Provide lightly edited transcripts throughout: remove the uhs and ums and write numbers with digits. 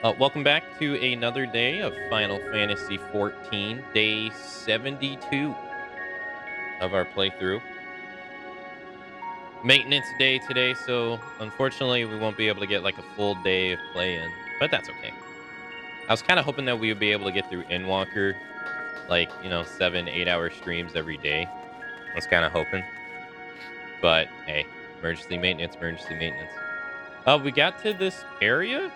Welcome back to another day of Final Fantasy XIV, day 72 of our playthrough. Maintenance day today, so unfortunately we won't be able to get like a full day of play in, but that's okay. I was kind of hoping that we would be able to get through Endwalker, like, 7, 8 hour streams every day. I was kind of hoping, but hey, emergency maintenance, emergency maintenance. We got to this area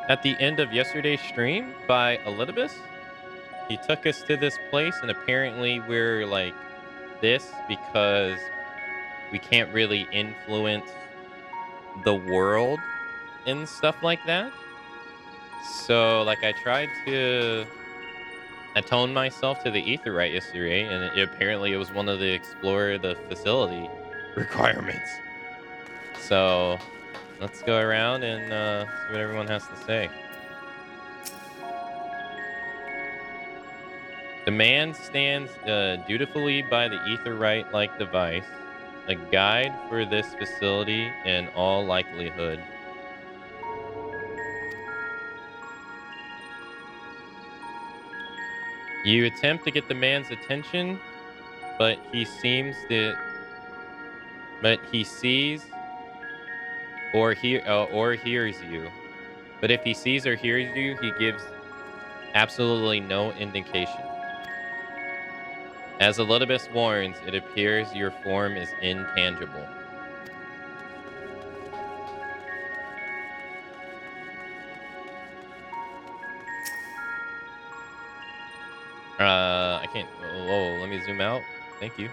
at the end of yesterday's stream by Elidibus. He took us to this place, and apparently we're like this because we can't really influence the world and stuff like that. So, like, I tried to atone myself to the Aetheryte yesterday, and apparently it was one of the explore the facility requirements. So, let's go around and see what everyone has to say. The man stands dutifully by the Aetheryte-like device, a guide for this facility in all likelihood. You attempt to get the man's attention, but he sees or hears you. But if he sees or hears you, he gives absolutely no indication. As Elidibus warns, it appears your form is intangible. I can't. Oh, let me zoom out. Thank you.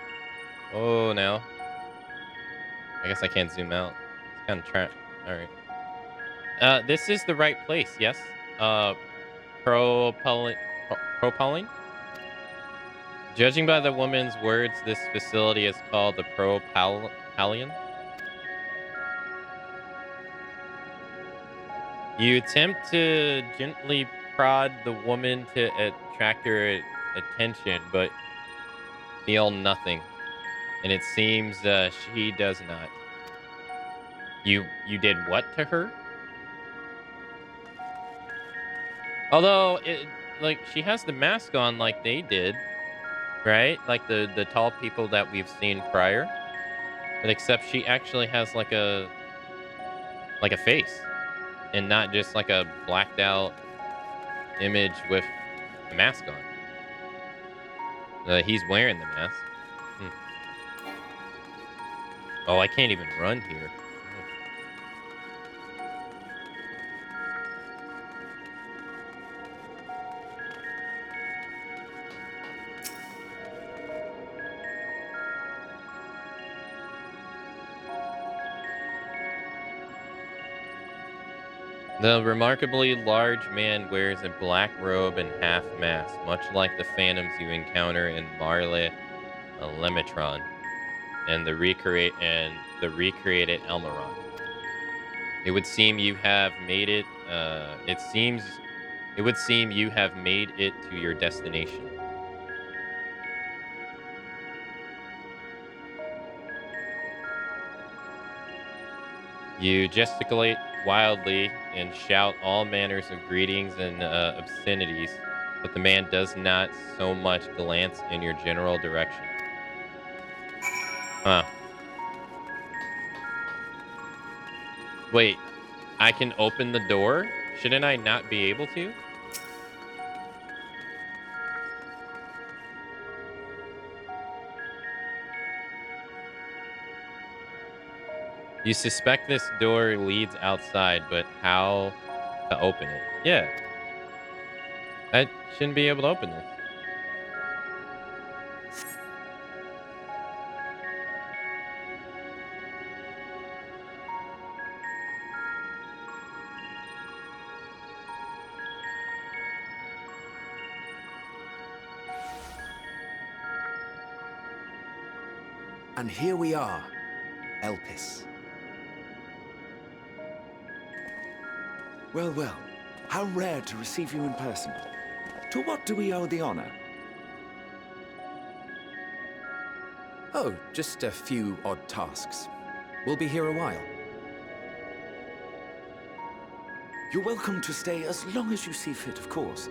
Oh, now. I guess I can't zoom out. It's kind of trapped. All right. This is the right place. Yes. Propelling. Propelling. Judging by the woman's words, this facility is called the Propalion. You attempt to gently prod the woman to attract her attention, but feel nothing. And it seems she does not. You did what to her? Although like she has the mask on like they did, right? Like the tall people that we've seen prior. But except she actually has like a face and not just like a blacked out image with a mask on. He's wearing the mask. Hmm. Oh, I can't even run here. The remarkably large man wears a black robe and half mask, much like the phantoms you encounter in Marle Lemetron and the recreated Elmarot. It would seem you have made it. It would seem you have made it to your destination. You gesticulate wildly and shout all manners of greetings and obscenities, but the man does not so much glance in your general direction. Huh. Wait, I can open the door? Shouldn't I not be able to? You suspect this door leads outside, but how to open it? Yeah, I shouldn't be able to open this. And here we are, Elpis. Well, well, how rare to receive you in person. To what do we owe the honor? Oh, just a few odd tasks. We'll be here a while. You're welcome to stay as long as you see fit, of course.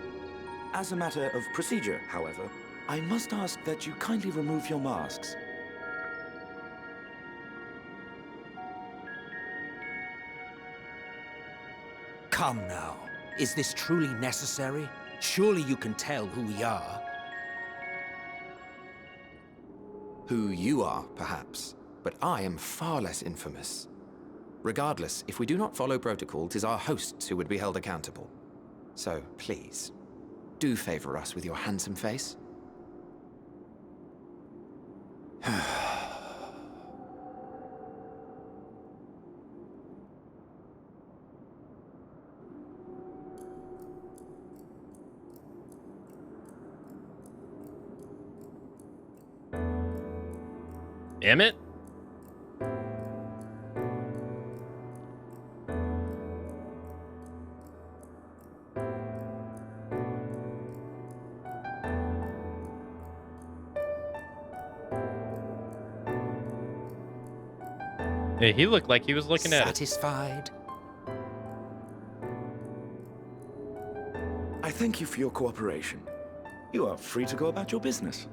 As a matter of procedure, however, I must ask that you kindly remove your masks. Come now. Is this truly necessary? Surely you can tell who we are. Who you are, perhaps, but I am far less infamous. Regardless, if we do not follow protocol, 'tis our hosts who would be held accountable. So, please, do favor us with your handsome face. Damn it. Yeah, he looked like he was looking at it. Satisfied? I thank you for your cooperation. You are free to go about your business.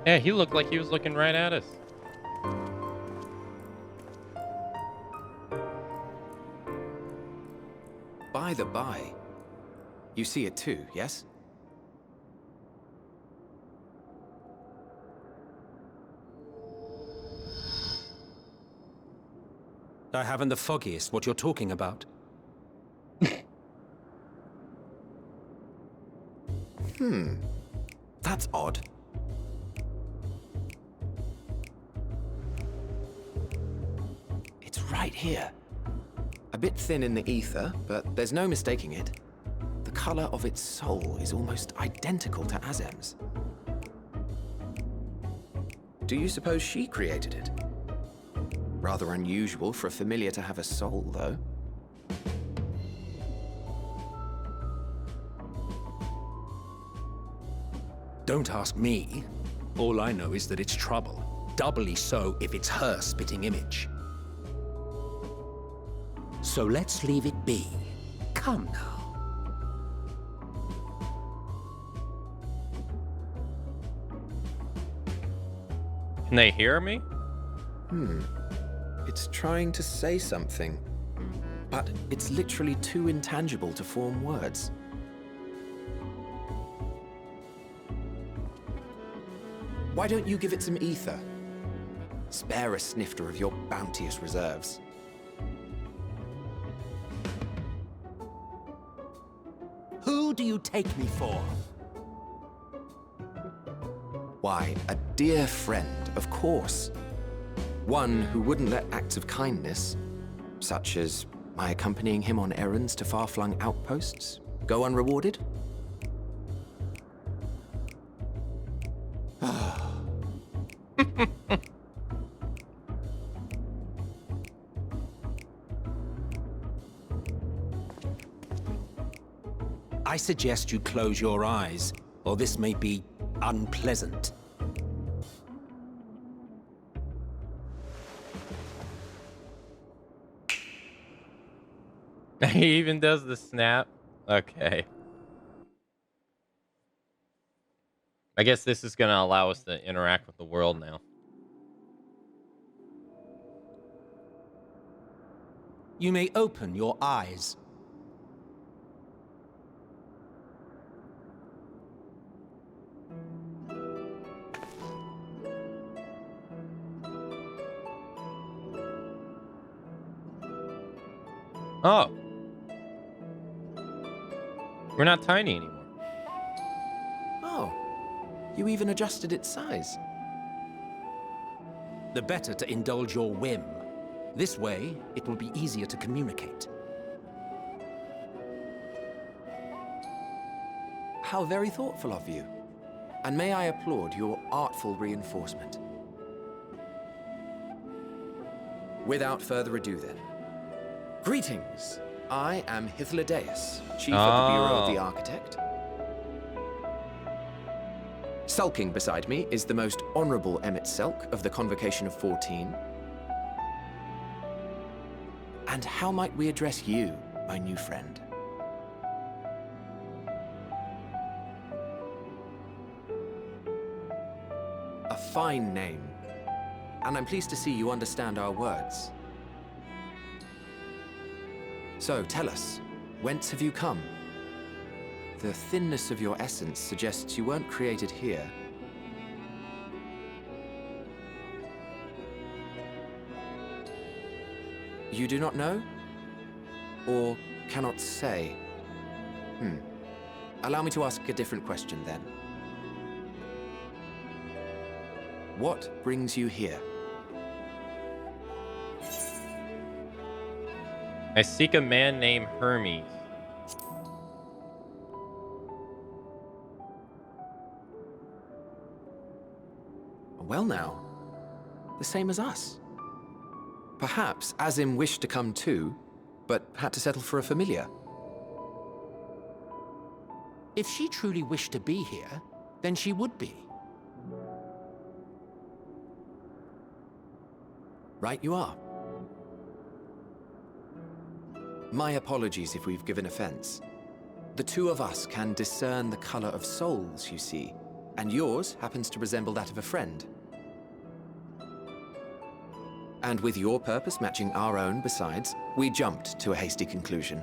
Yeah, he looked like he was looking right at us. By the by, you see it too, yes? I haven't the foggiest what you're talking about. That's odd. It's right here. A bit thin in the ether, but there's no mistaking it. The color of its soul is almost identical to Azem's. Do you suppose she created it? Rather unusual for a familiar to have a soul, though. Don't ask me. All I know is that it's trouble. Doubly so if it's her spitting image. So let's leave it be. Come now. Can they hear me? It's trying to say something, but it's literally too intangible to form words. Why don't you give it some ether? Spare a snifter of your bounteous reserves. Who do you take me for? Why, a dear friend, of course. One who wouldn't let acts of kindness, such as my accompanying him on errands to far-flung outposts, go unrewarded? I suggest you close your eyes, or this may be unpleasant. He even does the snap. Okay. I guess this is going to allow us to interact with the world now. You may open your eyes. Oh. We're not tiny anymore. Oh, you even adjusted its size. The better to indulge your whim. This way, it will be easier to communicate. How very thoughtful of you. And may I applaud your artful reinforcement. Without further ado then. Greetings. I am Hythlodaeus, Chief of the Bureau of the Architect. Sulking beside me is the most honorable Emmet Selk of the Convocation of 14. And how might we address you, my new friend? A fine name. And I'm pleased to see you understand our words. So, tell us, whence have you come? The thinness of your essence suggests you weren't created here. You do not know? Or cannot say? Allow me to ask a different question then. What brings you here? I seek a man named Hermes. Well now, the same as us. Perhaps Azim wished to come too, but had to settle for a familiar. If she truly wished to be here, then she would be. Right you are. My apologies if we've given offense. The two of us can discern the color of souls, you see, and yours happens to resemble that of a friend. And with your purpose matching our own besides, we jumped to a hasty conclusion.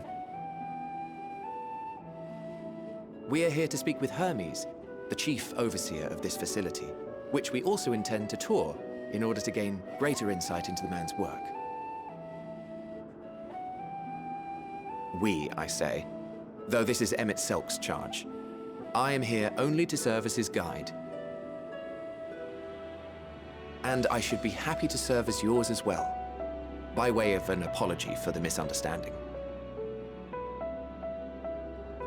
We are here to speak with Hermes, the chief overseer of this facility, which we also intend to tour in order to gain greater insight into the man's work. We, I say, though this is Emmet Selk's charge. I am here only to serve as his guide. And I should be happy to serve as yours as well, by way of an apology for the misunderstanding.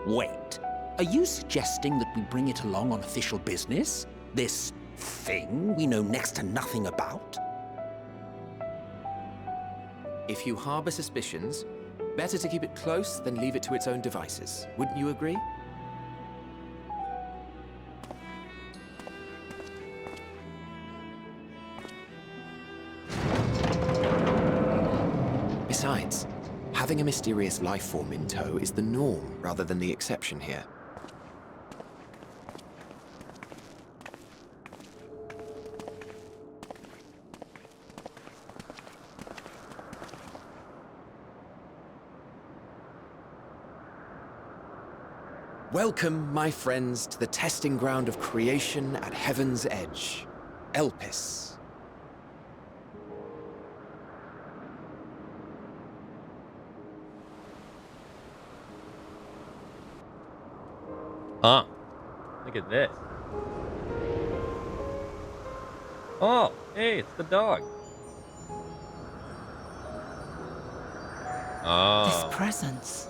Wait, are you suggesting that we bring it along on official business? This thing we know next to nothing about? If you harbor suspicions, better to keep it close than leave it to its own devices. Wouldn't you agree? Besides, having a mysterious life form in tow is the norm rather than the exception here. Welcome, my friends, to the testing ground of creation at Heaven's Edge, Elpis. Huh. Look at this. Oh, hey, it's the dog. Oh. This presence.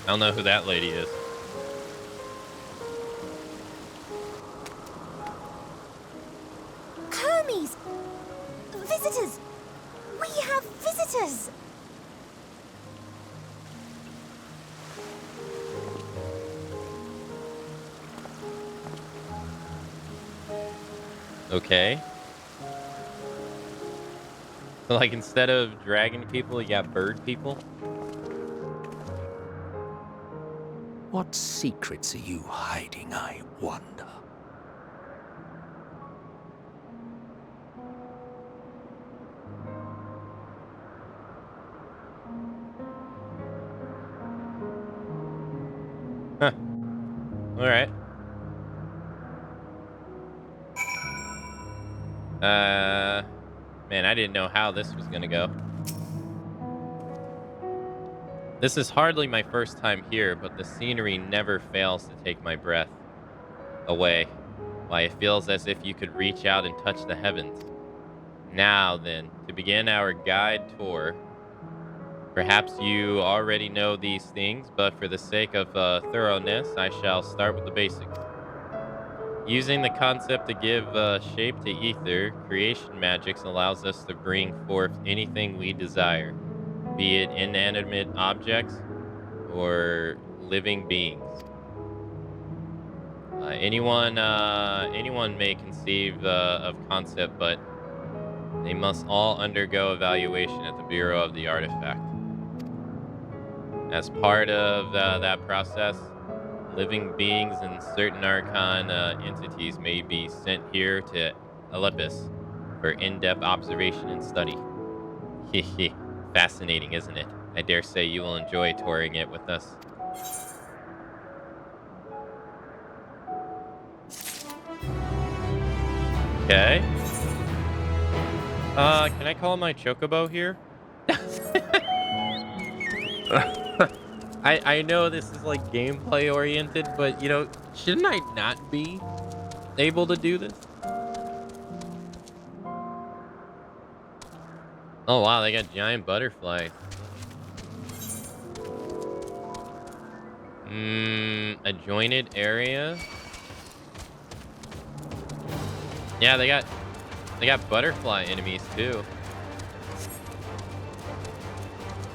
I don't know who that lady is. Hermes! Visitors! We have visitors! Okay. So, like, instead of dragon people, you got bird people? What secrets are you hiding, I wonder? Huh. Alright. Man, I didn't know how this was gonna go. This is hardly my first time here, but the scenery never fails to take my breath away. Why, it feels as if you could reach out and touch the heavens. Now then, to begin our guide tour. Perhaps you already know these things, but for the sake of thoroughness, I shall start with the basics. Using the concept to give shape to ether, creation magics allows us to bring forth anything we desire, be it inanimate objects or living beings. Anyone may conceive of concept, but they must all undergo evaluation at the Bureau of the Artifact. As part of that process, living beings and certain archon entities may be sent here to Olympus for in-depth observation and study. Hehe, fascinating, isn't it? I dare say you will enjoy touring it with us. Okay. Can I call my chocobo here? I know this is like gameplay oriented, but you know, shouldn't I not be able to do this? Oh wow, they got giant butterflies. A jointed area. Yeah, they got butterfly enemies too.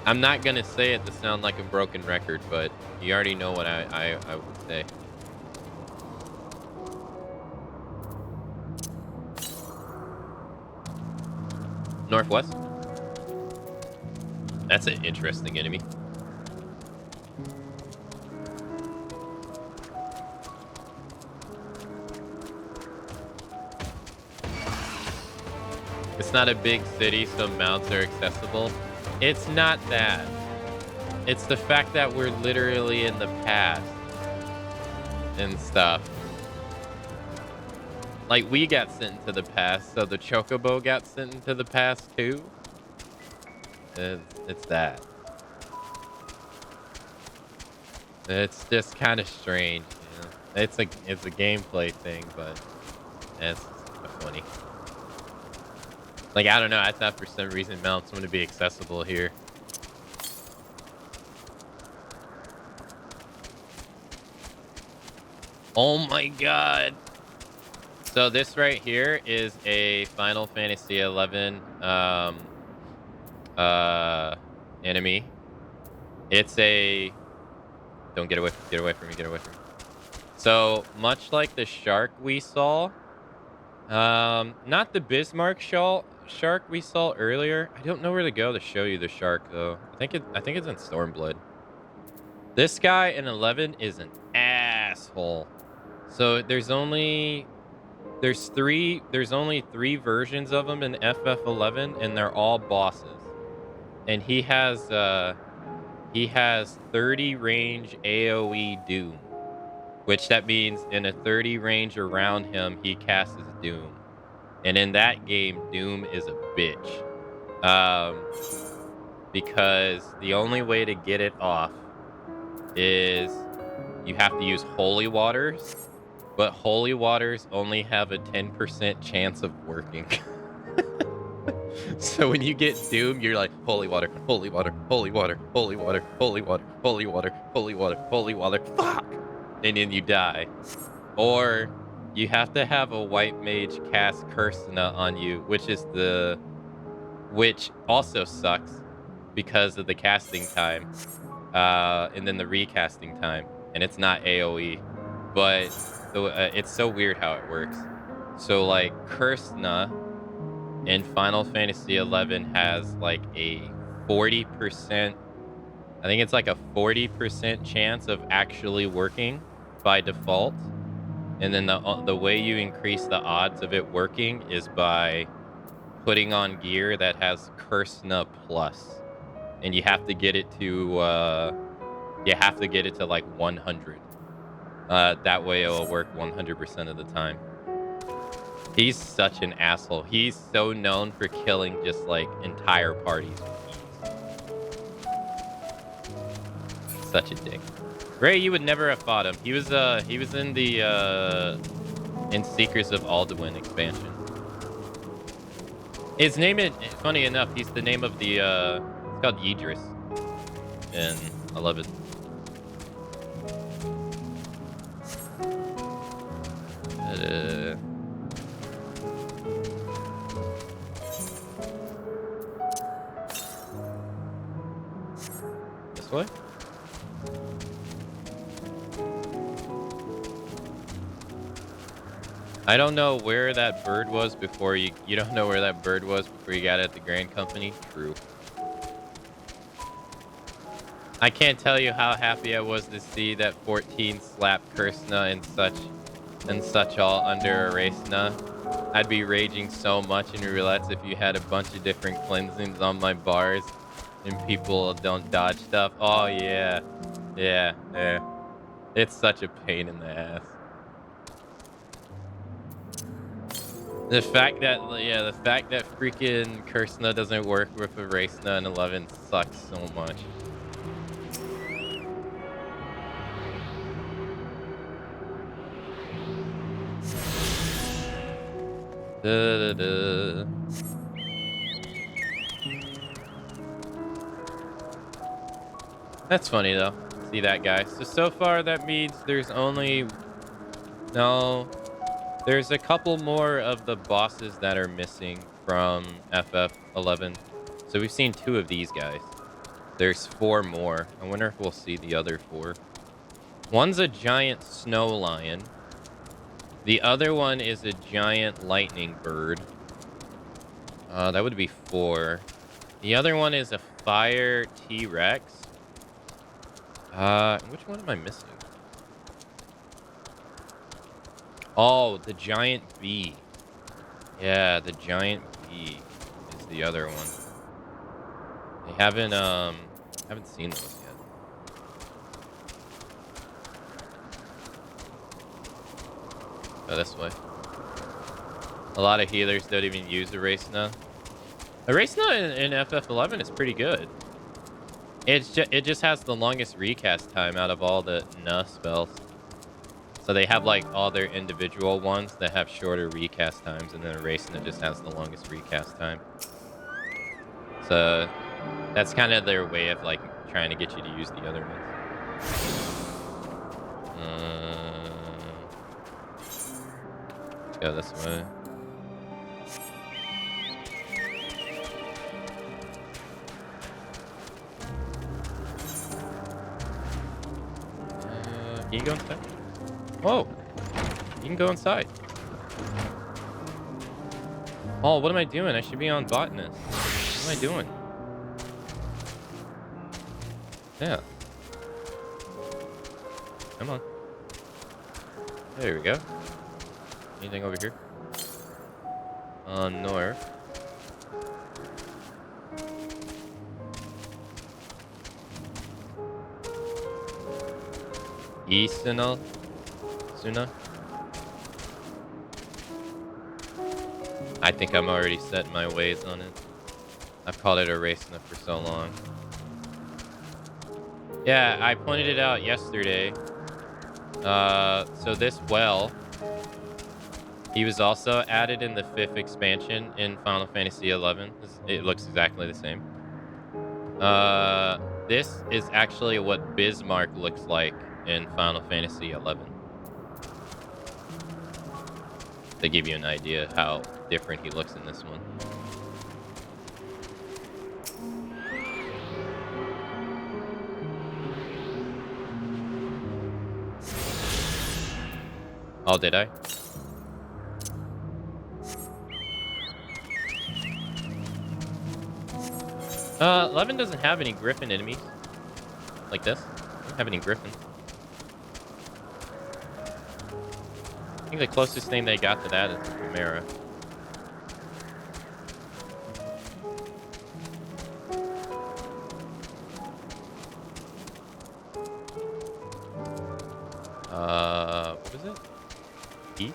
I'm not gonna say it to sound like a broken record, but you already know what I would say. Northwest. That's an interesting enemy. It's not a big city, so mounts are accessible. It's not that. It's the fact that we're literally in the past and stuff. Like, we got sent into the past, so the chocobo got sent into the past too. It's that. It's just kind of strange, you know? It's a gameplay thing, but it's funny. Like, I don't know, I thought for some reason mounts wouldn't be accessible here. Oh my god. So this right here is a Final Fantasy XI enemy. It's a... Don't get away from me. So, much like the shark we saw, not the Bismarck shark we saw earlier. I don't know where to go to show you the shark though. I think it's in Stormblood. This guy in 11 is an asshole. So there's only three versions of him in FF11, and they're all bosses. And he has 30 range AoE Doom, which that means in a 30 range around him he casts Doom. And in that game, Doom is a bitch. Because the only way to get it off is you have to use holy waters, but holy waters only have a 10% chance of working. So when you get Doom, you're like, holy water, holy water, holy water, holy water, holy water, holy water, holy water, holy water, fuck! And then you die. Or you have to have a white mage cast Kursana on you, which also sucks because of the casting time, and then the recasting time, and it's not AoE, but it's so weird how it works. So like Kursana in Final Fantasy XI has like a 40%, I think it's like a 40% chance of actually working by default. And then the way you increase the odds of it working is by putting on gear that has Kursana Plus, and you have to get it to like 100. That way it will work 100% of the time. He's such an asshole. He's so known for killing just like entire parties. Such a dick. Ray, you would never have fought him. He was in the in Seekers of Alduin expansion. His name is, funny enough, he's the name of the it's called Yidris. And I love it. This way? I don't know where that bird was before you don't know where that bird was before you got it at the Grand Company? True. I can't tell you how happy I was to see that 14 slap Kursna and such all under Erasna. I'd be raging so much in roulette if you had a bunch of different cleansings on my bars and people don't dodge stuff. Oh yeah. Yeah, yeah. It's such a pain in the ass. The fact that freaking Kursna doesn't work with Erasna and 11 sucks so much. That's funny though. See that guy. So far that means there's only there's a couple more of the bosses that are missing from FF11. So we've seen 2 of these guys. There's 4 more. I wonder if we'll see the other 4. One's a giant snow lion. The other one is a giant lightning bird. That would be 4. The other one is a fire T-Rex. Which one am I missing? Oh, the giant bee. Yeah, the giant bee is the other one. I haven't seen those yet. Go this way. A lot of healers don't even use Erasna. Erasna in FF11 is pretty good. It just has the longest recast time out of all the spells. So they have like all their individual ones that have shorter recast times, and then Erasna just has the longest recast time. So that's kind of their way of like trying to get you to use the other ones. Let's go this way. Can you go inside? Whoa! You can go inside. Oh, what am I doing? I should be on botanist. What am I doing? Yeah. Come on. There we go. Anything over here? North. Suna? I think I'm already setting my ways on it. I've called it Erasna for so long. Yeah, I pointed it out yesterday. So this well, he was also added in the 5th expansion in Final Fantasy XI. It looks exactly the same. This is actually what Bismarck looks like in Final Fantasy XI. To give you an idea how different he looks in this one. Oh, did I? 11 doesn't have any griffin enemies. Like this. Doesn't have any griffin. I think the closest thing they got to that is the Chimera. What is it? East?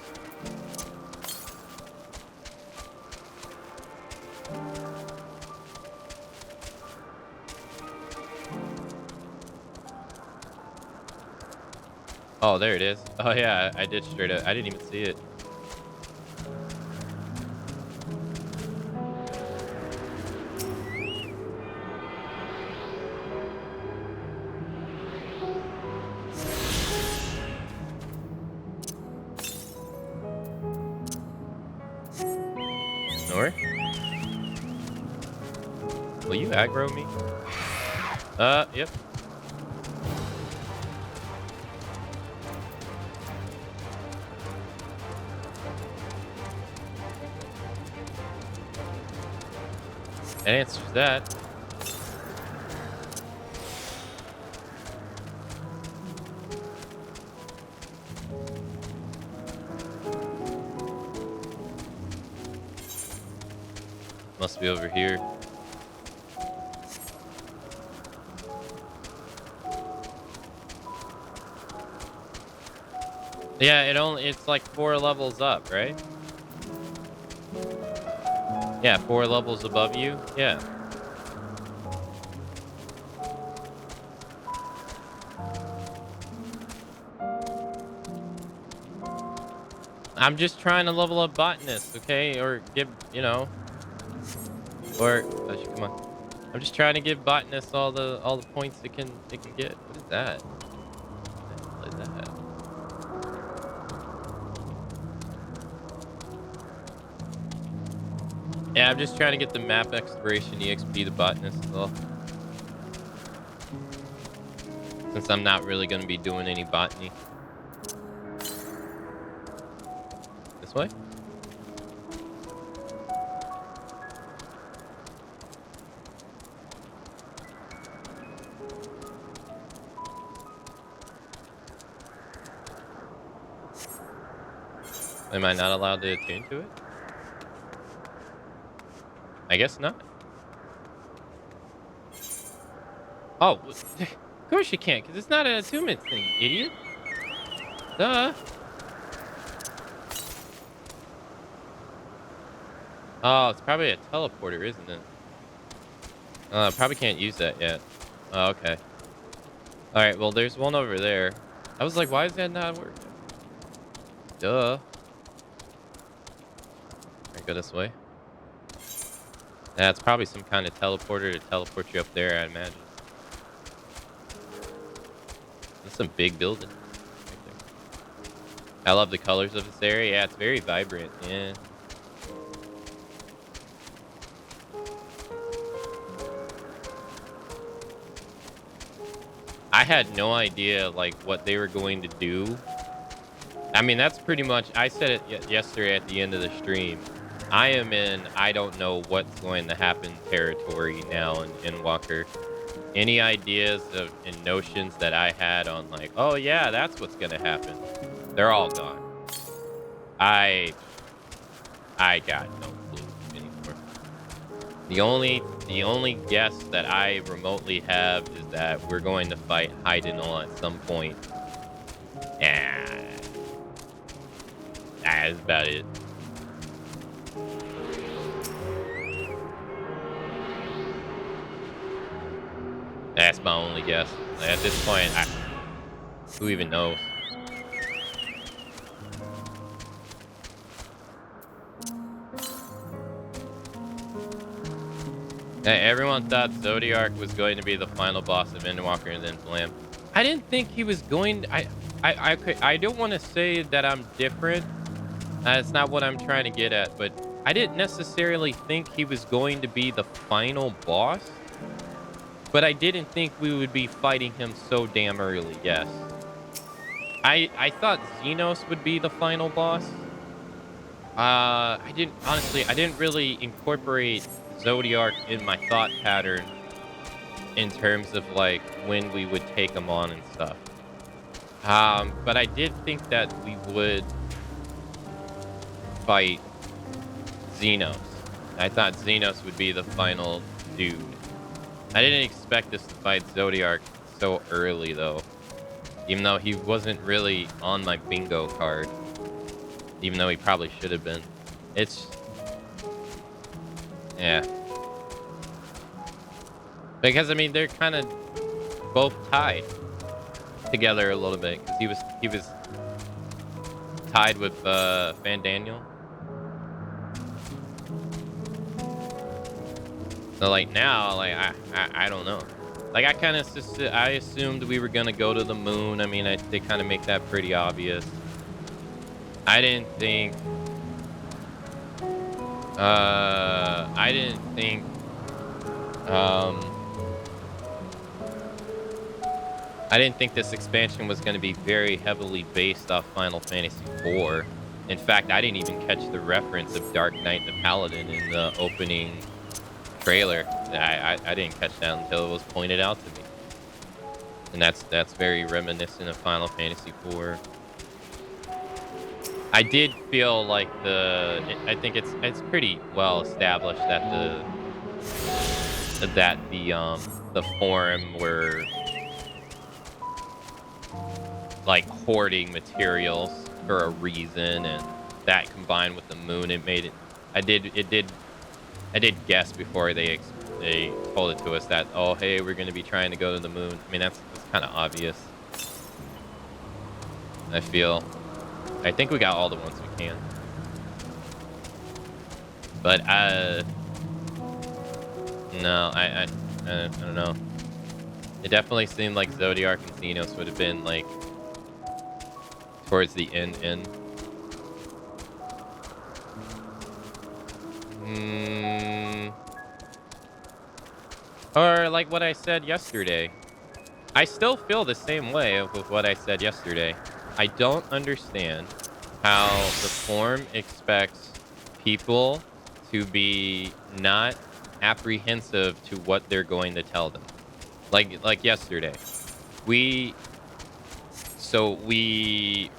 Oh, there it is. Oh, yeah, I did straight up. I didn't even see it. North? Will you aggro me? Yep. That answers that. Must be over here. Yeah, it's like 4 levels up, right? Yeah, 4 levels above you. Yeah. I'm just trying to level up botanist, okay? Or give, or come on. I'm just trying to give botanist all the points it can get. What is that? What is that? Yeah, I'm just trying to get the map exploration EXP the botanist as well. Since I'm not really going to be doing any botany. This way? Am I not allowed to attune to it? I guess not. Oh, of course you can't, because it's not an attunement thing, idiot. Duh. Oh, it's probably a teleporter, isn't it? Probably can't use that yet. Oh, okay. Alright, well, there's one over there. I was like, why is that not working? Duh. Alright, go this way. Yeah, it's probably some kind of teleporter to teleport you up there, I'd imagine. That's some big building. Right there. I love the colors of this area. Yeah, it's very vibrant. Yeah. I had no idea, like, what they were going to do. I mean, that's pretty much... I said it yesterday at the end of the stream. I am in I don't know what's going to happen territory now in Endwalker. Any ideas and notions that I had on, like, oh, yeah, that's what's going to happen. They're all gone. I got no clue anymore. The only guess that I remotely have is that we're going to fight Heidenol at some point. Yeah. That's about it. That's my only guess. Like, at this point, who even knows? Everyone thought Zodiark was going to be the final boss of Endwalker and then Blam. I didn't think he was going... I don't want to say that I'm different. That's not what I'm trying to get at, but I didn't necessarily think he was going to be the final boss. But I didn't think we would be fighting him so damn early, yes. I thought Xenos would be the final boss. I didn't really incorporate Zodiark in my thought pattern in terms of, like, when we would take him on and stuff. But I did think that we would fight Xenos. I thought Xenos would be the final dude. I didn't expect us to fight Zodiark so early, though. Even though he wasn't really on my bingo card. Even though he probably should have been. It's... yeah. Because, I mean, they're kind of both tied together a little bit. Because he was tied with Van Daniel. So, like, now, like, I don't know. Like, I assumed we were going to go to the moon. I mean, they kind of make that pretty obvious. I didn't think this expansion was going to be very heavily based off Final Fantasy IV. In fact, I didn't even catch the reference of Dark Knight the Paladin in the opening trailer. I didn't catch that until it was pointed out to me. And that's very reminiscent of Final Fantasy IV. I did feel like I think it's pretty well established that the forum were like hoarding materials for a reason, and that combined with the moon, it made it. I did guess before they told it to us that, oh hey, we're going to be trying to go to the moon. I mean, that's kind of obvious. I think we got all the ones we can. But no, I don't know. It definitely seemed like Zodiac and Xenos would have been like towards the end. Or like what I said yesterday. I still feel the same way with what I said yesterday. I don't understand how the forum expects people to be not apprehensive to what they're going to tell them. Like yesterday. We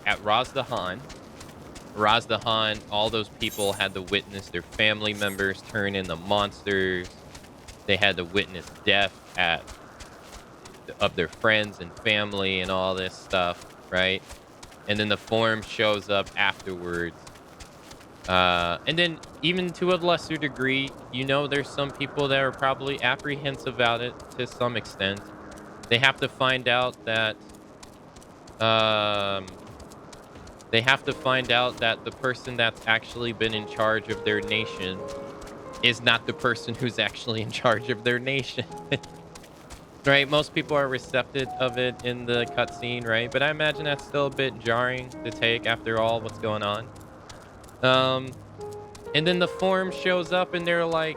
at Razdahan, all those people had to witness their family members turn into monsters. They had to witness death of their friends and family and all this stuff, right? And then the forum shows up afterwards. And then even to a lesser degree, there's some people that are probably apprehensive about it to some extent. They have to find out that the person that's actually been in charge of their nation is not the person who's actually in charge of their nation. Right? Most people are receptive of it in the cutscene, right? But I imagine that's still a bit jarring to take after all what's going on. And then the forum shows up and they're like,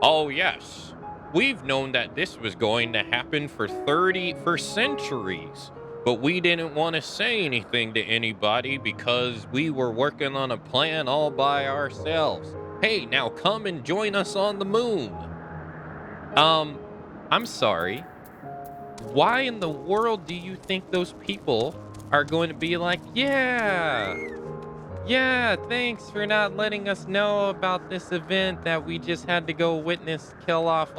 oh yes, we've known that this was going to happen for centuries, but we didn't want to say anything to anybody because we were working on a plan all by ourselves. Hey, now come and join us on the moon. I'm sorry. Why in the world do you think those people are going to be like, yeah, thanks for not letting us know about this event that we just had to go witness, kill off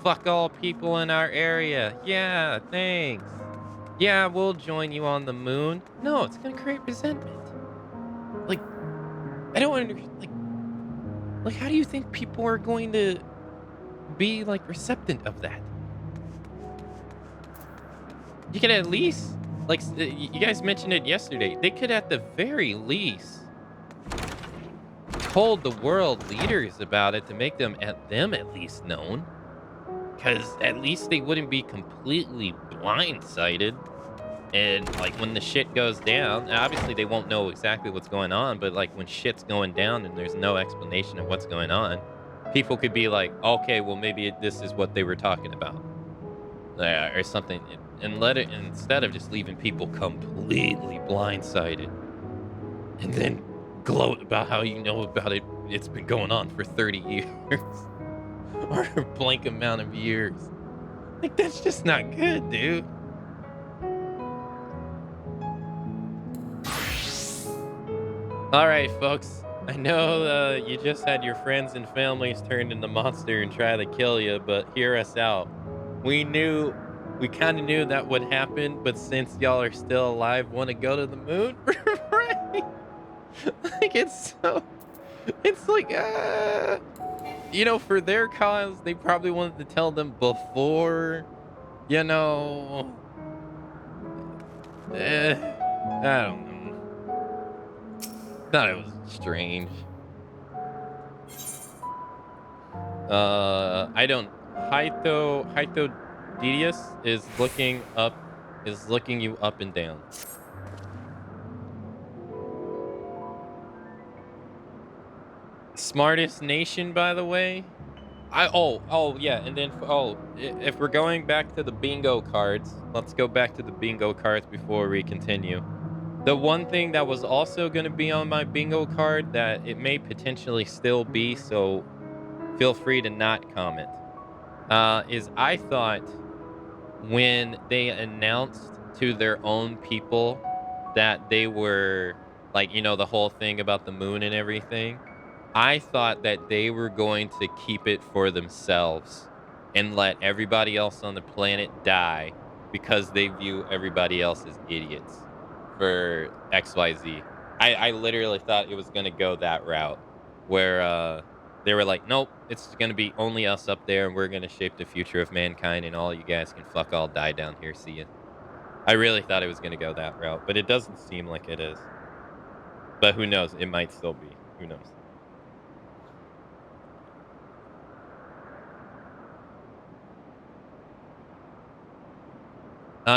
fuck all people in our area. Yeah, thanks. Yeah, we'll join you on the moon. No, it's going to create resentment. Like, I don't understand. Like, how do you think people are going to be like receptive of that? You could at least, like, you guys mentioned it yesterday, they could at the very least told the world leaders about it to make them at least known, because at least they wouldn't be completely blindsided. And like when the shit goes down, obviously they won't know exactly what's going on, but like when shit's going down and there's no explanation of what's going on, people could be like, okay, well, maybe this is what they were talking about, or something, and let it, instead of just leaving people completely blindsided and then gloat about how you know about it. It's been going on for 30 years or a blank amount of years. Like, that's just not good, dude. All right, folks. I know you just had your friends and families turned into monster and try to kill you, but hear us out. We kind of knew that would happen, but since y'all are still alive, want to go to the moon? Right? Like, it's like, for their cause, they probably wanted to tell them before, I don't know. Thought it was strange. Haito Didius is looking you up and down. Smartest nation, by the way. Yeah, and then if we're going back to the bingo cards, let's go back to the bingo cards before we continue. The one thing that was also going to be on my bingo card that it may potentially still be, so feel free to not comment. Is I thought when they announced to their own people that they were, like, you know, the whole thing about the moon and everything, I thought that they were going to keep it for themselves and let everybody else on the planet die because they view everybody else as idiots for XYZ. I literally thought it was going to go that route where they were like, nope, it's going to be only us up there and we're going to shape the future of mankind and all you guys can fuck all die down here. See ya. I really thought it was going to go that route, but it doesn't seem like it is. But who knows? It might still be. Who knows?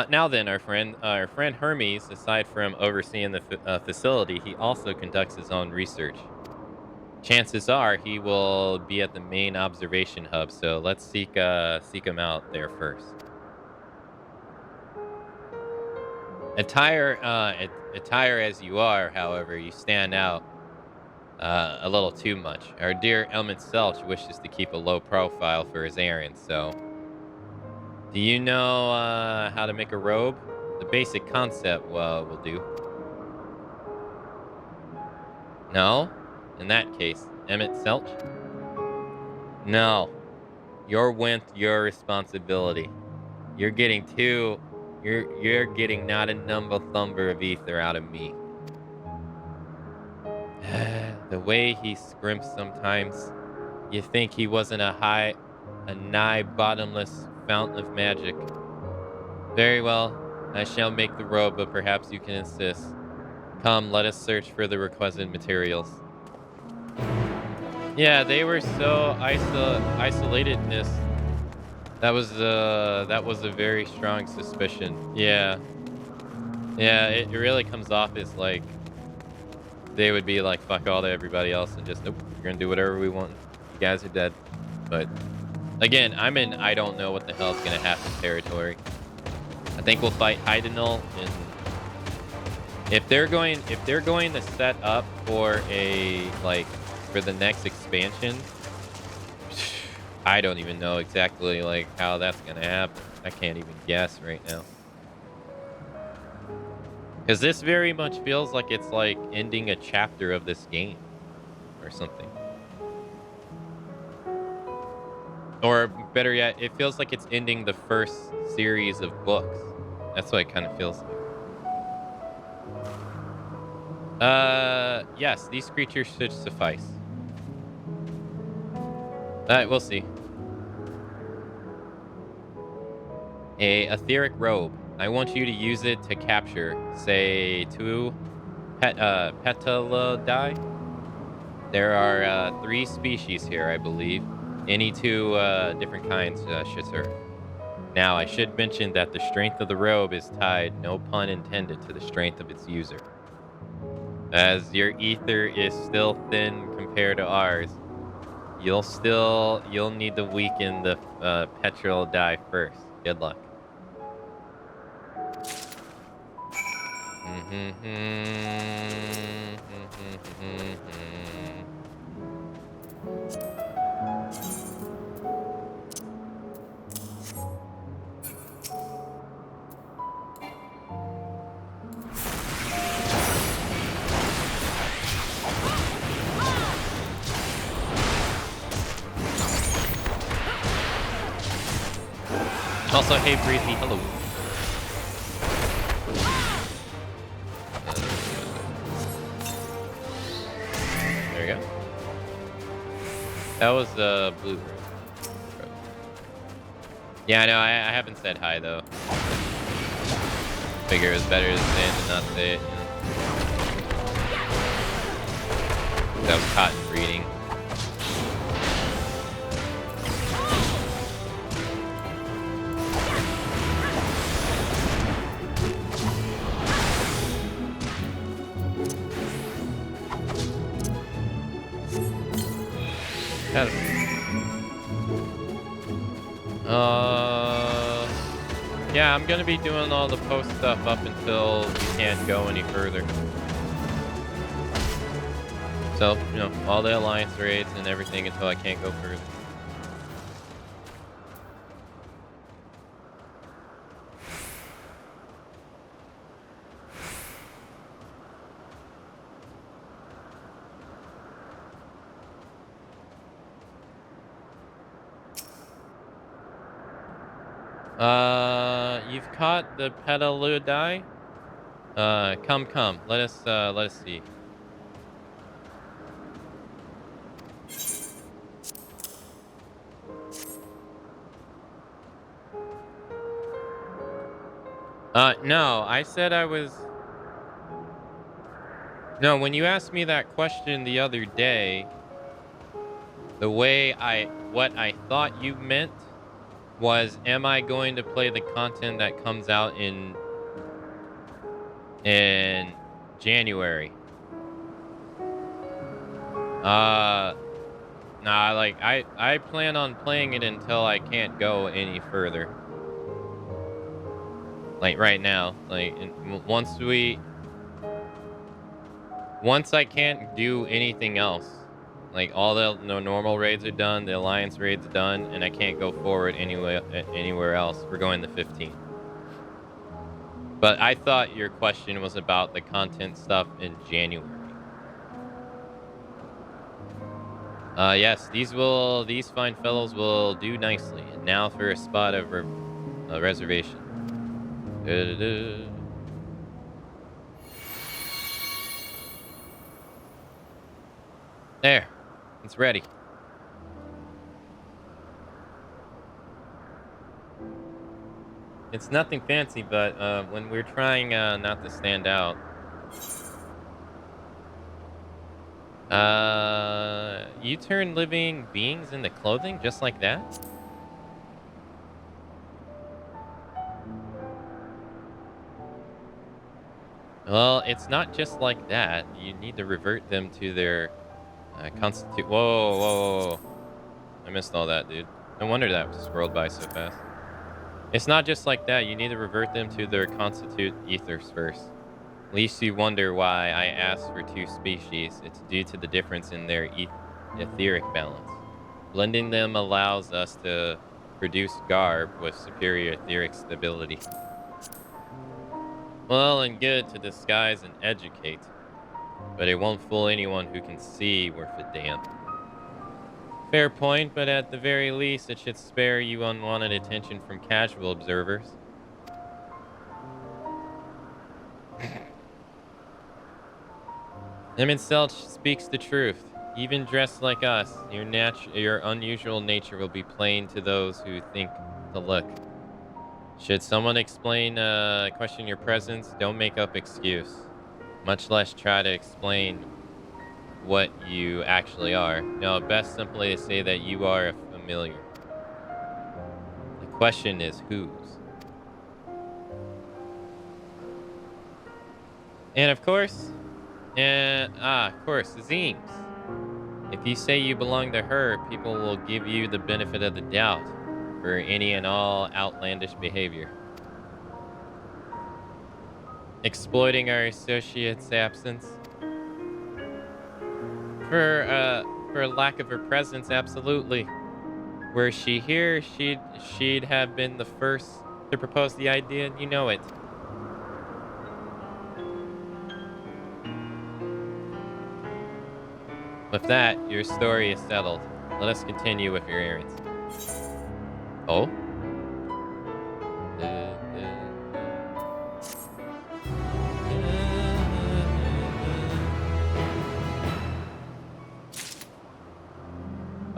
Now then, our friend Hermes, aside from overseeing the facility, he also conducts his own research. Chances are he will be at the main observation hub, so let's seek him out there first. Attire as you are, however, you stand out a little too much. Our dear Elman Selch wishes to keep a low profile for his errands, so... Do you know how to make a robe? The basic concept will do. No? In that case, Emmett Selch? No. Your went your responsibility. You're getting you're getting not a number thumber of ether out of me. The way he scrimps sometimes, you think he wasn't a nigh bottomless fountain of magic. Very well, I shall make the robe, but perhaps you can insist. Come, let us search for the requisite materials. Yeah, they were so isolatedness. That was a very strong suspicion. Yeah, it really comes off as like they would be like fuck all to everybody else and just nope, we're gonna do whatever we want. You guys are dead. But again, I'm in I don't know what the hell is gonna happen territory. I think we'll fight Heidenal, and if they're going to set up for for the next expansion, I don't even know exactly like how that's gonna happen. I can't even guess right now. Because this very much feels like it's like ending a chapter of this game or something. Or better yet, it feels like it's ending the first series of books. That's what it kind of feels like. Yes, these creatures should suffice. We'll see. A etheric robe. I want you to use it to capture, say, 2 petalidae. There are 3 species here, I believe. Any 2 different kinds should serve. Now, I should mention that the strength of the robe is tied, no pun intended, to the strength of its user. As your ether is still thin compared to ours, you'll need to weaken the petalidae first. Good luck. Also, hey Breezy, hello. There we go. That was the blue robe. Yeah, I know. I haven't said hi though. Figure it was better to say it than not say it. You know? That was cotton breeding. Yeah, I'm gonna be doing all the post stuff up until we can't go any further. So, you know, all the alliance raids and everything until I can't go further. You've caught the pedaludai? Come. Let us see. No, I said I was... No, when you asked me that question the other day, what I thought you meant was, am I going to play the content that comes out in January? Nah, like, I plan on playing it until I can't go any further. Like, right now. Like, once I can't do anything else, like, all the normal raids are done, the alliance raids are done, and I can't go forward anywhere else, we're going to 15. But I thought your question was about the content stuff in January. Yes, these fine fellows will do nicely. And now for a spot of reservation. There, it's ready. It's nothing fancy, but when we're trying not to stand out, you turn living beings into clothing just like that? Well, it's not just like that. You need to revert them to their Whoa. I missed all that, dude. No wonder that just rolled by so fast. It's not just like that. You need to revert them to their constitute ethers first. Least you wonder why I asked for two species. It's due to the difference in their etheric balance. Blending them allows us to produce garb with superior etheric stability. Well and good to disguise and educate, but it won't fool anyone who can see worth a damn. Fair point, but at the very least, it should spare you unwanted attention from casual observers. Selch speaks the truth. Even dressed like us, your unusual nature will be plain to those who think to look. Should someone question your presence, don't make up excuse. Much less try to explain what you actually are. No, best simply to say that you are a familiar. The question is whose. And of course, Zeems. If you say you belong to her, people will give you the benefit of the doubt for any and all outlandish behavior. Exploiting our associate's absence. For lack of her presence, absolutely. Were she here, she'd have been the first to propose the idea, and you know it. With that, your story is settled. Let us continue with your errands. Oh?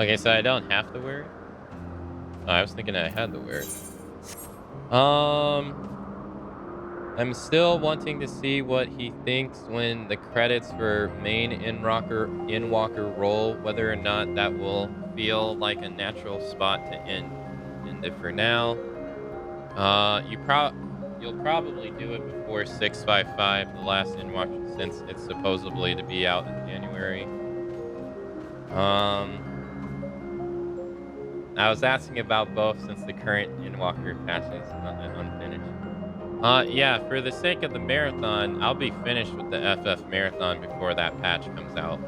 Okay, so I don't have to wear it? Oh, I was thinking I had to wear it. I'm still wanting to see what he thinks when the credits for main Endwalker roll, whether or not that will feel like a natural spot to end it for now. You'll probably do it before 655, the last Endwalker, since it's supposedly to be out in January. I was asking about both since the current Endwalker patch is unfinished. Yeah, for the sake of the marathon, I'll be finished with the FF marathon before that patch comes out.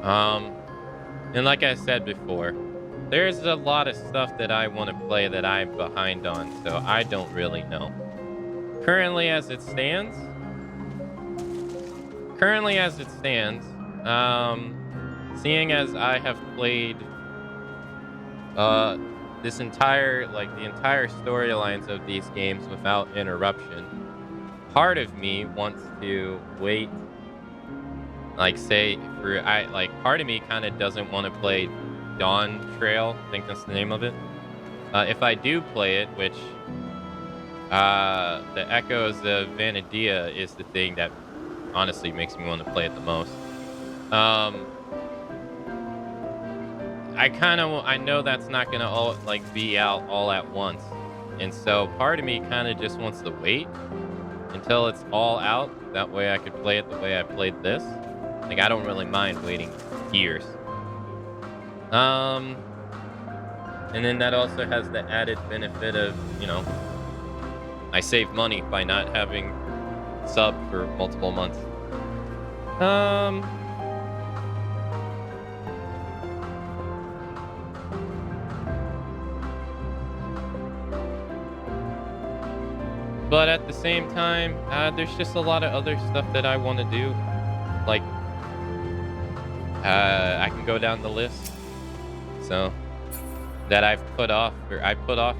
And like I said before, there's a lot of stuff that I want to play that I'm behind on, so I don't really know. Currently as it stands, seeing as I have played this entire, like, the entire storylines of these games without interruption, part of me wants to wait, like, say, part of me kind of doesn't want to play Dawn Trail, I think that's the name of it. If I do play it, which, the Echoes of Vanadia is the thing that honestly makes me want to play it the most. I know that's not gonna all be out all at once, and so part of me kind of just wants to wait until it's all out. That way I could play it the way I played this. Like, I don't really mind waiting years. And then that also has the added benefit of, you know, I save money by not having sub for multiple months. But at the same time, there's just a lot of other stuff that I want to do. Like, I can go down the list. So, that I put off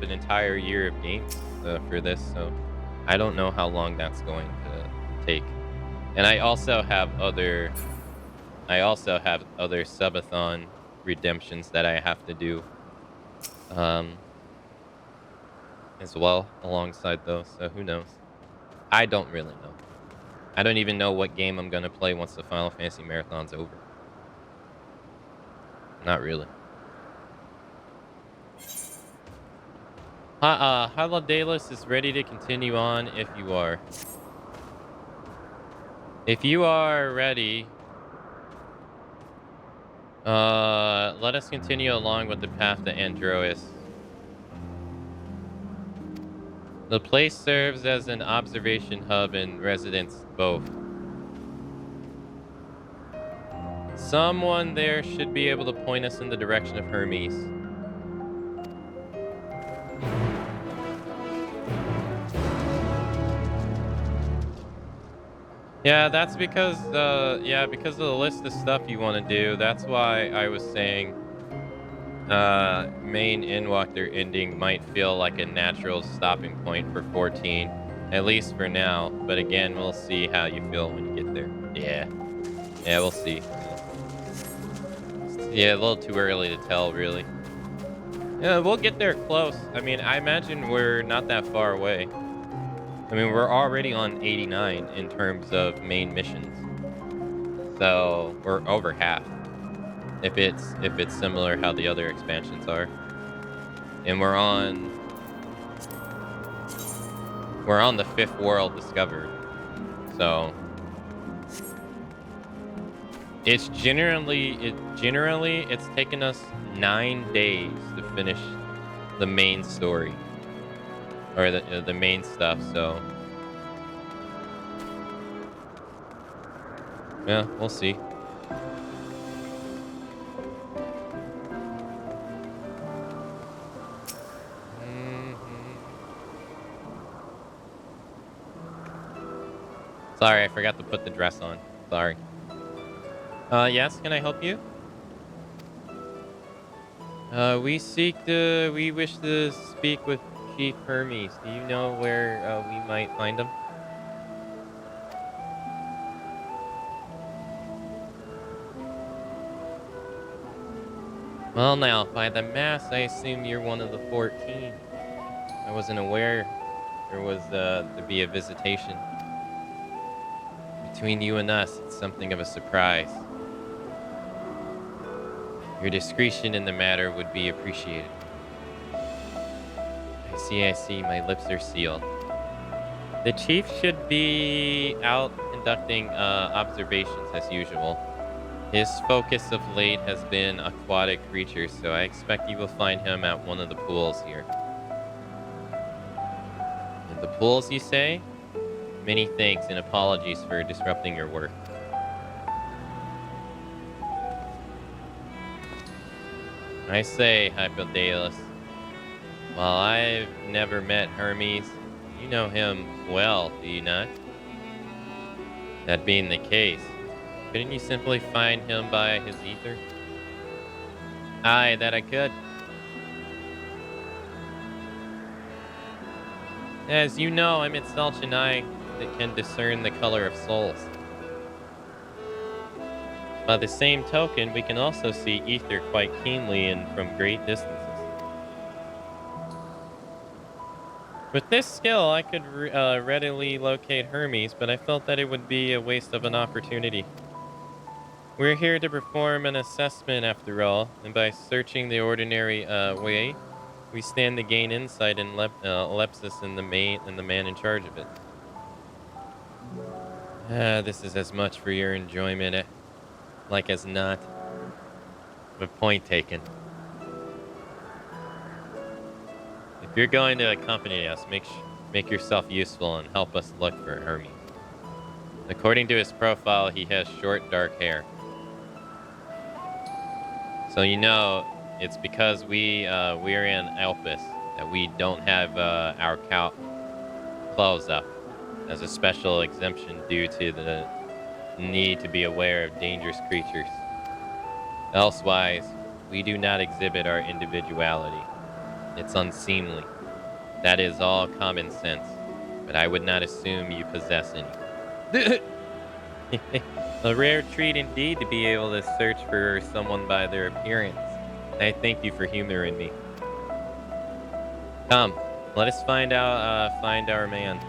an entire year of games for this. So, I don't know how long that's going to take. And I also have other subathon redemptions that I have to do. As well, alongside those, so who knows? I don't really know. I don't even know what game I'm gonna play once the Final Fantasy Marathon's over. Not really. Holodalis is ready to continue on if you are. If you are ready, let us continue along with the path to Androas. The place serves as an observation hub and residence both. Someone there should be able to point us in the direction of Hermes. Yeah, that's because, because of the list of stuff you want to do. That's why I was saying main Endwalker ending might feel like a natural stopping point for 14, at least for now. But again, we'll see how you feel when you get there. Yeah, we'll see. Yeah, a little too early to tell, really. Yeah, we'll get there close. I mean, I imagine we're not that far away. I mean, we're already on 89 in terms of main missions, so we're over half. If it's similar how the other expansions are, and we're on the 5th world discovered, so it's generally it's taken us 9 days to finish the main story or the main stuff. So yeah, we'll see. Sorry, I forgot to put the dress on. Sorry. Yes, can I help you? We wish to speak with Chief Hermes. Do you know where we might find him? Well, now, by the mass, I assume you're one of the 14. I wasn't aware there was to be a visitation. Between you and us, it's something of a surprise. Your discretion in the matter would be appreciated. I see, my lips are sealed. The chief should be out conducting observations as usual. His focus of late has been aquatic creatures, so I expect you will find him at one of the pools here. And the pools, you say? Many thanks and apologies for disrupting your work. I say, Hypodalos, while I've never met Hermes, you know him well, do you not? That being the case, couldn't you simply find him by his ether? Aye, that I could. As you know, I'm itself an eye that can discern the color of souls. By the same token, we can also see ether quite keenly and from great distances. With this skill, I could readily locate Hermes, but I felt that it would be a waste of an opportunity. We're here to perform an assessment after all, and by searching the ordinary way, we stand to gain insight and ellipsis in the man in charge of it. This is as much for your enjoyment, like as not. But point taken. If you're going to accompany us, make yourself useful and help us look for Hermes. According to his profile, he has short, dark hair. So you know, it's because we're in Elpis that we don't have our clothes up as a special exemption due to the need to be aware of dangerous creatures. Elsewise, we do not exhibit our individuality. It's unseemly. That is all common sense, but I would not assume you possess any. A rare treat indeed to be able to search for someone by their appearance. I thank you for humoring me. Come, let us find our man.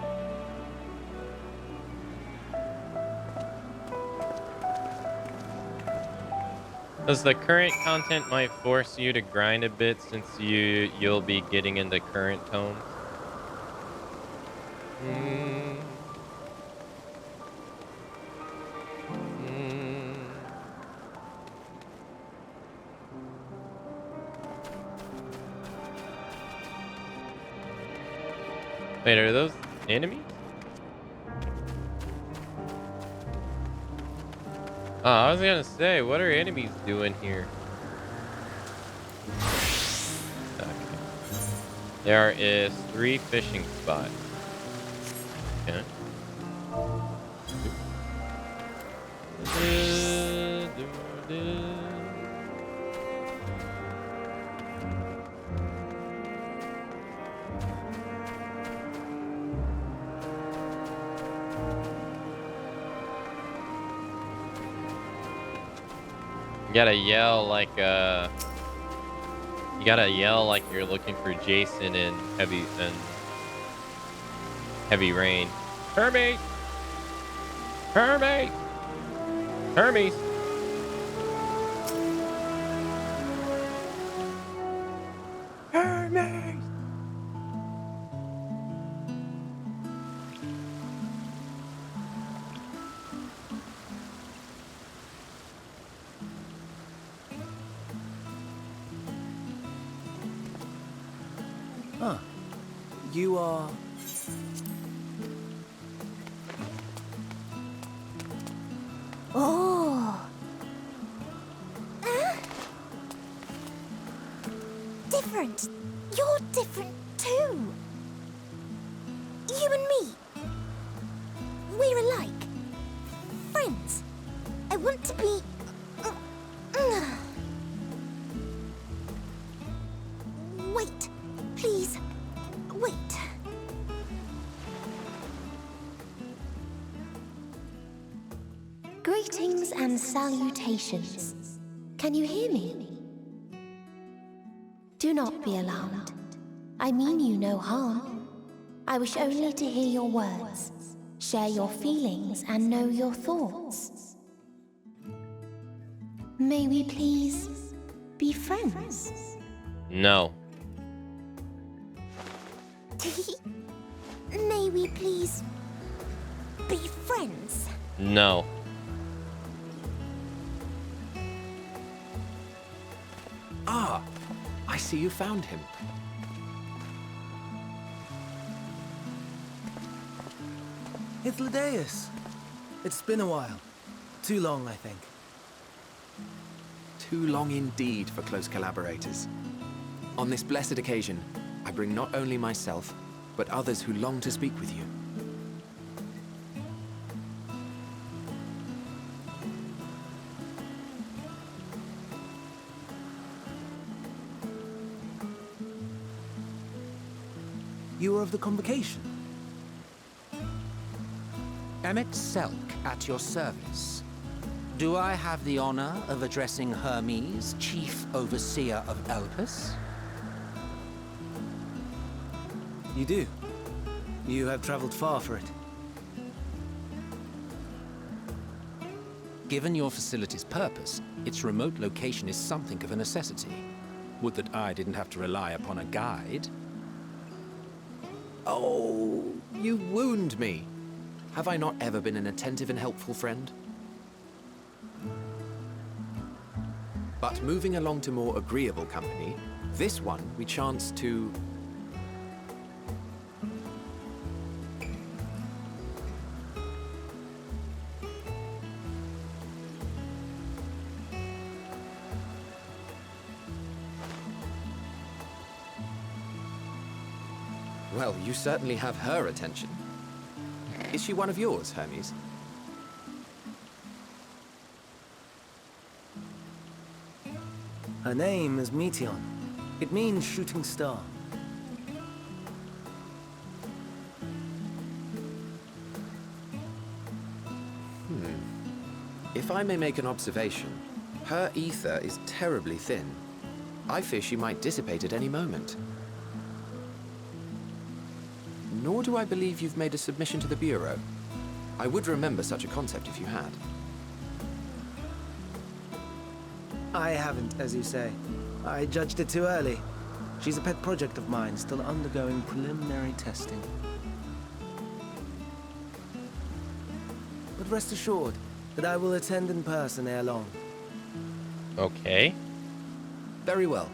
Does the current content might force you to grind a bit since you'll be getting into current tones? Wait, are those enemies? Oh, I was gonna say, what are enemies doing here? Okay. There is 3 fishing spots. Okay. You gotta yell like you're looking for Jason in heavy rain. Hermes! Hermes! Hermes! Hermes! Huh. You are... Oh. Different. You're different too. You and me. We're alike. Friends. I want to be... Wait. Please. Wait. Greetings and salutations. Can you hear me? Do not be alarmed. I mean you no harm. I wish only to hear your words, share your feelings, and know your thoughts. May we please be friends? No. May we please be friends? No. Ah, I see you found him. It's Ladeus. It's been a while. Too long, I think. too long indeed for close collaborators. On this blessed occasion, I bring not only myself, but others who long to speak with you. You are of the convocation. Emmett Selk at your service. Do I have the honor of addressing Hermes, Chief Overseer of Elpis? You do. You have traveled far for it. Given your facility's purpose, its remote location is something of a necessity. Would that I didn't have to rely upon a guide. Oh, you wound me. Have I not ever been an attentive and helpful friend? But moving along to more agreeable company, this one we chance to... Well, you certainly have her attention. Is she one of yours, Hermes? Her name is Meteon. It means shooting star. If I may make an observation, her ether is terribly thin. I fear she might dissipate at any moment. Nor do I believe you've made a submission to the Bureau. I would remember such a concept if you had. I haven't, as you say. I judged it too early. She's a pet project of mine, still undergoing preliminary testing. But rest assured that I will attend in person ere long. Okay. Very well.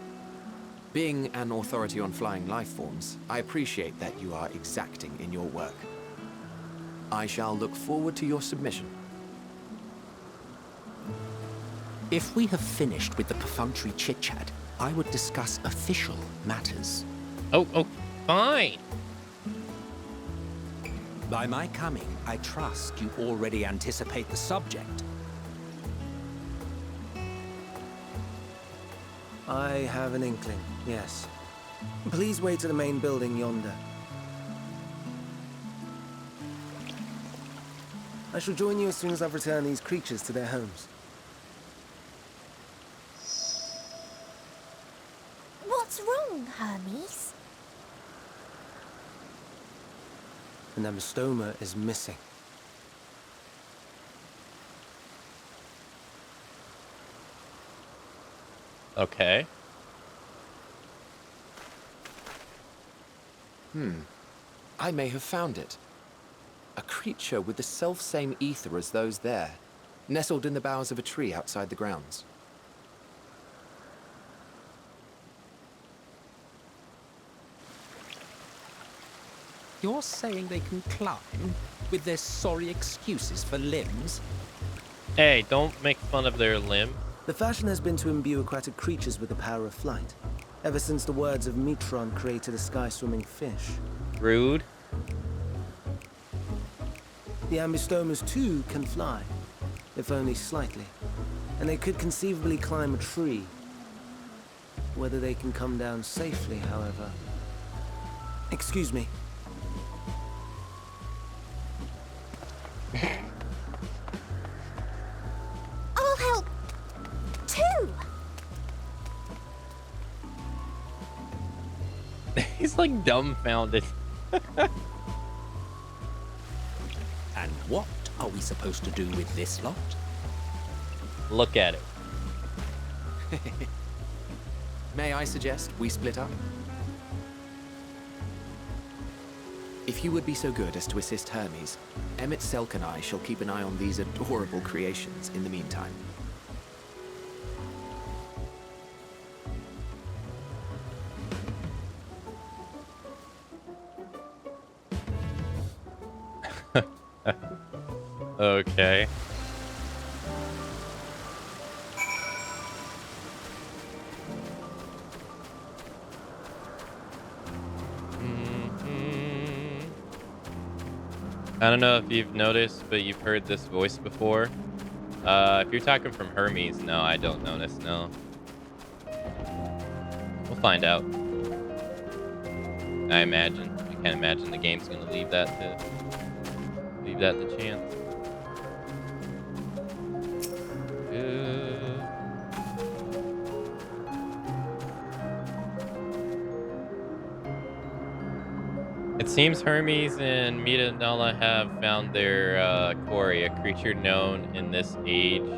Being an authority on flying life forms, I appreciate that you are exacting in your work. I shall look forward to your submission. If we have finished with the perfunctory chit-chat, I would discuss official matters. Oh, fine. By my coming, I trust you already anticipate the subject. I have an inkling, yes. Please wait to the main building yonder. I shall join you as soon as I've returned these creatures to their homes. What's wrong, Hermes? An amistoma is missing. Okay. I may have found it. A creature with the self-same ether as those there, nestled in the boughs of a tree outside the grounds. You're saying they can climb with their sorry excuses for limbs? Hey, don't make fun of their limb. The fashion has been to imbue aquatic creatures with the power of flight, ever since the words of Metron created a sky-swimming fish. Rude. The ambistomas, too, can fly, if only slightly, and they could conceivably climb a tree. Whether they can come down safely, however... Excuse me. I'll help, too! He's like dumbfounded. And what are we supposed to do with this lot? Look at it. May I suggest we split up? If you would be so good as to assist Hermes, Emmett Selk and I shall keep an eye on these adorable creations in the meantime. Okay. I don't know if you've noticed, but you've heard this voice before. If you're talking from Hermes, no, I don't notice, no. We'll find out. I imagine. I can't imagine the game's gonna leave that to chance. It seems Hermes and Mita Nala have found their quarry, a creature known in this age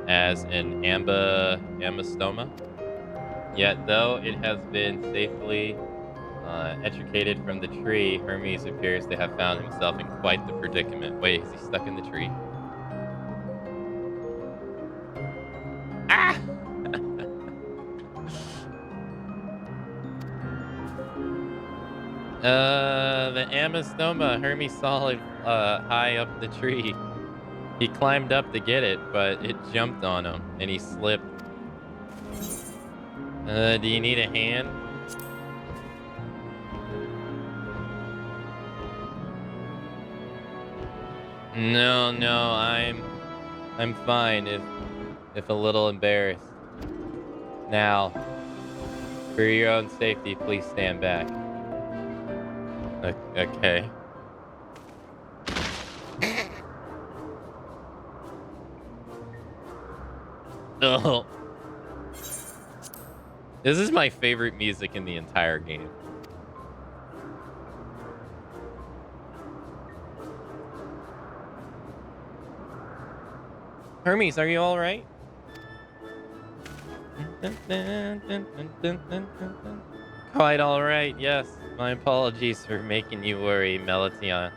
as an amastoma. Yet, though it has been safely extricated from the tree, Hermes appears to have found himself in quite the predicament. Wait, is he stuck in the tree? Ah! The amastoma, Hermes saw it high up the tree. He climbed up to get it, but it jumped on him, and he slipped. Do you need a hand? No, I'm fine, if a little embarrassed. Now, for your own safety, please stand back. Okay. Oh. This is my favorite music in the entire game. Hermes, are you all right? Quite all right, yes. My apologies for making you worry, Melation.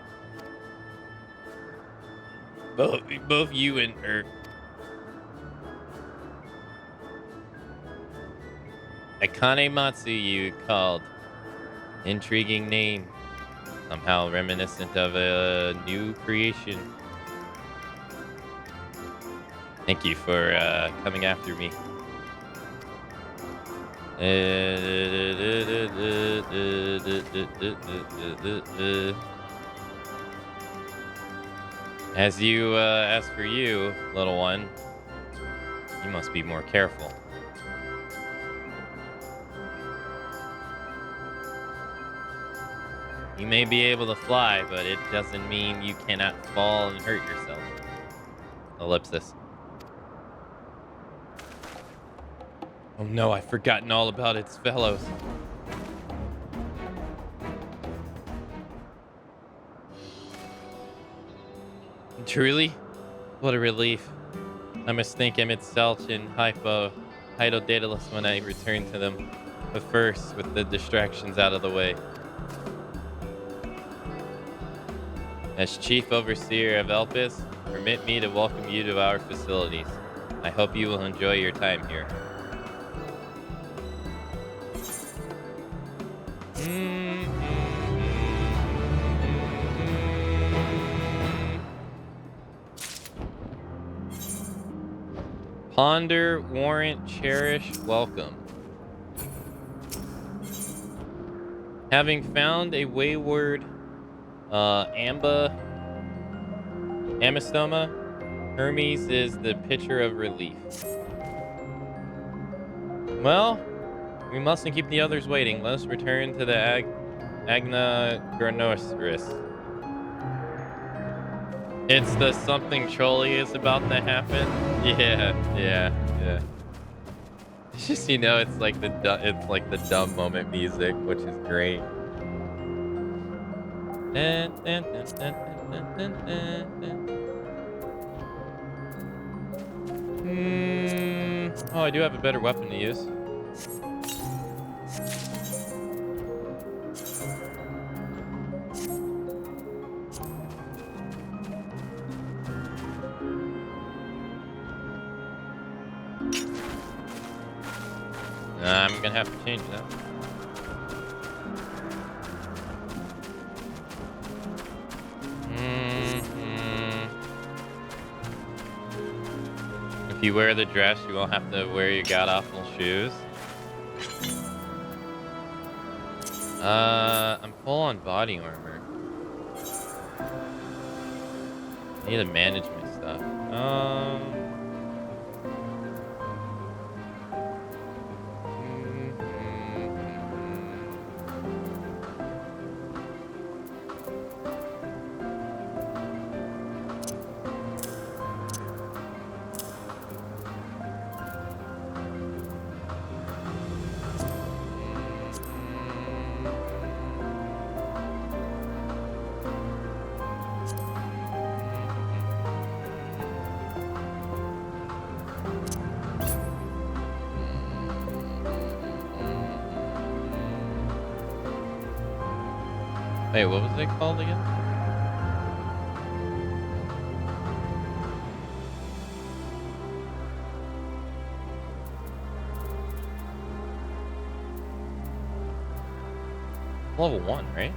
Both you and her. Akamatzu, you called. Intriguing name. Somehow reminiscent of a new creation. Thank you for coming after me. As for you, little one, you must be more careful. You may be able to fly, but it doesn't mean you cannot fall and hurt yourself. Ellipsis. Oh no, I've forgotten all about its fellows. Truly? What a relief. I must thank Emmett Selch and Hypo Daedalus when I return to them. But first, with the distractions out of the way. As Chief Overseer of Elpis, permit me to welcome you to our facilities. I hope you will enjoy your time here. Ponder, warrant, cherish, welcome. Having found a wayward amastoma, Hermes is the pitcher of relief. Well, we mustn't keep the others waiting. Let us return to the Agna Granosris. It's the something trolly is about to happen. Yeah. It's just, you know, it's like the dumb moment music, which is great. Oh, I do have a better weapon to use. I'm gonna have to change that. If you wear the dress, you won't have to wear your god-awful shoes. I'm full on body armor. I need to manage my stuff. Wait, what was it called again? Level 1, right?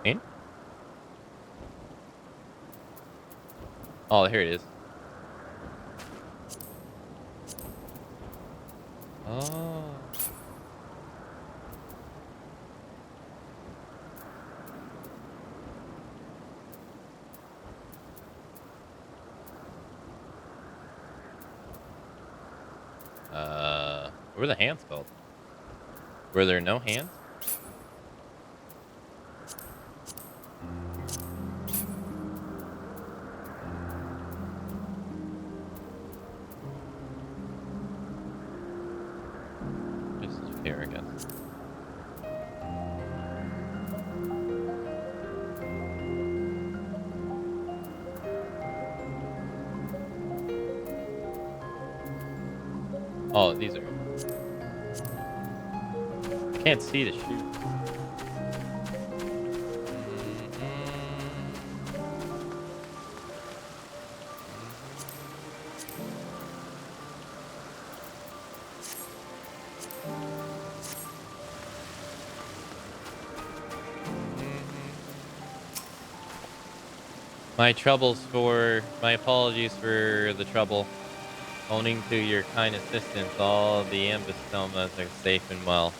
Pain? Oh, here it is. Oh. What were the hands called? Were there no hands? Just here, I guess. Oh, these are. Can't see the shoe. My apologies for the trouble. Owing to your kind assistance, all the ambistomas are safe and well.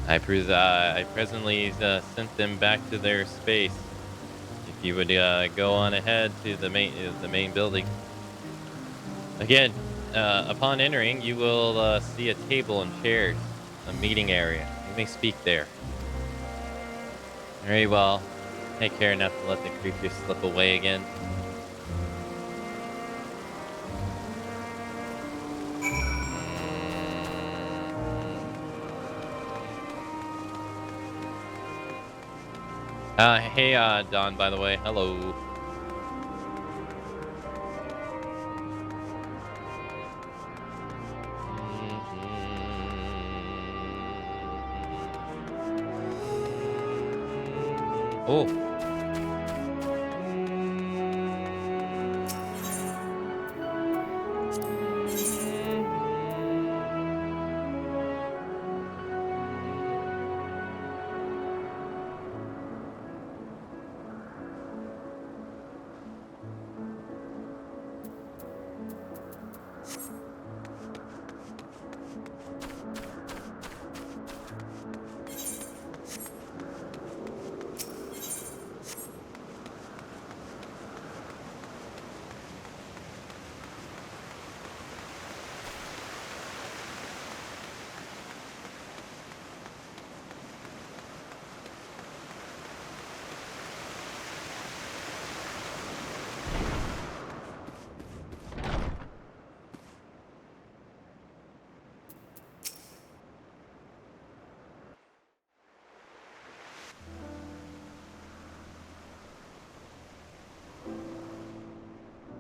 I presently sent them back to their space. If you would go on ahead to the main building. Again, upon entering, you will see a table and chairs, a meeting area. You may speak there. Very well. Take care not to let the creature slip away again. Hey, Don, by the way. Hello. Oh.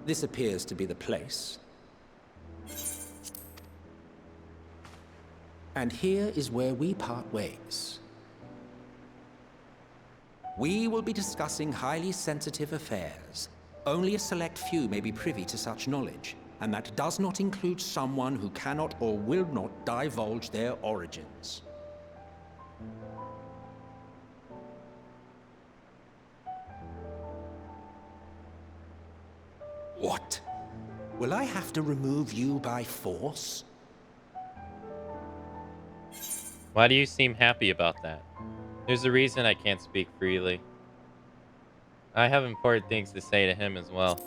This appears to be the place. And here is where we part ways. We will be discussing highly sensitive affairs. Only a select few may be privy to such knowledge, and that does not include someone who cannot or will not divulge their origins. What? Will I have to remove you by force? Why do you seem happy about that? There's a reason I can't speak freely. I have important things to say to him as well.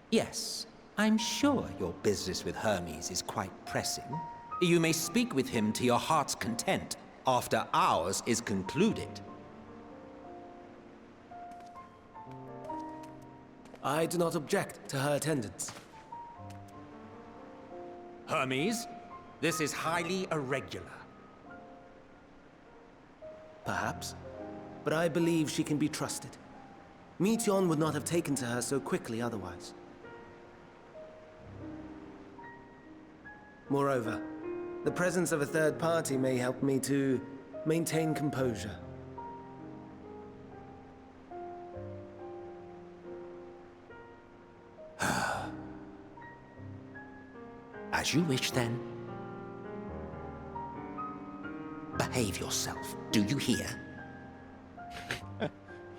Yes, I'm sure your business with Hermes is quite pressing. You may speak with him to your heart's content after ours is concluded. I do not object to her attendance. Hermes, this is highly irregular. Perhaps. But I believe she can be trusted. Meteion would not have taken to her so quickly otherwise. Moreover, the presence of a third party may help me to maintain composure. As you wish, then. Behave yourself, do you hear?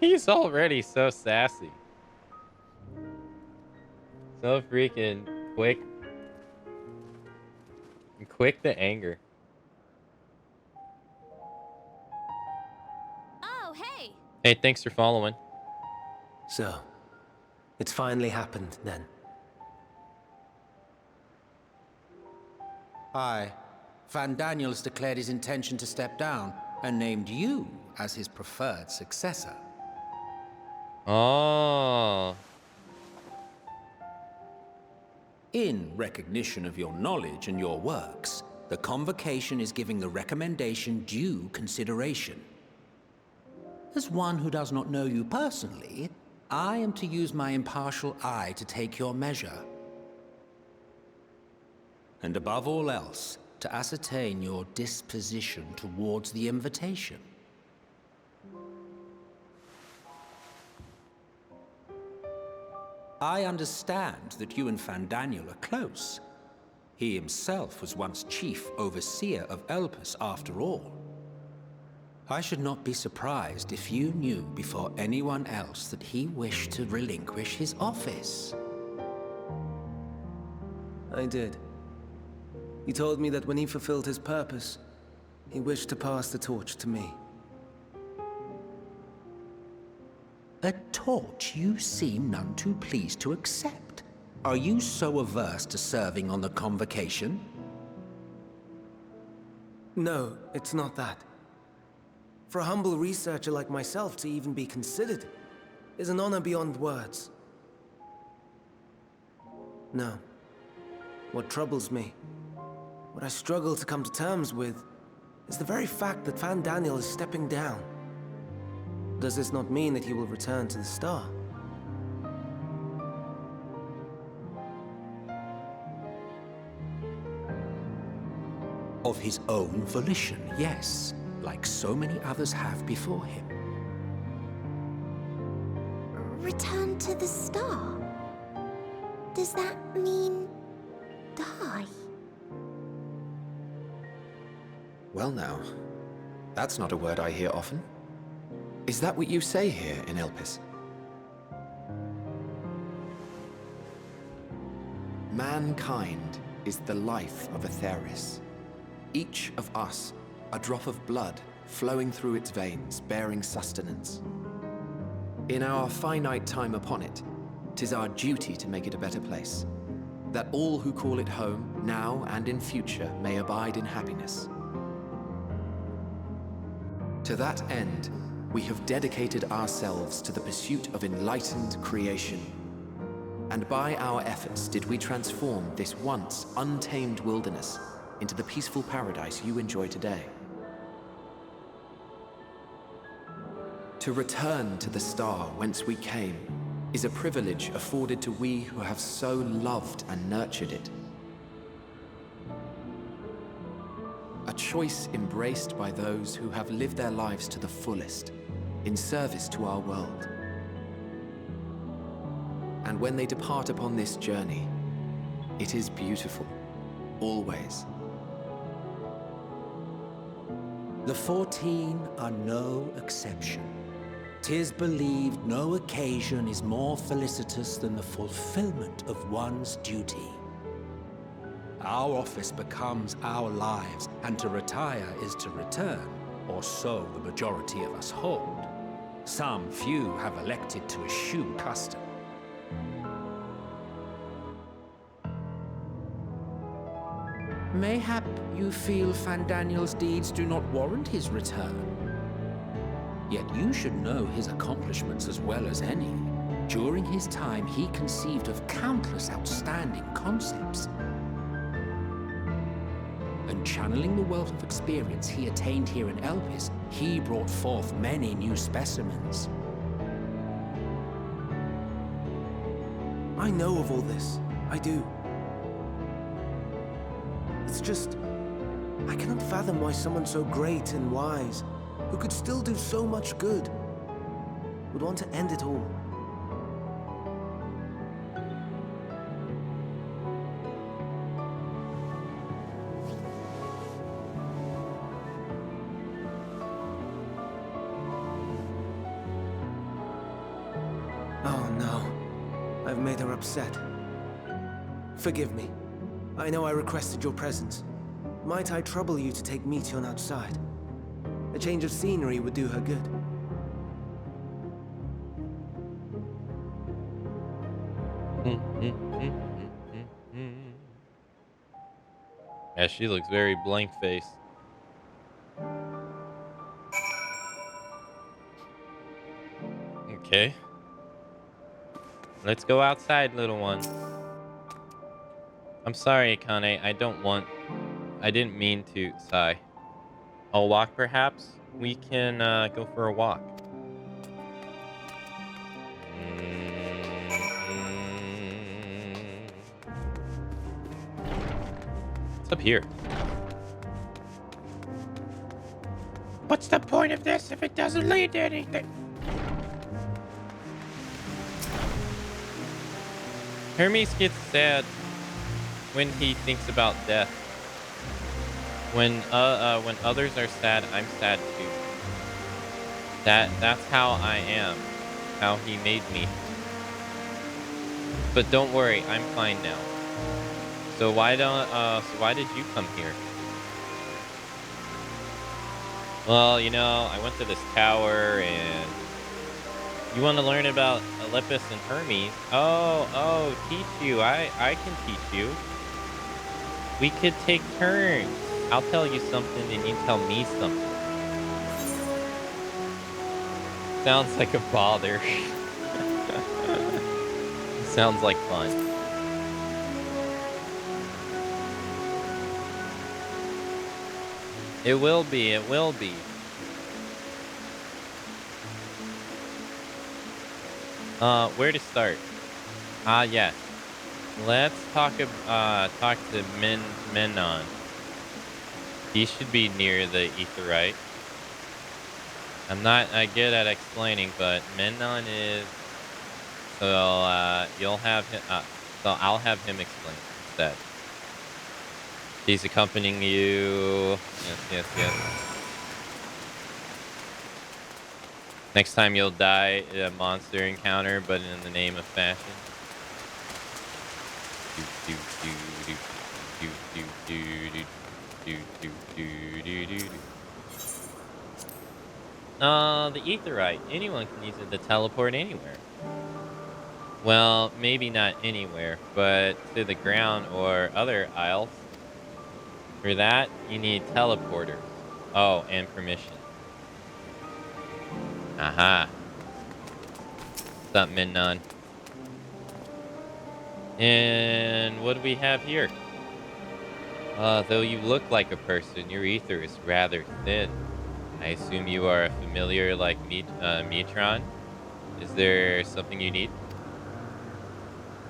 He's already so sassy. So freaking quick. Quick to anger. Oh, hey! Hey, thanks for following. So, it's finally happened then. Aye. Van Daniels declared his intention to step down and named you as his preferred successor. Oh. In recognition of your knowledge and your works, the convocation is giving the recommendation due consideration. As one who does not know you personally, I am to use my impartial eye to take your measure. And above all else, to ascertain your disposition towards the invitation. I understand that you and Fandaniel are close. He himself was once chief overseer of Elpis after all. I should not be surprised if you knew before anyone else that he wished to relinquish his office. I did. He told me that when he fulfilled his purpose, he wished to pass the torch to me. A torch you seem none too pleased to accept. Are you so averse to serving on the convocation? No, it's not that. For a humble researcher like myself to even be considered is an honor beyond words. No. What troubles me, what I struggle to come to terms with, is the very fact that Fandaniel is stepping down. Does this not mean that he will return to the Star? Of his own volition, yes, like so many others have before him. Return to the Star? Does that mean die? Well now, that's not a word I hear often. Is that what you say here in Elpis? Mankind is the life of Aetheris. Each of us, a drop of blood flowing through its veins, bearing sustenance. In our finite time upon it, 'tis our duty to make it a better place, that all who call it home, now and in future, may abide in happiness. To that end, we have dedicated ourselves to the pursuit of enlightened creation. And by our efforts did we transform this once untamed wilderness into the peaceful paradise you enjoy today. To return to the star whence we came is a privilege afforded to we who have so loved and nurtured it. A choice embraced by those who have lived their lives to the fullest, in service to our world. And when they depart upon this journey, it is beautiful, always. The 14 are no exception. 'Tis believed no occasion is more felicitous than the fulfillment of one's duty. Our office becomes our lives, and to retire is to return, or so the majority of us hold. Some few have elected to eschew custom. Mayhap you feel Fandaniel's deeds do not warrant his return. Yet you should know his accomplishments as well as any. During his time, he conceived of countless outstanding concepts. And channeling the wealth of experience he attained here in Elpis, he brought forth many new specimens. I know of all this. I do. It's just, I cannot fathom why someone so great and wise, who could still do so much good, would want to end it all. Oh no, I've made her upset. Forgive me. I know I requested your presence. Might I trouble you to take Meteon outside? A change of scenery would do her good. Yeah, she looks very blank-faced. Okay. Let's go outside, little one. I'm sorry, Akane. I didn't mean to sigh. I'll walk, perhaps? We can go for a walk. What's up here? What's the point of this if it doesn't lead to anything? Hermes gets sad when he thinks about death. When others are sad, I'm sad too. That's how I am. How he made me. But don't worry, I'm fine now. So why did you come here? Well, you know, I went to this tower and you want to learn about Olympus and Hermes? Oh, teach you. I can teach you. We could take turns. I'll tell you something and you tell me something. Sounds like a bother. Sounds like fun. It will be, it will be. Where to start? Yes. Let's talk to Menon. He should be near the Aetheryte. I'm not good at explaining, but Menon is. So you'll have him. So I'll have him explain instead. He's accompanying you. Yes. Next time you'll die a monster encounter, but in the name of fashion. The Aetheryte. Anyone can use it to teleport anywhere. Well, maybe not anywhere, but to the ground or other isles. For that, you need teleporters. Oh, and permission. Aha. What's up, Minnon? And what do we have here? Though you look like a person, your ether is rather thin. I assume you are a familiar like Metron. Is there something you need?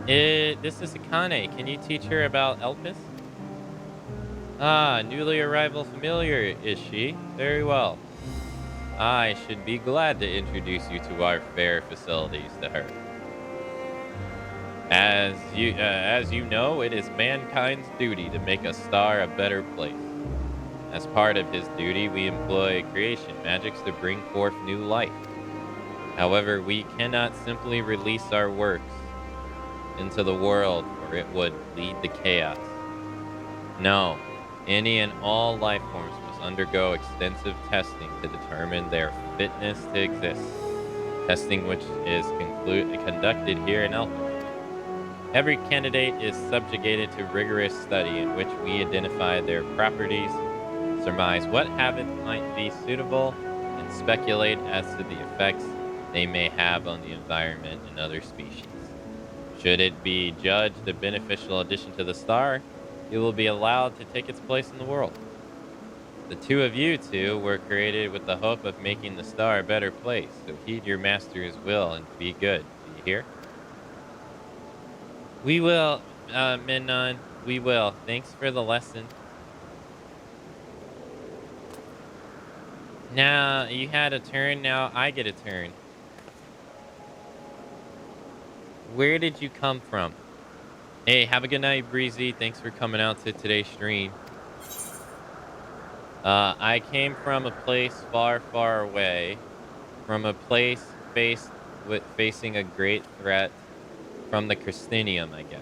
This is Akane. Can you teach her about Elpis? Newly arrival familiar, is she? Very well. I should be glad to introduce you to our fair facilities to her. As you know, it is mankind's duty to make a star a better place. As part of his duty, we employ creation magics to bring forth new light. However, we cannot simply release our works into the world, or it would lead to chaos. No. Any and all life forms must undergo extensive testing to determine their fitness to exist. Testing which is conducted here in Alpha. Every candidate is subjugated to rigorous study in which we identify their properties, surmise what habits might be suitable, and speculate as to the effects they may have on the environment and other species. Should it be judged a beneficial addition to the star, it will be allowed to take its place in the world. The two of you two were created with the hope of making the star a better place, so heed your master's will and be good. Do you hear? We will, Minnon. We will. Thanks for the lesson. Now, you had a turn, now I get a turn. Where did you come from? Hey, have a good night, Breezy. Thanks for coming out to today's stream. I came from a place far, far away. From a place facing a great threat from the Christinium, I guess.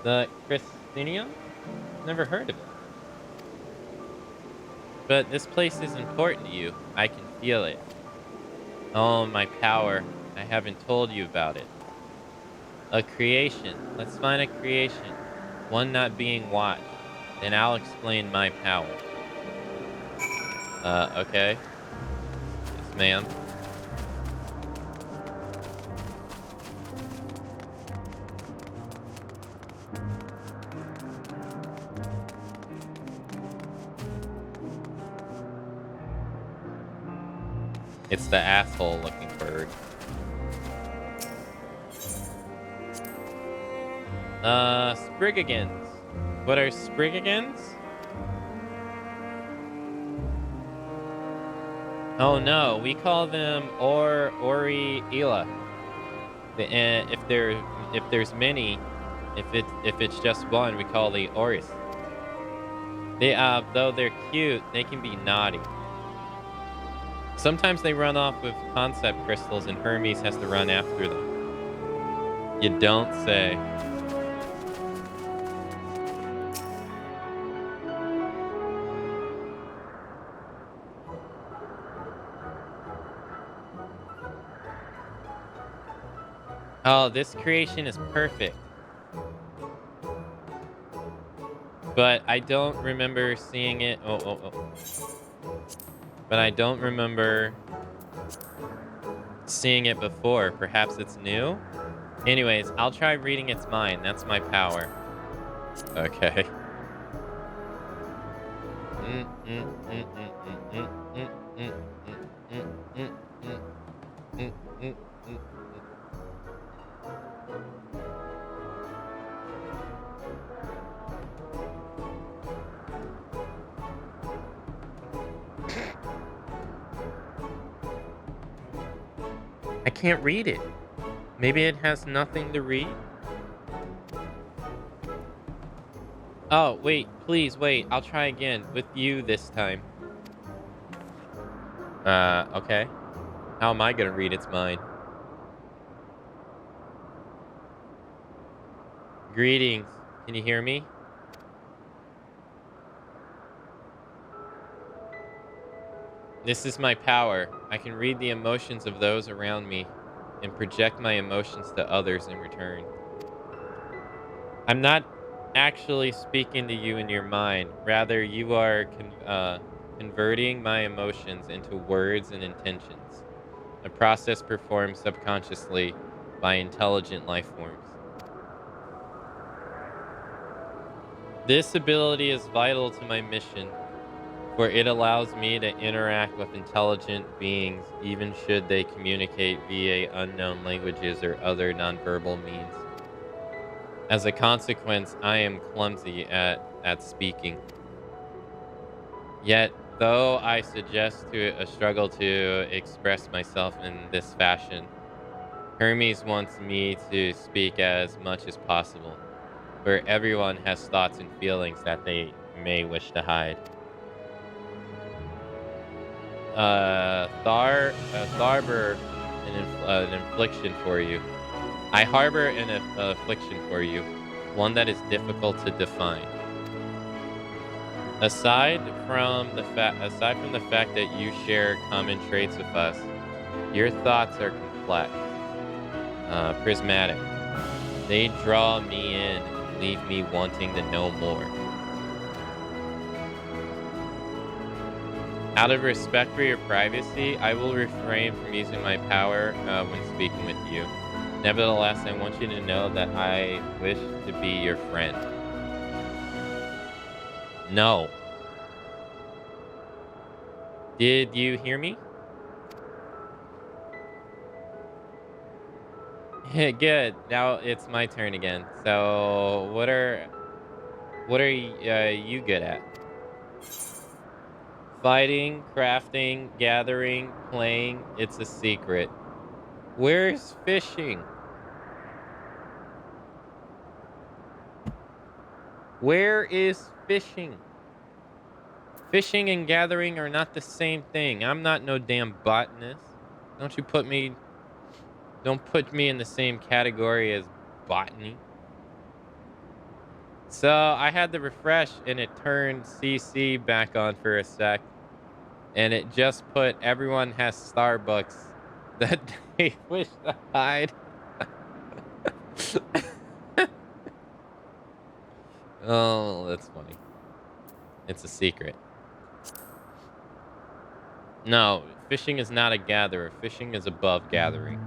The Christinium? Never heard of it. But this place is important to you. I can feel it. Oh, my power. I haven't told you about it. A creation. Let's find a creation. One not being watched. Then I'll explain my power. Okay. Yes, ma'am. It's the asshole looking bird. Sprigagans. What are Sprigagans? Oh no, we call them Ori Ila. If there's many, if it's just one, we call the Oris. They though they're cute, they can be naughty. Sometimes they run off with concept crystals and Hermes has to run after them. You don't say. Oh, this creation is perfect. But I don't remember seeing it. Oh. But I don't remember seeing it before. Perhaps it's new? Anyways, I'll try reading its mind. That's my power. Okay. I can't read it. Maybe it has nothing to read? Oh, wait. Please, wait. I'll try again. With you this time. Okay. How am I gonna read its mind? Greetings. Can you hear me? This is my power. I can read the emotions of those around me and project my emotions to others in return. I'm not actually speaking to you in your mind. Rather, you are converting my emotions into words and intentions, a process performed subconsciously by intelligent life forms. This ability is vital to my mission, for it allows me to interact with intelligent beings even should they communicate via unknown languages or other nonverbal means. As a consequence, I am clumsy at speaking. Yet, though I suggest a struggle to express myself in this fashion, Hermes wants me to speak as much as possible, for everyone has thoughts and feelings that they may wish to hide. Tharber, an infliction for you. I harbor an affliction for you, one that is difficult to define. Aside from the fact that you share common traits with us, your thoughts are complex, prismatic. They draw me in, leave me wanting to know more. Out of respect for your privacy, I will refrain from using my power when speaking with you. Nevertheless, I want you to know that I wish to be your friend. No. Did you hear me? Good. Now it's my turn again. So, what are you good at? Fighting, crafting, gathering, playing. It's a secret. Where's fishing? Where is fishing? Fishing and gathering are not the same thing. I'm not no damn botanist. Don't put me in the same category as botany. So I had to refresh and it turned CC back on for a sec. And it just put everyone has Starbucks that they wish to hide. Oh, that's funny. It's a secret. No, fishing is not a gatherer. Fishing is above gathering.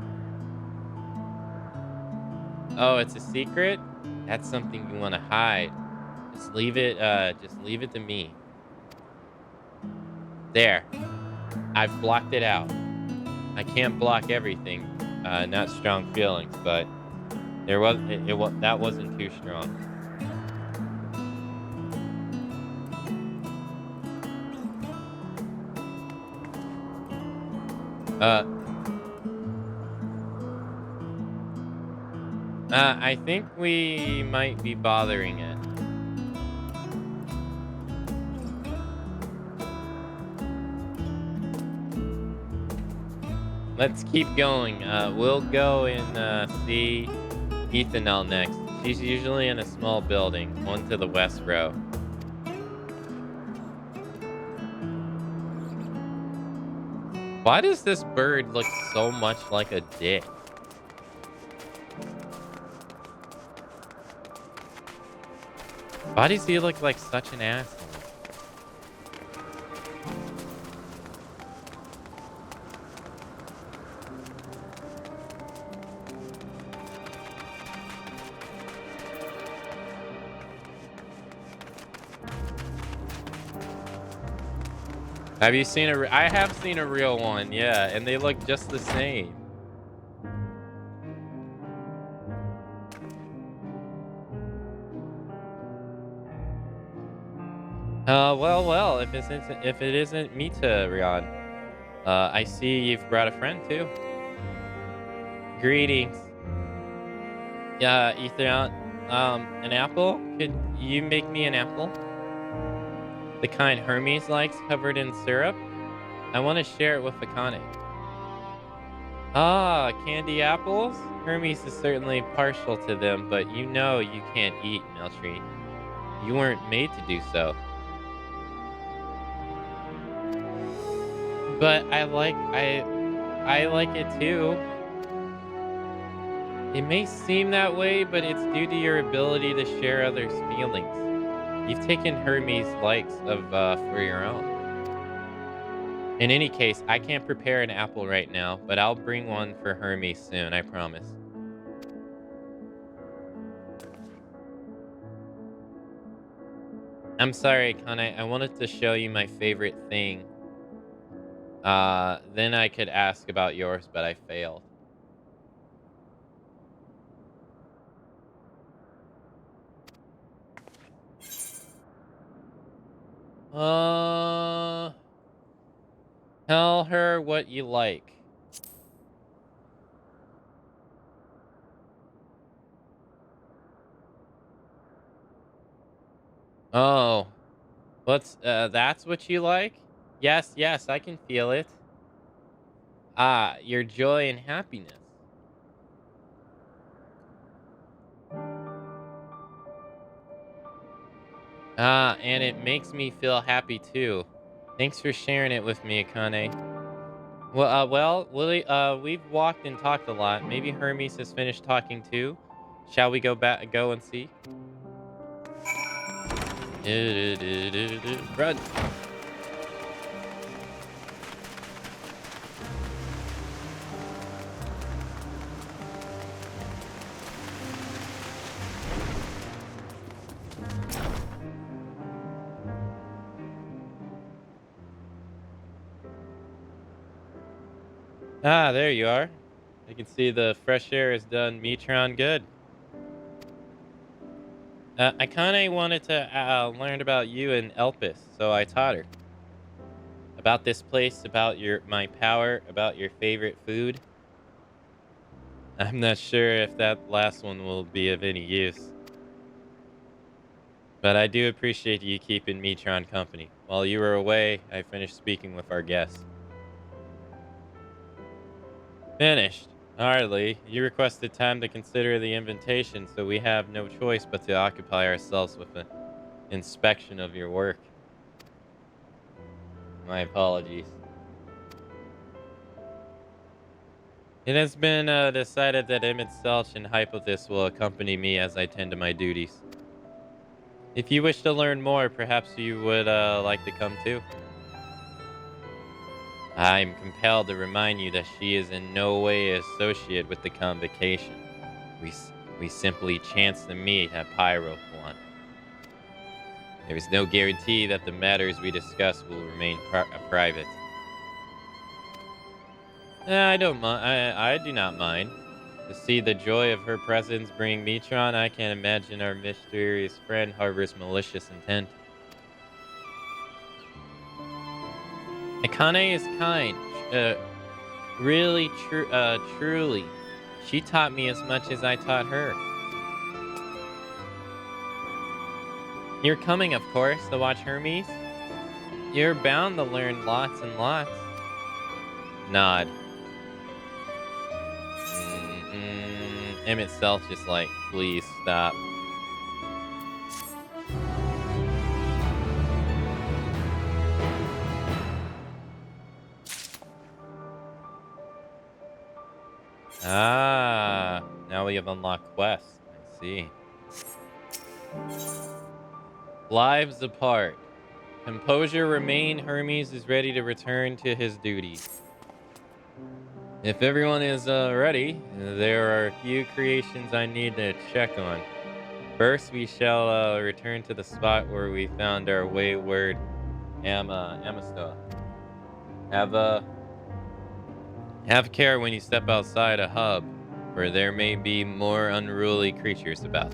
Oh, it's a secret? That's something you want to hide. Just leave it to me. There. I've blocked it out. I can't block everything. Not strong feelings, but that wasn't too strong. I think we might be bothering it. Let's keep going. We'll go and see Ethanel next. She's usually in a small building, one to the west row. Why does this bird look so much like a dick? Why does he look like such an asshole? Have you seen I have seen a real one, yeah, and they look just the same. Well, if it isn't Mita, Riyadh, I see you've brought a friend too. Greetings. Yeah, Ethan, an apple? Could you make me an apple? The kind Hermes likes, covered in syrup? I want to share it with Akane. Ah, candy apples? Hermes is certainly partial to them, but you know you can't eat, Meltree. You weren't made to do so. But I like it too. It may seem that way, but it's due to your ability to share others' feelings. You've taken Hermes' likes for your own. In any case, I can't prepare an apple right now, but I'll bring one for Hermes soon, I promise. I'm sorry, Kane. I wanted to show you my favorite thing. Then I could ask about yours, but I failed. Tell her what you like. Oh, that's what you like? Yes, I can feel it. Ah, your joy and happiness. And it makes me feel happy too. Thanks for sharing it with me, Akane. Well, Lily, we've walked and talked a lot. Maybe Hermes has finished talking too. Shall we go and see? Run. Ah, there you are. I can see the fresh air has done Metron good. I kind of wanted to learn about you and Elpis, so I taught her. About this place, about my power, about your favorite food. I'm not sure if that last one will be of any use. But I do appreciate you keeping Metron company. While you were away, I finished speaking with our guests. Finished. Hardly. You requested time to consider the invitation, so we have no choice but to occupy ourselves with an inspection of your work. My apologies. It has been decided that Emmett Selch and Hypothis will accompany me as I tend to my duties. If you wish to learn more, perhaps you would like to come too. I'm compelled to remind you that she is in no way associated with the convocation. We simply chanced to meet at Pyrophon. There is no guarantee that the matters we discuss will remain private. I don't mind. I do not mind. To see the joy of her presence bring Metron, I can't imagine our mysterious friend harbors malicious intent. Akane is kind. Really, truly. She taught me as much as I taught her. You're coming, of course, to watch Hermes? You're bound to learn lots and lots. Nod. Emmett Self just like, please stop. Ah, now we have unlocked quests. I see. Lives apart. Composure remain. Hermes is ready to return to his duties. If everyone is ready, there are a few creations I need to check on. First, we shall return to the spot where we found our wayward Amistad. Have care when you step outside a hub, for there may be more unruly creatures about.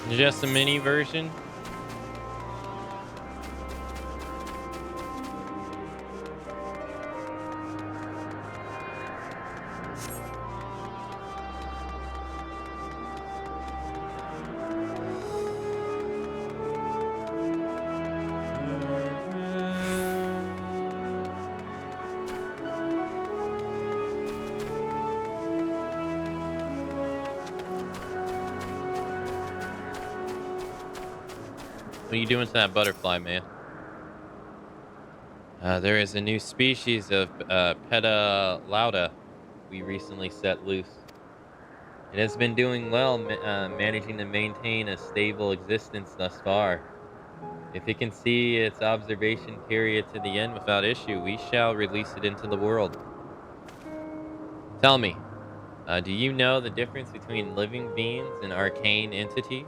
Just a mini version. What are you doing to that butterfly, man? There is a new species of Pedalauda we recently set loose. It has been doing well, managing to maintain a stable existence thus far. If it can see its observation period to the end without issue, we shall release it into the world. Tell me, do you know the difference between living beings and arcane entities?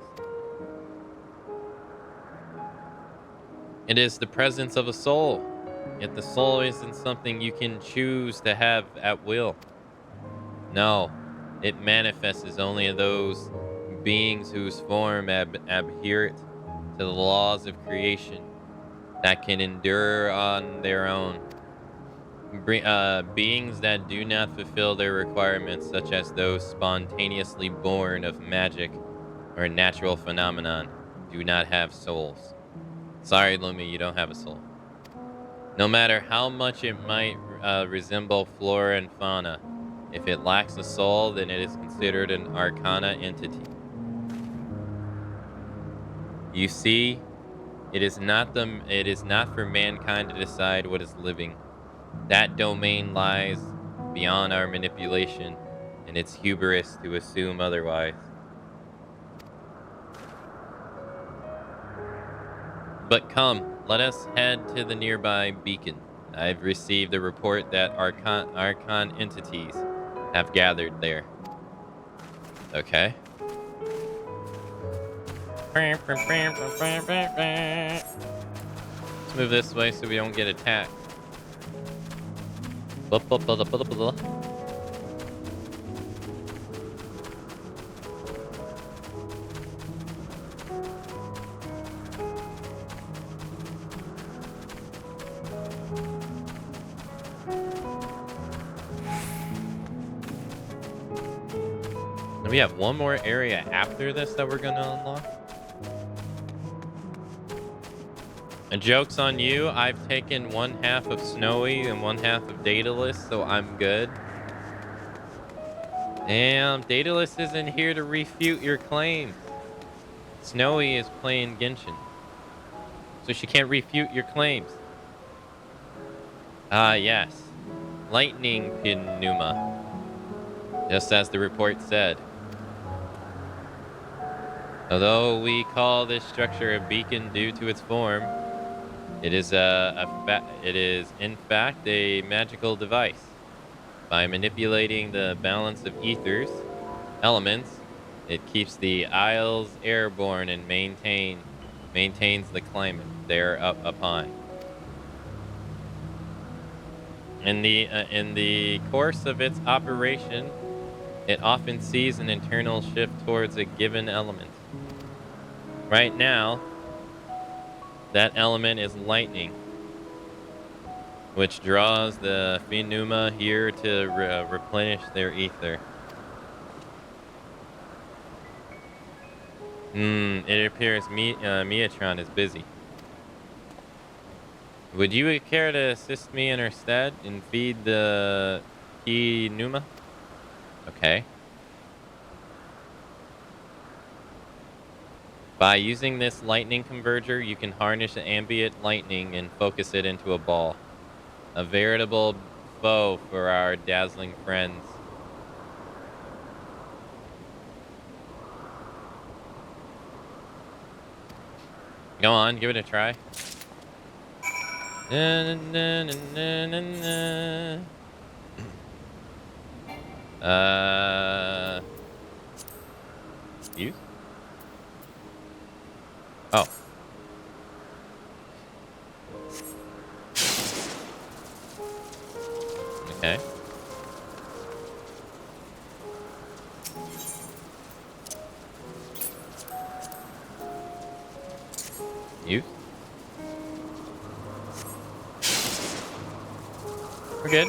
It is the presence of a soul, yet the soul isn't something you can choose to have at will. No, it manifests as only those beings whose form adhere to the laws of creation that can endure on their own. Beings that do not fulfill their requirements, such as those spontaneously born of magic or a natural phenomenon, do not have souls. Sorry, Lumi, you don't have a soul. No matter how much it might resemble flora and fauna, if it lacks a soul, then it is considered an arcana entity. You see, it is not for mankind to decide what is living. That domain lies beyond our manipulation, and it's hubris to assume otherwise. But come, let us head to the nearby beacon. I've received a report that archon entities have gathered there. Okay. Let's move this way so we don't get attacked. And we have one more area after this that we're gonna unlock. And joke's on you, I've taken one half of Snowy and one half of Daedalus, so I'm good. Damn, Daedalus isn't here to refute your claim. Snowy is playing Genshin, so she can't refute your claims. Ah, yes. Lightning pneuma. Just as the report said. Although we call this structure a beacon due to its form, it is in fact a magical device. By manipulating the balance of ethers, elements, it keeps the isles airborne and maintains the climate there upon. In the course of its operation, it often sees an internal shift towards a given element. Right now, that element is lightning, which draws the pneuma here to replenish their ether. It appears Miatron is busy. Would you care to assist me in her stead and feed the pneuma? Okay. By using this lightning converger, you can harness ambient lightning and focus it into a ball. A veritable foe for our dazzling friends. Go on, give it a try. Na, na, na, na, na, na. You? Oh. Okay. You? We're good.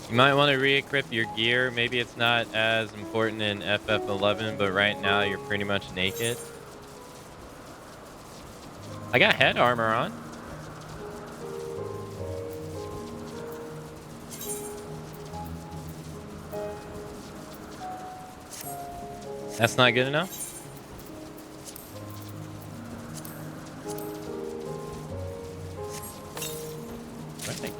You might want to re-equip your gear. Maybe it's not as important in FF11, but right now you're pretty much naked. I got head armor on. That's not good enough? Right.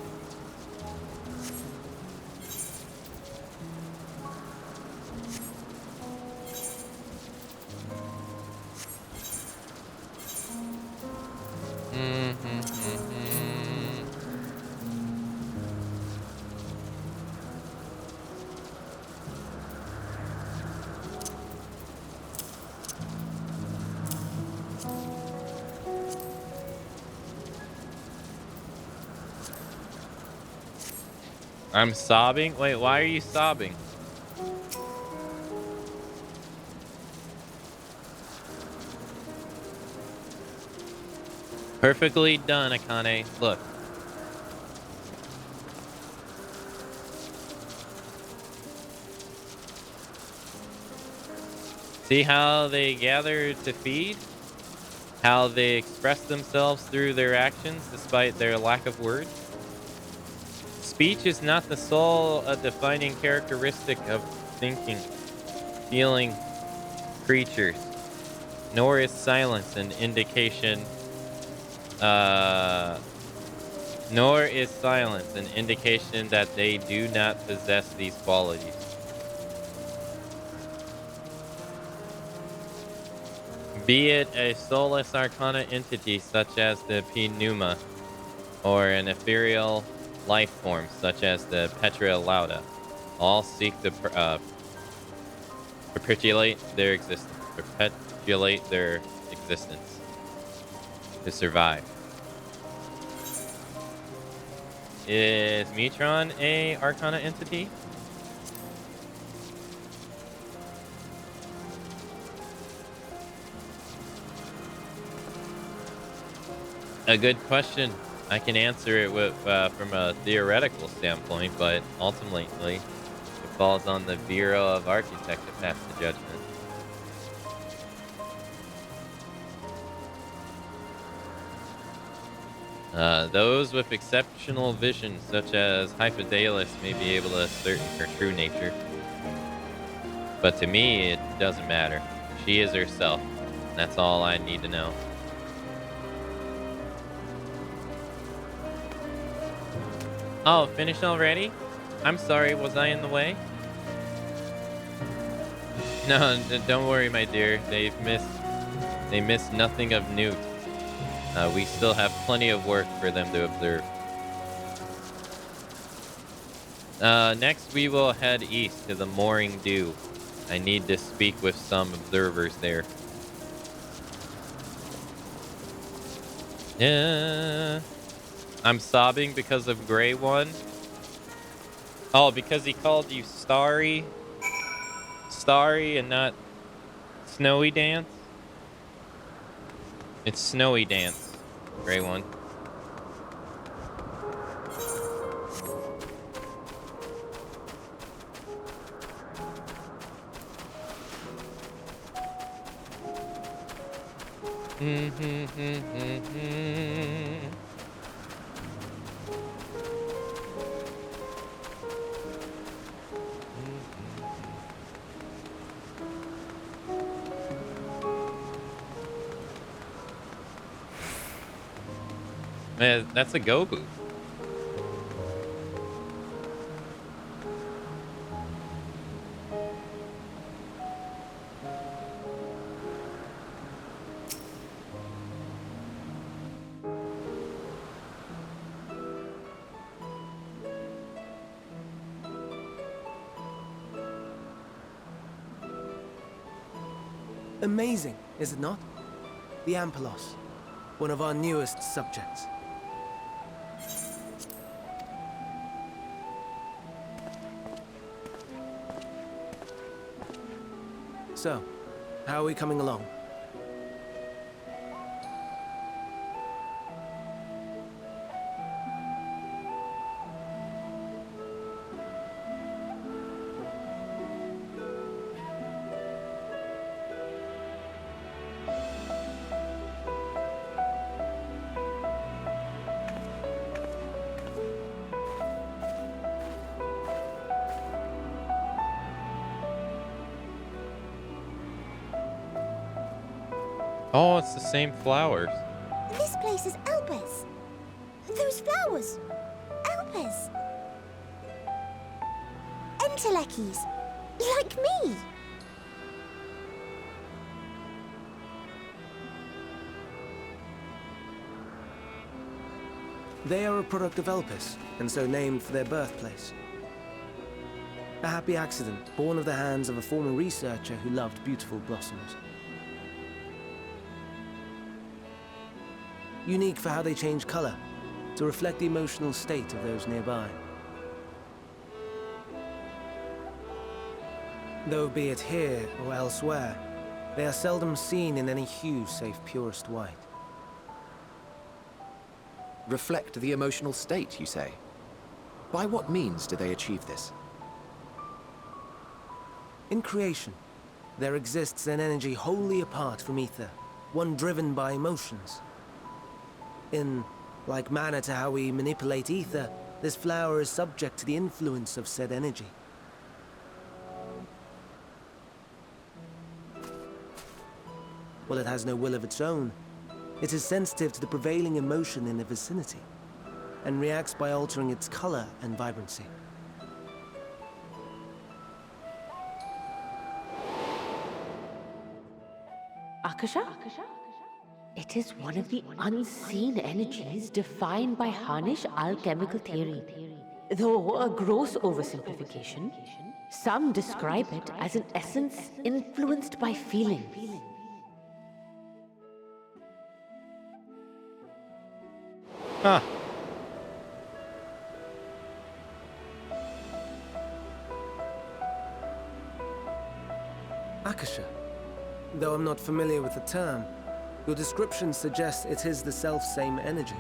I'm sobbing? Wait, why are you sobbing? Perfectly done, Akane. Look, See how they gather to feed? How they express themselves through their actions despite their lack of words? Speech is not the sole defining characteristic of thinking, feeling creatures, nor is silence an indication that they do not possess these qualities. Be it a soulless arcana entity such as the Pneuma, or an ethereal life form such as the Petra Lauda, all seek to perpetuate their existence, to survive. Is Metron a arcana entity? A good question. I can answer it with from a theoretical standpoint, but ultimately, it falls on the Bureau of Architect to pass the judgment. Those with exceptional vision, such as Hypodalis, may be able to ascertain her true nature. But to me, it doesn't matter. She is herself. That's all I need to know. Oh, finished already? I'm sorry, was I in the way? No, don't worry, my dear. They missed nothing of note. We still have plenty of work for them to observe. Next, we will head east to the Mooring Dew. I need to speak with some observers there. Yeah. I'm sobbing because of Gray One. Oh, because he called you Starry? Starry and not Snowy Dance? It's Snowy Dance, Gray One. Man, that's a go booth. Amazing, is it not? The Ampelos, one of our newest subjects. So, how are we coming along? Oh, it's the same flowers. This place is Elpis. Those flowers. Elpis. Entelekis. Like me. They are a product of Elpis, and so named for their birthplace. A happy accident, born of the hands of a former researcher who loved beautiful blossoms. Unique for how they change color, to reflect the emotional state of those nearby. Though be it here or elsewhere, they are seldom seen in any hue save purest white. Reflect the emotional state, you say? By what means do they achieve this? In creation, There exists an energy wholly apart from ether, one driven by emotions. In like manner to how we manipulate ether, this flower is subject to the influence of said energy. While it has no will of its own, it is sensitive to the prevailing emotion in the vicinity, and reacts by altering its color and vibrancy. Akasha? It is one of the unseen energies defined by Harnish alchemical theory. Though a gross oversimplification, some describe it as an essence influenced by feeling. Huh. Akasha. Though I'm not familiar with the term, your description suggests it is the self-same energy.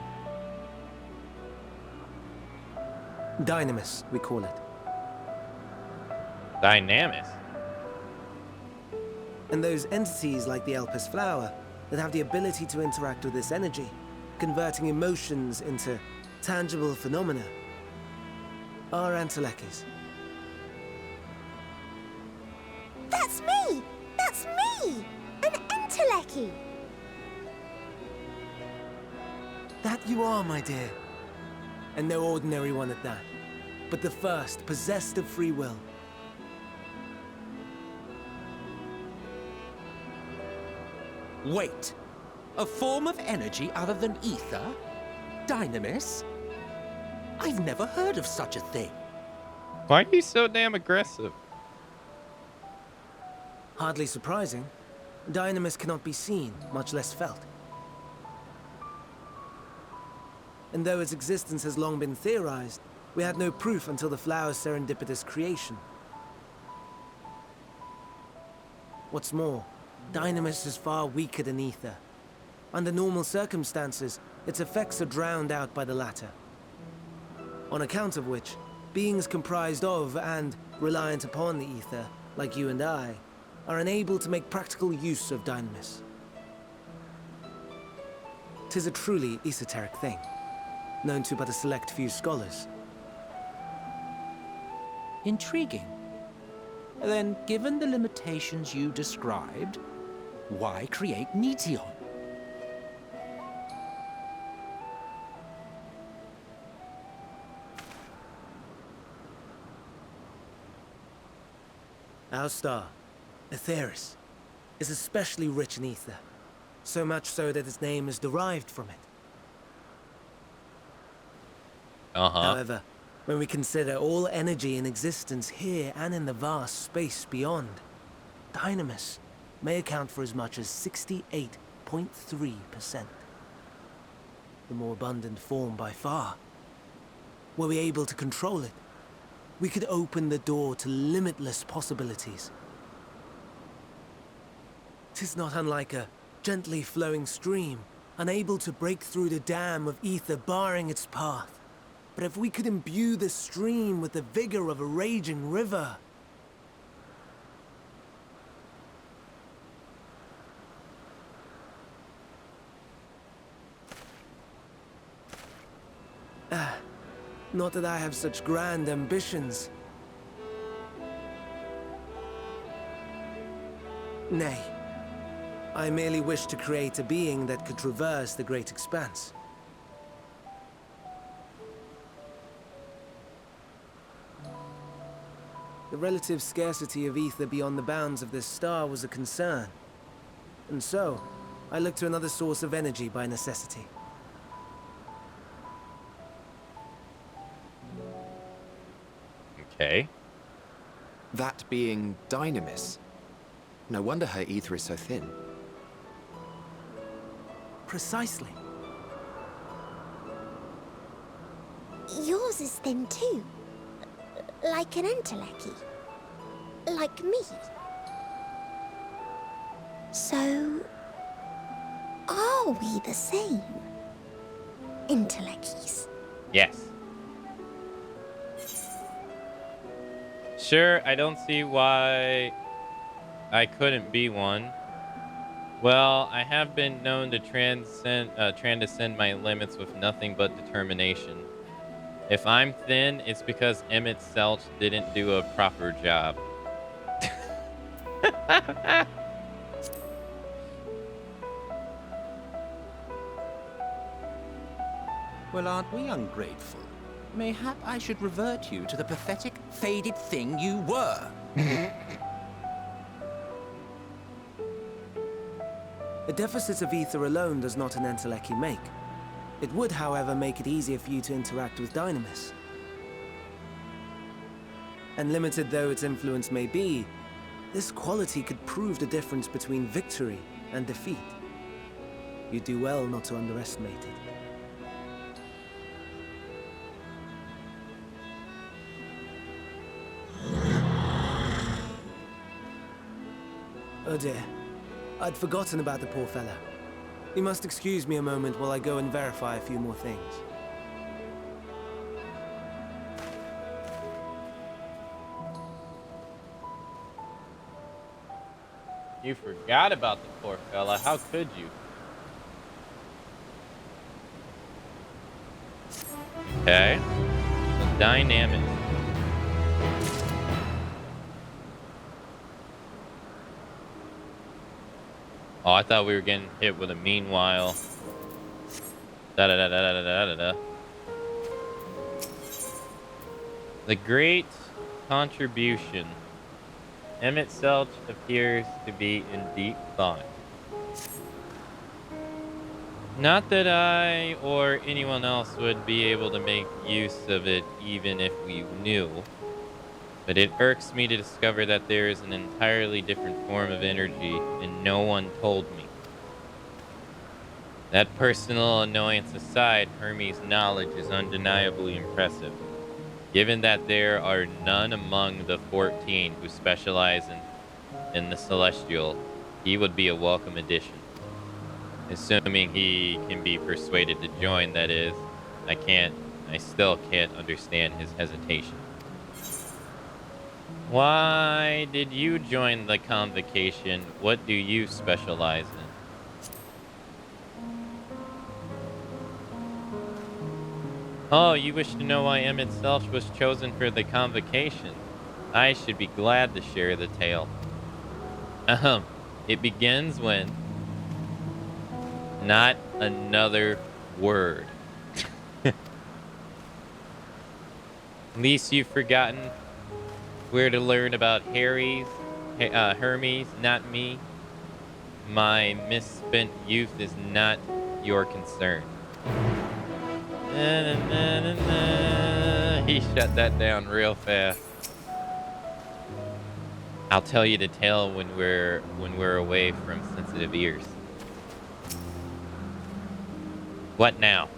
Dynamis, we call it. Dynamis. And those entities like the Elpis flower that have the ability to interact with this energy, converting emotions into tangible phenomena, are Antelekis. That's me! That's me! An Enteleki! That you are, my dear. And no ordinary one at that, but the first possessed of free will. Wait. A form of energy other than ether? Dynamis? I've never heard of such a thing. Why are you so damn aggressive? Hardly surprising. Dynamis cannot be seen, much less felt. And though its existence has long been theorized, we had no proof until the flower's serendipitous creation. What's more, Dynamis is far weaker than ether. Under normal circumstances, its effects are drowned out by the latter. On account of which, beings comprised of and reliant upon the ether, like you and I, are unable to make practical use of Dynamis. 'Tis a truly esoteric thing, known to but a select few scholars. Intriguing. Then, given the limitations you described, why create Meteon? Our star, Aetheris, is especially rich in ether, so much so that its name is derived from it. However, when we consider all energy in existence here and in the vast space beyond, Dynamis may account for as much as 68.3%. The more abundant form by far. Were we able to control it, we could open the door to limitless possibilities. 'Tis not unlike a gently flowing stream, unable to break through the dam of ether barring its path. But if we could imbue the stream with the vigor of a raging river... Not that I have such grand ambitions. Nay, I merely wish to create a being that could traverse the great expanse. The relative scarcity of ether beyond the bounds of this star was a concern. And so, I looked to another source of energy by necessity. Okay. That being Dynamis. No wonder her ether is so thin. Precisely. Yours is thin too. Like an Enteleki. Like me. So... are we the same? Entelekis. Yes. Sure, I don't see why I couldn't be one. Well, I have been known to transcend my limits with nothing but determination. If I'm thin, it's because Emmett Selch didn't do a proper job. Well, aren't we ungrateful? Mayhap I should revert you to the pathetic, faded thing you were. A deficit of ether alone does not an Enteleki make. It would, however, make it easier for you to interact with Dynamis. And limited though its influence may be, this quality could prove the difference between victory and defeat. You do well not to underestimate it. Oh dear. I'd forgotten about the poor fellow. You must excuse me a moment while I go and verify a few more things. You forgot about the poor fella. How could you? Okay. The dynamic. Oh, I thought we were getting hit with a meanwhile. Da da da da da da da da. The great contribution. Emmett Selch appears to be in deep thought. Not that I or anyone else would be able to make use of it even if we knew. But it irks me to discover that there is an entirely different form of energy, and no one told me. That personal annoyance aside, Hermes' knowledge is undeniably impressive. Given that there are none among the 14 who specialize in the Celestial, he would be a welcome addition. Assuming he can be persuaded to join, that is. I still can't understand his hesitation. Why did you join the convocation? What do you specialize in? Oh, you wish to know why Emmett Selch was chosen for the convocation? I should be glad to share the tale. It begins when... Not another word. At least you've forgotten where to learn about Hermes, not me. My misspent youth is not your concern. He shut that down real fast. I'll tell you the tale when we're away from sensitive ears. What now?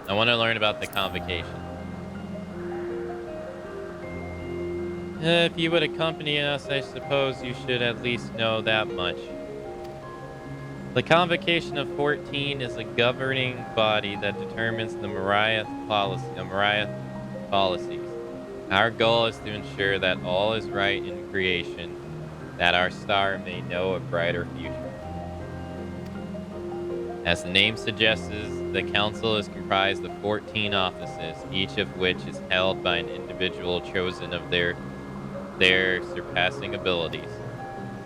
I want to learn about the convocation. If you would accompany us, I suppose you should at least know that much. The Convocation of 14 is a governing body that determines the Mariah policies. Our goal is to ensure that all is right in creation, that our star may know a brighter future. As the name suggests, the council is comprised of 14 offices, each of which is held by an individual chosen of their surpassing abilities.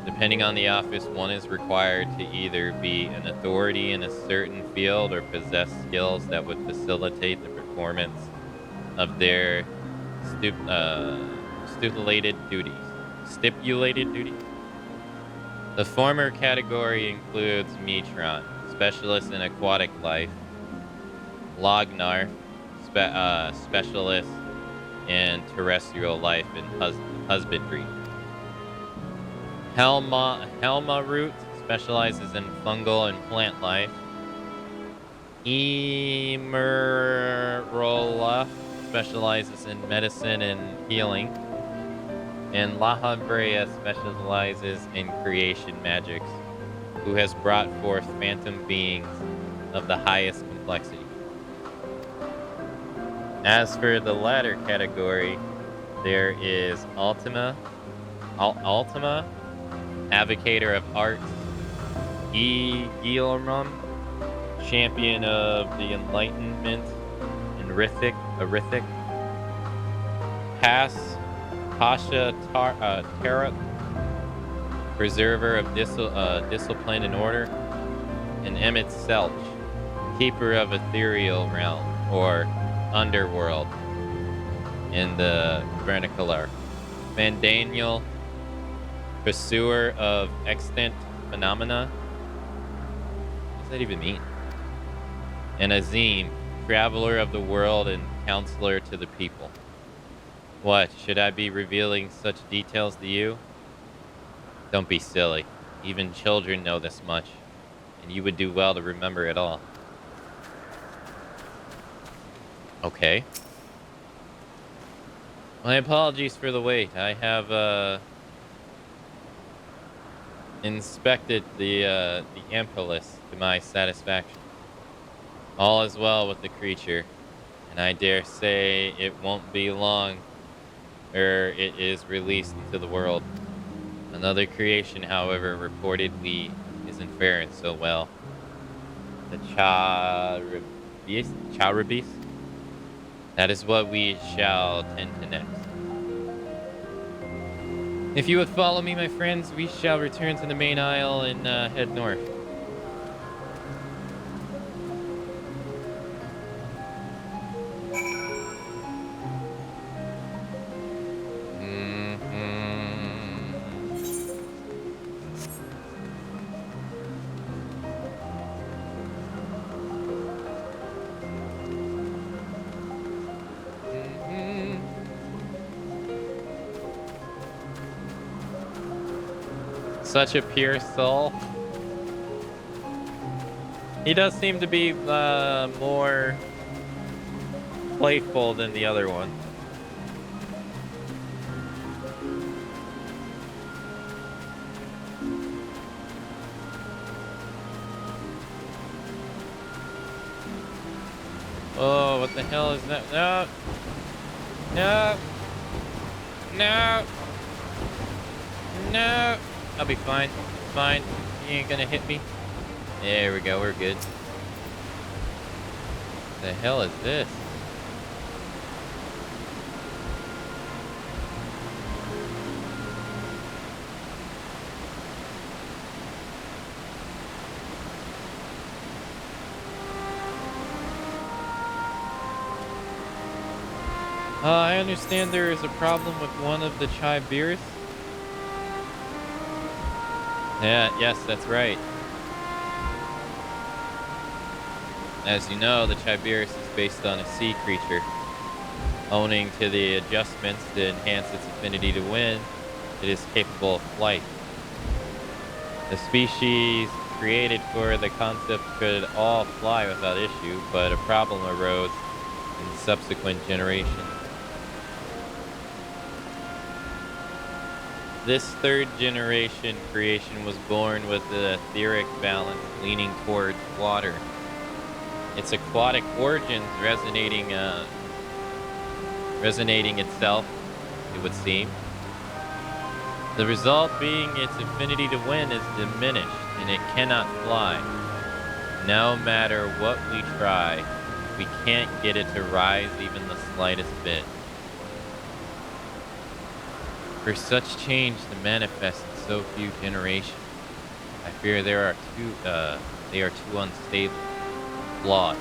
Depending on the office, one is required to either be an authority in a certain field or possess skills that would facilitate the performance of their stipulated duties. The former category includes Metron, specialist in aquatic life, Lognar, specialist in terrestrial life and husbandry. Helma Root specializes in fungal and plant life. Emerola specializes in medicine and healing. And Laha Brea specializes in creation magics, who has brought forth phantom beings of the highest complexity. As for the latter category, There is Ultima, Advocator of Art, Guillermo, Champion of the Enlightenment, and Rithik, Pasha Tarot, Preserver of Discipline and Order, and Emmett Selch, Keeper of Ethereal Realm, or Underworld, in the vernacular. Van Daniel, Pursuer of Extant Phenomena. What does that even mean? And Azim, Traveler of the World and Counselor to the People. What, should I be revealing such details to you? Don't be silly. Even children know this much, and you would do well to remember it all. Okay. My apologies for the wait. I have inspected the Amphilis to my satisfaction. All is well with the creature, and I dare say it won't be long ere it is released into the world. Another creation, however, reportedly isn't faring so well. The Charybdis? That is what we shall tend to next. If you would follow me, my friends, we shall return to the main aisle and head north. Such a pure soul. He does seem to be more playful than the other one. Oh, what the hell is that? No! No! No! No! I'll be fine. Fine. He ain't gonna hit me. There we go. We're good. The hell is this? I understand there is a problem with one of the Chibirus. Yes, that's right. As you know, the Chibirus is based on a sea creature. Owing to the adjustments to enhance its affinity to wind, it is capable of flight. The species created for the concept could all fly without issue, but a problem arose in subsequent generations. This third generation creation was born with the etheric balance leaning towards water. Its aquatic origins resonating itself, it would seem. The result being its affinity to wind is diminished and it cannot fly. No matter what we try, we can't get it to rise even the slightest bit. For such change to manifest in so few generations, I fear they are too unstable, flawed.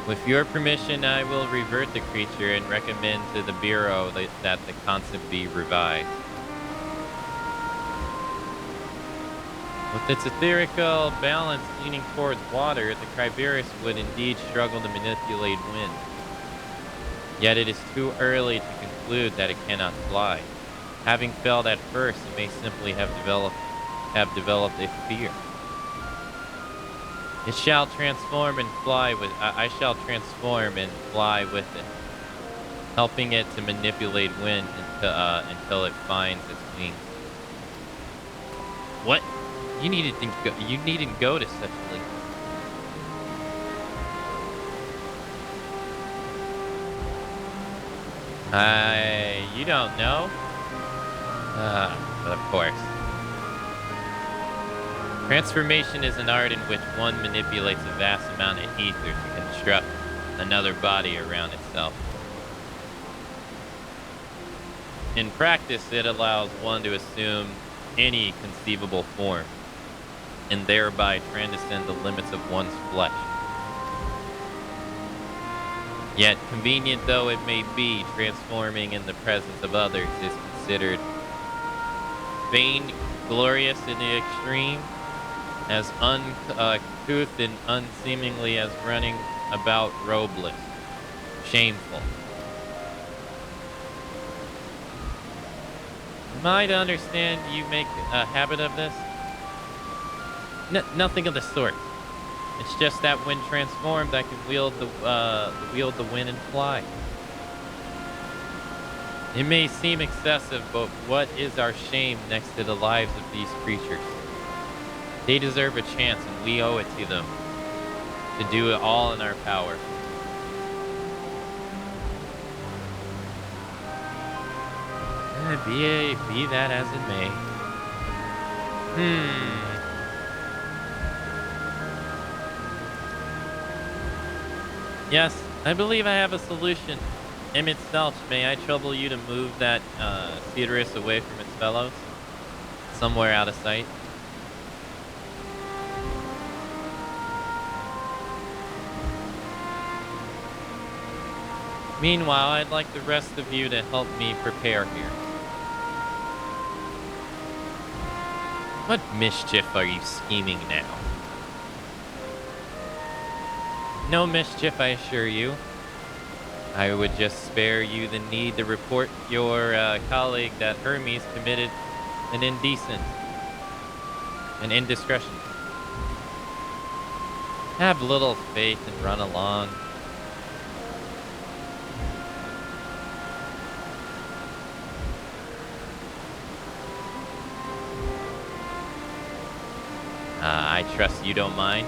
With your permission, I will revert the creature and recommend to the Bureau that the concept be revised. With its etherical balance leaning towards water, the Chibirus would indeed struggle to manipulate wind. Yet it is too early to conclude that it cannot fly. Having failed at first, it may simply have developed a fear. It shall transform and fly with. I shall transform and fly with it, helping it to manipulate wind until it finds its wings. What? You needn't go to such lengths. You don't know? But of course. Transformation is an art in which one manipulates a vast amount of ether to construct another body around itself. In practice, it allows one to assume any conceivable form, and thereby transcend the limits of one's flesh. Yet, convenient though it may be, transforming in the presence of others is considered vain-glorious in the extreme, as uncouth and unseemingly as running about robeless. Shameful. Am I to understand you make a habit of this? Nothing of the sort. It's just that when transformed, I can wield the wind and fly. It may seem excessive, but what is our shame next to the lives of these creatures? They deserve a chance, and we owe it to them to do it all in our power. Be that as it may. Yes, I believe I have a solution. Emmett Selch, may I trouble you to move that Theodorus away from its fellows? Somewhere out of sight. Meanwhile, I'd like the rest of you to help me prepare here. What mischief are you scheming now? No mischief, I assure you. I would just spare you the need to report your colleague that Hermes committed an indiscretion. Have little faith and run along. I trust you don't mind.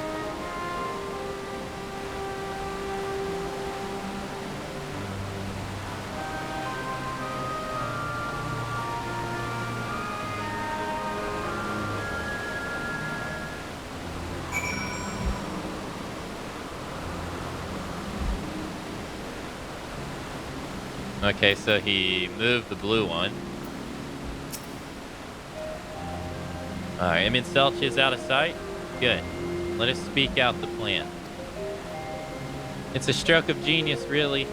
Okay, so he moved the blue one. Alright, Emmett Selch is out of sight. Good. Let us speak out the plan. It's a stroke of genius, really.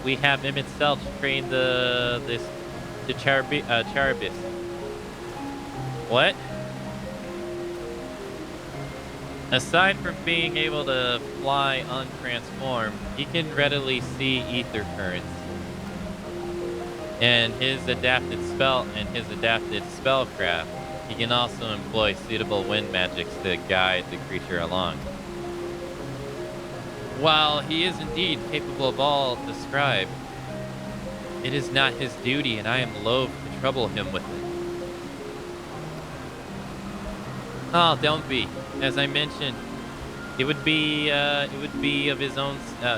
We have Emmett Selch train the Charybdis. What? Aside from being able to fly untransformed, he can readily see ether currents. And his adapted spellcraft, he can also employ suitable wind magics to guide the creature along. While he is indeed capable of all described, it is not his duty, and I am loath to trouble him with it. Oh, don't be. As I mentioned, it would be of his own,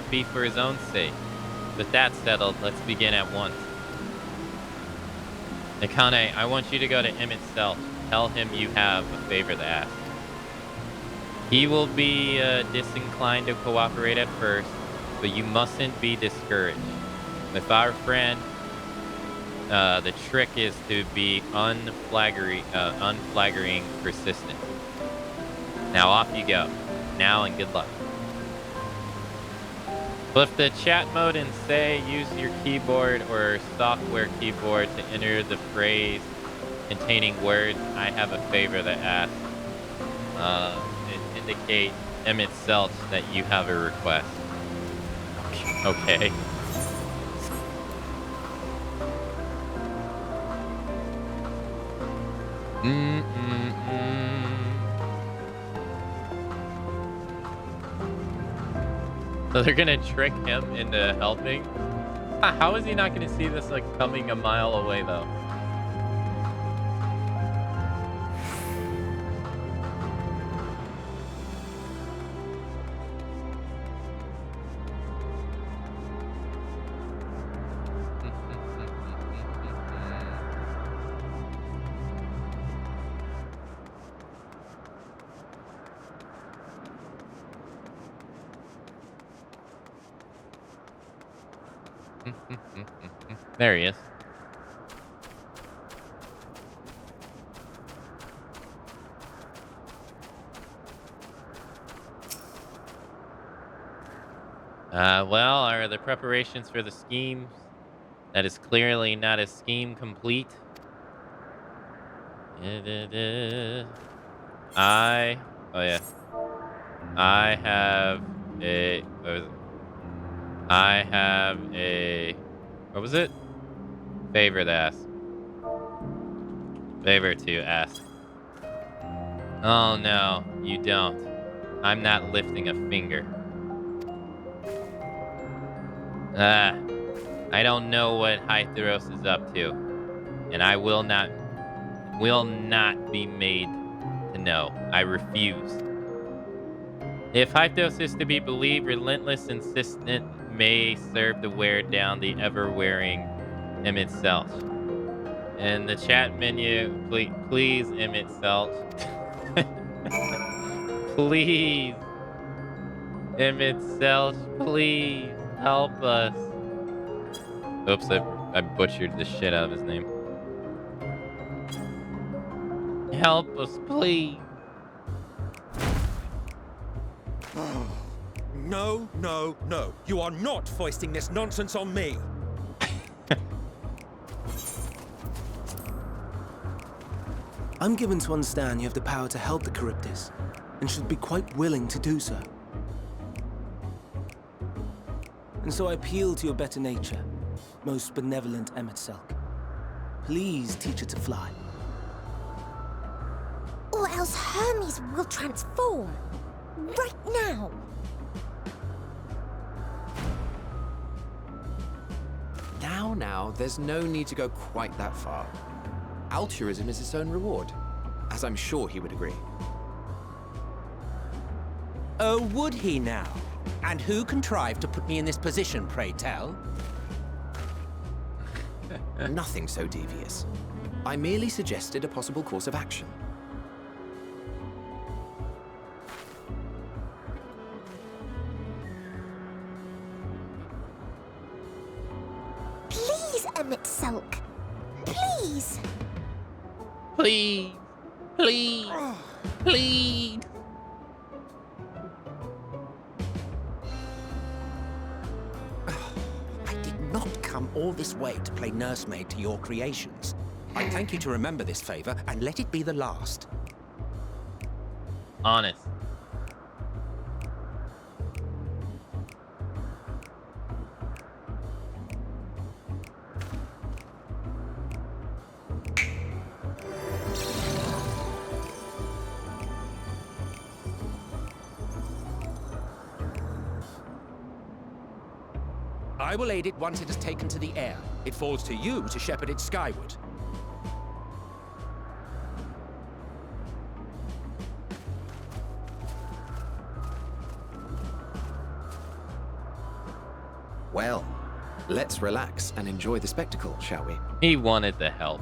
be for his own sake. With that settled, let's begin at once. Akane, I want you to go to Emmett Selch. Tell him you have a favor to ask. He will be disinclined to cooperate at first, but you mustn't be discouraged. With our friend, the trick is to be unflaggering persistent. Now off you go. Now and good luck. Flip the chat mode and say use your keyboard or software keyboard to enter the phrase containing words I have a favor to ask. Indicate Emmett Selch that you have a request. Okay. So they're gonna trick him into helping? How is he not gonna see this like coming a mile away though? There he is. Well, are the preparations for the scheme that is clearly not a scheme complete? Oh yeah. I have a, what was it? Favor to ask. Favor to ask. Oh no, you don't. I'm not lifting a finger. I don't know what Hytheros is up to, and I will not be made to know. I refuse. If Hytheros is to be believed, relentless, insistent, may serve to wear down the ever-wearing Emmett Selch. In the chat menu, please Emmett Selch. Please. Emmett Selch, please help us. Oops, I butchered the shit out of his name. Help us, please. No, no, no. You are not foisting this nonsense on me. I'm given to understand you have the power to help the Charybdis, and should be quite willing to do so. And so I appeal to your better nature, most benevolent Emmett Selk. Please teach her to fly. Or else Hermes will transform. Right now. Now, there's no need to go quite that far. Altruism is its own reward, as I'm sure he would agree. Oh, would he now? And who contrived to put me in this position, pray tell? Nothing so devious. I merely suggested a possible course of action. Please, Emmett Selk. Please. Please. Please. Please. I did not come all this way to play nursemaid to your creations. I thank you to remember this favor and let it be the last. Honest. I will aid it once it has taken to the air. It falls to you to shepherd it skyward. Well, let's relax and enjoy the spectacle, shall we? He wanted the help.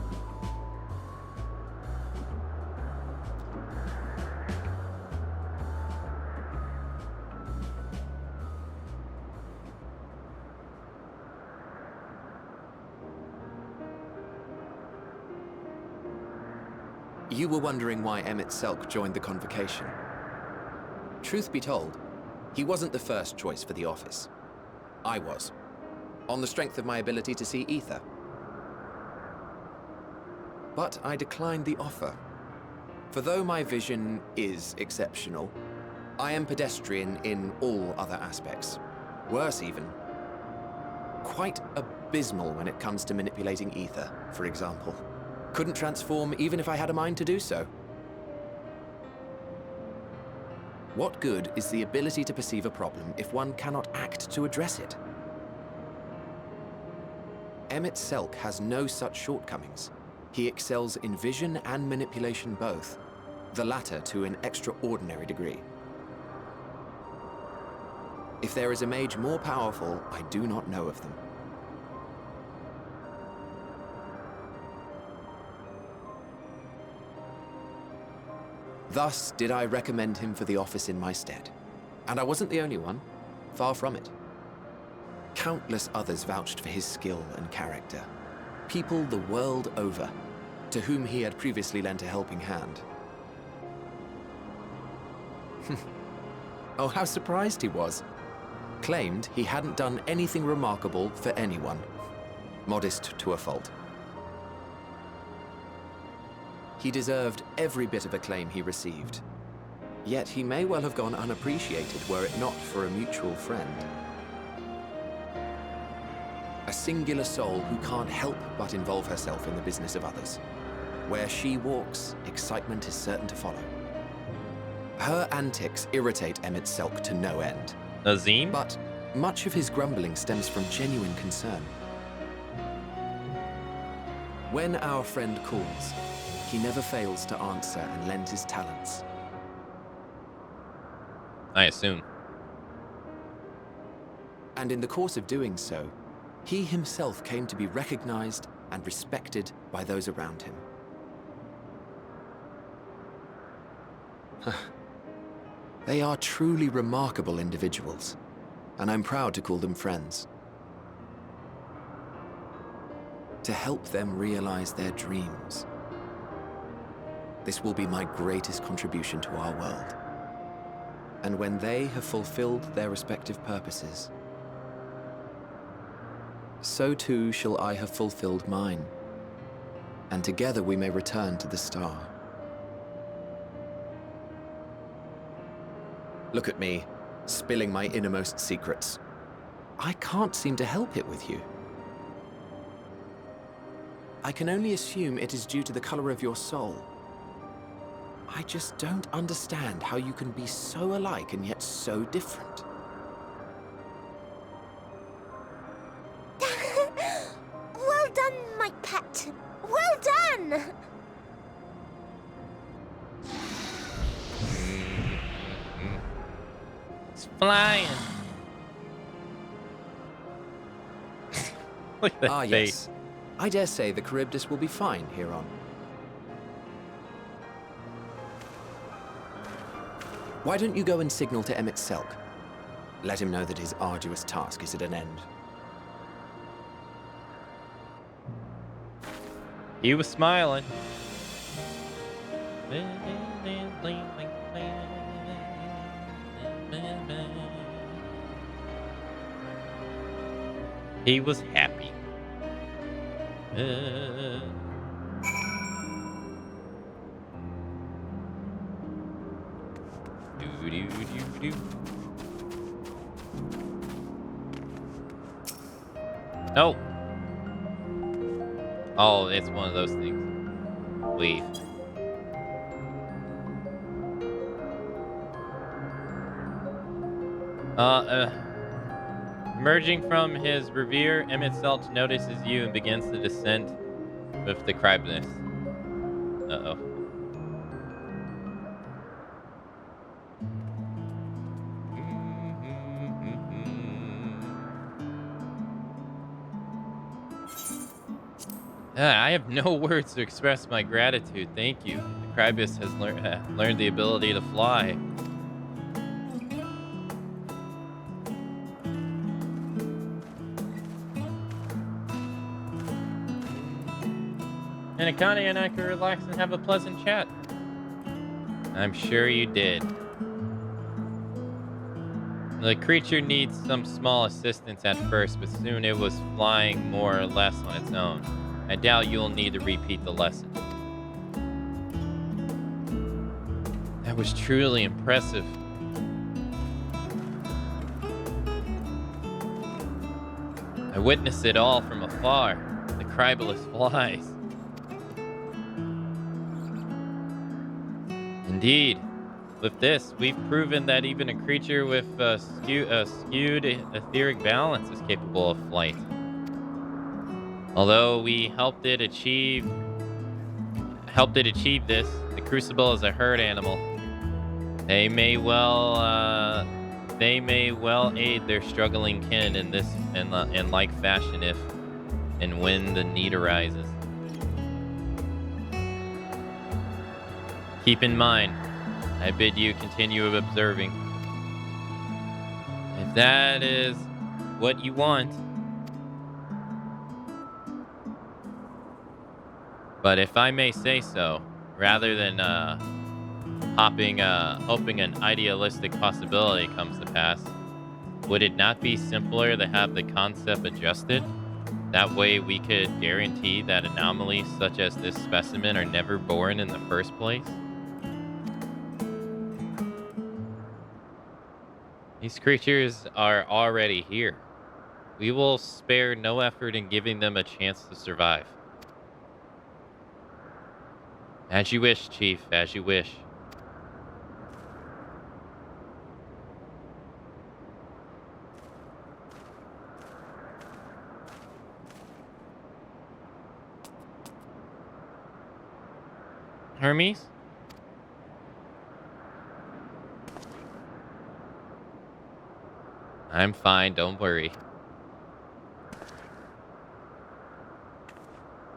You were wondering why Emmett Selk joined the convocation. Truth be told, he wasn't the first choice for the office. I was, on the strength of my ability to see ether. But I declined the offer. For though my vision is exceptional, I am pedestrian in all other aspects. Worse even, quite abysmal when it comes to manipulating ether, for example. Couldn't transform even if I had a mind to do so. What good is the ability to perceive a problem if one cannot act to address it? Emmett Selk has no such shortcomings. He excels in vision and manipulation both, the latter to an extraordinary degree. If there is a mage more powerful, I do not know of them. Thus did I recommend him for the office in my stead. And I wasn't the only one. Far from it. Countless others vouched for his skill and character. People the world over, to whom he had previously lent a helping hand. Oh, how surprised he was. Claimed he hadn't done anything remarkable for anyone. Modest to a fault. He deserved every bit of acclaim he received. Yet he may well have gone unappreciated were it not for a mutual friend. A singular soul who can't help but involve herself in the business of others. Where she walks, excitement is certain to follow. Her antics irritate Emmett Selk to no end. Nazim? But much of his grumbling stems from genuine concern. When our friend calls, he never fails to answer and lend his talents. I assume. And in the course of doing so, he himself came to be recognized and respected by those around him. They are truly remarkable individuals, and I'm proud to call them friends. To help them realize their dreams. This will be my greatest contribution to our world. And when they have fulfilled their respective purposes, so too shall I have fulfilled mine, and together we may return to the star. Look at me, spilling my innermost secrets. I can't seem to help it with you. I can only assume it is due to the color of your soul. I just don't understand how you can be so alike and yet so different. Well done, my pet. Well done! It's flying. Look at that face. Yes. I dare say the Charybdis will be fine here on. Why don't you go and signal to Emmett Selk? Let him know that his arduous task is at an end. He was smiling. He was happy. No. Oh, it's one of those things. Leave. Emerging from his reverie, Emmett Selk notices you and begins the descent with the Charybdis. Uh-oh. I have no words to express my gratitude. Thank you. The Charybdis has learned the ability to fly. And Akane and I could relax and have a pleasant chat. I'm sure you did. The creature needs some small assistance at first, but soon it was flying more or less on its own. I doubt you'll need to repeat the lesson. That was truly impressive. I witnessed it all from afar. The Charybdis flies. Indeed. With this, we've proven that even a creature with a skewed etheric balance is capable of flight. Although we helped it achieve this, the Crucible is a herd animal. They may well aid their struggling kin in this in like fashion if and when the need arises. Keep in mind, I bid you continue observing. If that is what you want. But if I may say so, rather than hoping an idealistic possibility comes to pass, would it not be simpler to have the concept adjusted? That way we could guarantee that anomalies such as this specimen are never born in the first place? These creatures are already here. We will spare no effort in giving them a chance to survive. As you wish, Chief, as you wish. Hermes? I'm fine, don't worry.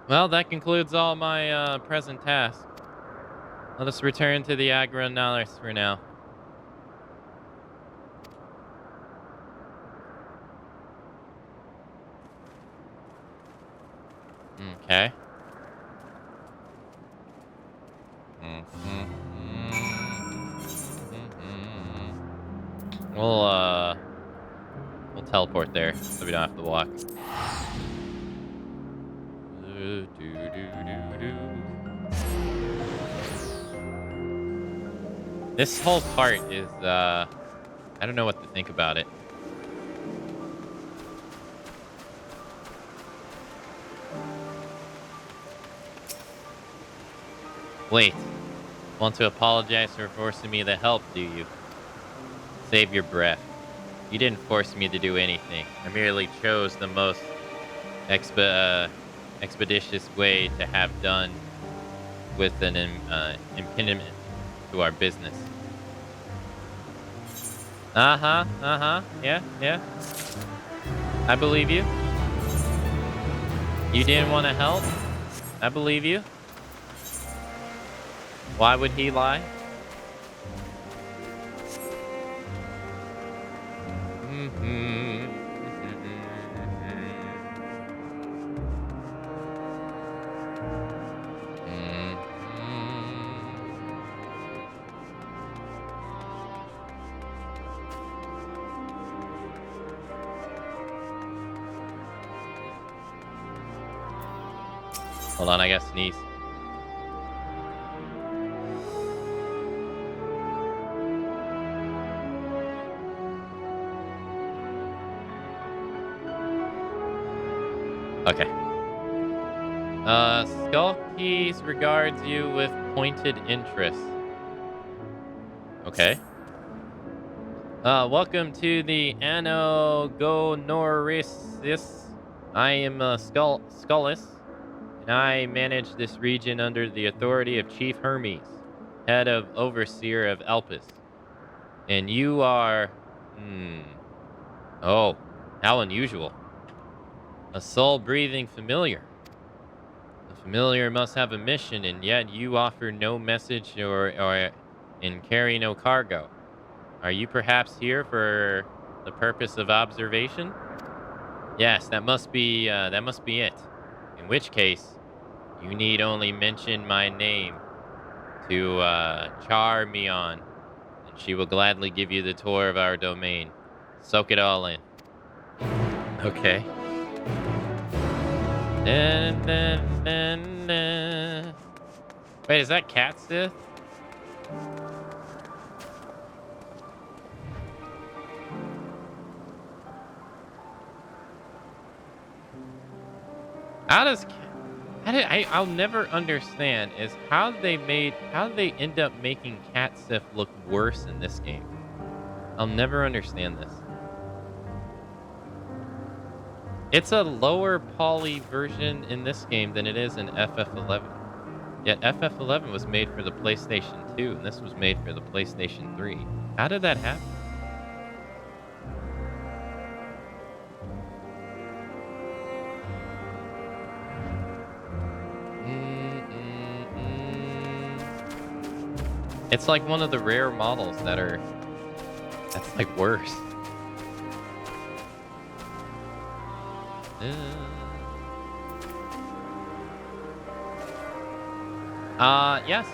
Well, that concludes all my present tasks. Let us return to the Agronalis for now. Okay. We'll teleport there so we don't have to walk. This whole part is, I don't know what to think about it. Wait. Want to apologize for forcing me to help, do you? Save your breath. You didn't force me to do anything. I merely chose the most expeditious way to have done with an impediment to our business. Yeah. I believe you. You didn't want to help? I believe you. Why would he lie? Hold on, I gotta sneeze. Okay. Skullkeys regards you with pointed interest. Okay. Welcome to the Anogonorisis. I am Skullis, and I manage this region under the authority of Chief Hermes, head of overseer of Elpis. And you are... Oh, how unusual. A soul-breathing familiar. The familiar must have a mission, and yet you offer no message and carry no cargo. Are you perhaps here for the purpose of observation? Yes, that must be it. In which case, you need only mention my name to Charmion, and she will gladly give you the tour of our domain. Soak it all in. Okay. Wait, is that Cat Sith? I'll never understand is how they end up making Cat Sith look worse in this game. I'll never understand this. It's a lower poly version in this game than it is in FF11. Yet FF11 was made for the PlayStation 2, and this was made for the PlayStation 3. How did that happen? It's like one of the rare models that's like worse. Yes.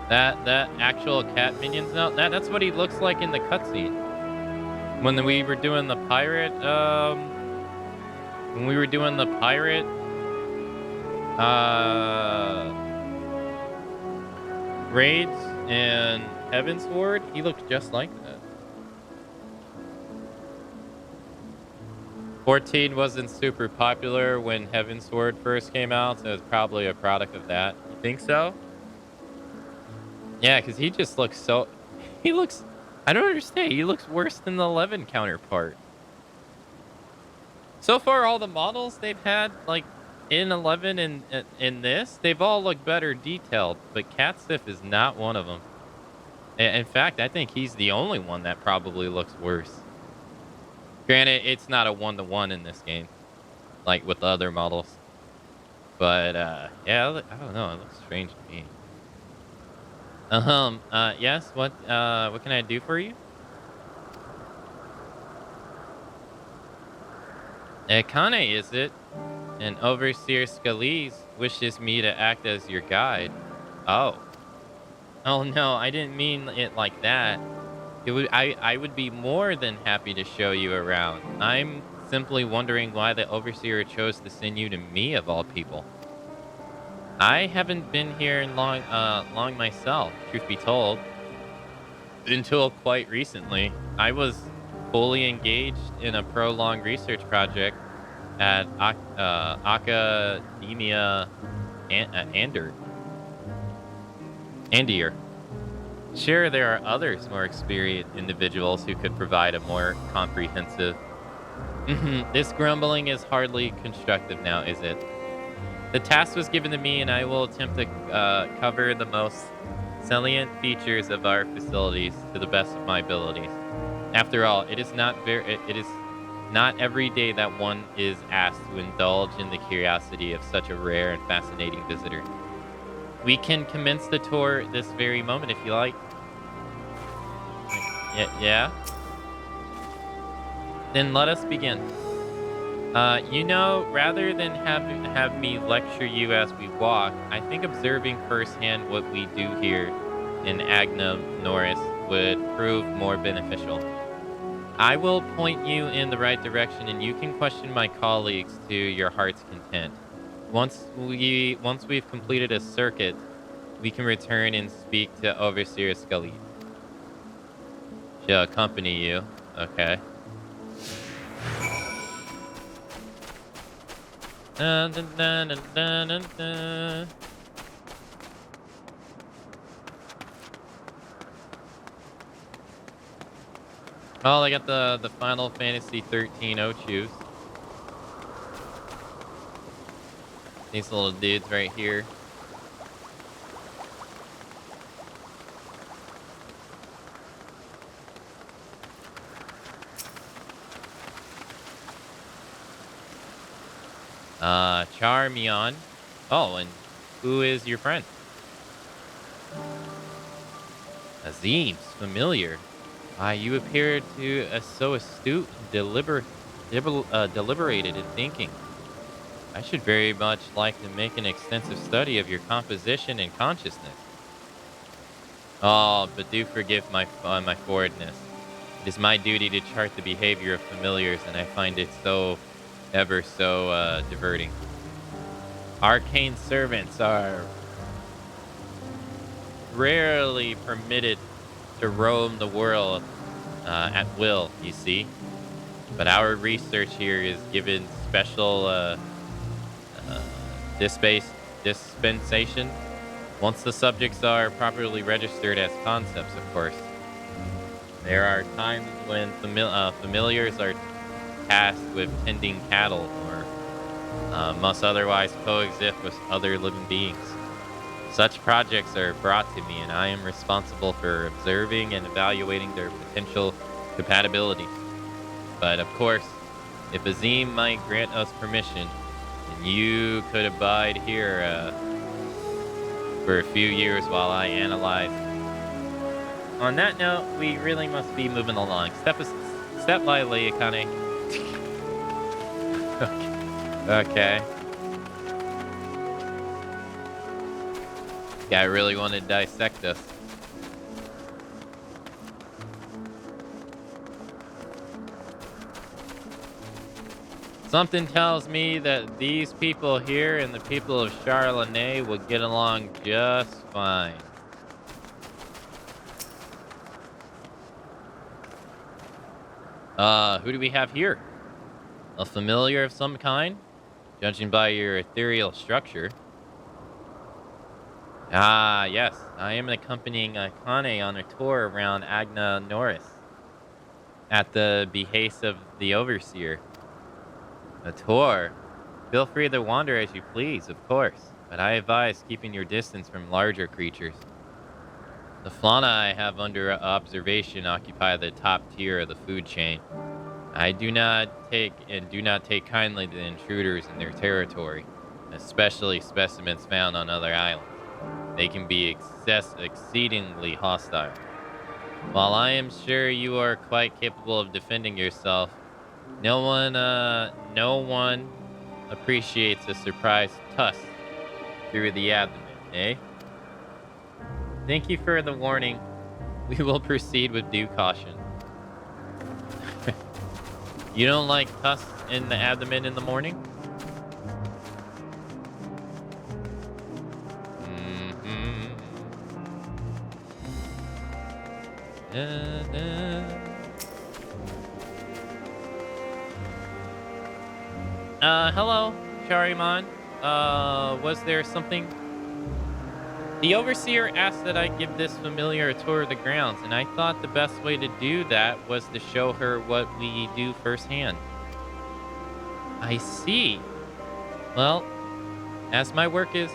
That actual cat minions. No, that's what he looks like in the cutscene. When we were doing the pirate, raids and Heavensward, he looked just like that. 14 wasn't super popular when Heavensward first came out, so it's probably a product of that. You think so? Yeah, because he just looks so... I don't understand. He looks worse than the 11 counterpart. So far, all the models they've had, like, in 11 and in this, they've all looked better detailed, but Catstiff is not one of them. In fact, I think he's the only one that probably looks worse. Granted, it's not a one-to-one in this game, like with the other models. But, yeah, I don't know. It looks strange to me. Yes, what can I do for you? Kane, is it? And Overseer Scalise wishes me to act as your guide. Oh. Oh no, I didn't mean it like that. I would be more than happy to show you around. I'm simply wondering why the Overseer chose to send you to me of all people. I haven't been here long myself, truth be told. Until quite recently. I was fully engaged in a prolonged research project at Academia Andir. Sure, there are others more experienced individuals who could provide a more comprehensive... This grumbling is hardly constructive now, is it? The task was given to me, and I will attempt to cover the most salient features of our facilities to the best of my abilities. After all, it is not every day that one is asked to indulge in the curiosity of such a rare and fascinating visitor. We can commence the tour this very moment if you like. Yeah? Then let us begin. You know, rather than have me lecture you as we walk, I think observing firsthand what we do here in Agna Norris would prove more beneficial. I will point you in the right direction, and you can question my colleagues to your heart's content. Once we've completed a circuit, we can return and speak to Overseer Scully. She'll accompany you. Okay. Dun, dun, dun, dun, dun, dun, dun. Oh, I got the Final Fantasy XIII Ochus. These little dudes right here. Charmion. Oh, and who is your friend? Azim's familiar. Why, you appear to so astute and deliberated in thinking. I should very much like to make an extensive study of your composition and consciousness. Oh, but do forgive my forwardness. It is my duty to chart the behavior of familiars, and I find it ever so diverting. Arcane servants are rarely permitted to roam the world at will, you see. But our research here is given special dispensation once the subjects are properly registered as concepts, of course. There are times when familiars are tasked with tending cattle or must otherwise coexist with other living beings. Such projects are brought to me, and I am responsible for observing and evaluating their potential compatibility. But of course, if Azim might grant us permission, then you could abide here for a few years while I analyze. on that note, we really must be moving along. Step lively, Akane. Okay. Guy really wanted to dissect us. Something tells me that these people here and the people of Charlotte will get along just fine. Who do we have here? A familiar of some kind? Judging by your ethereal structure. Ah, yes. I am accompanying Akane on a tour around Agna Norris. At the behest of the Overseer. A tour? Feel free to wander as you please, of course. But I advise keeping your distance from larger creatures. The fauna I have under observation occupy the top tier of the food chain. I do not take kindly to intruders in their territory, especially specimens found on other islands. They can be exceedingly hostile. While I am sure you are quite capable of defending yourself, no one appreciates a surprise tusk through the abdomen, eh? Thank you for the warning. We will proceed with due caution. You don't like tusks in the abdomen in the morning? Hello, Chariman. Was there something? The Overseer asked that I give this familiar a tour of the grounds, and I thought the best way to do that was to show her what we do firsthand. I see. Well, as my work is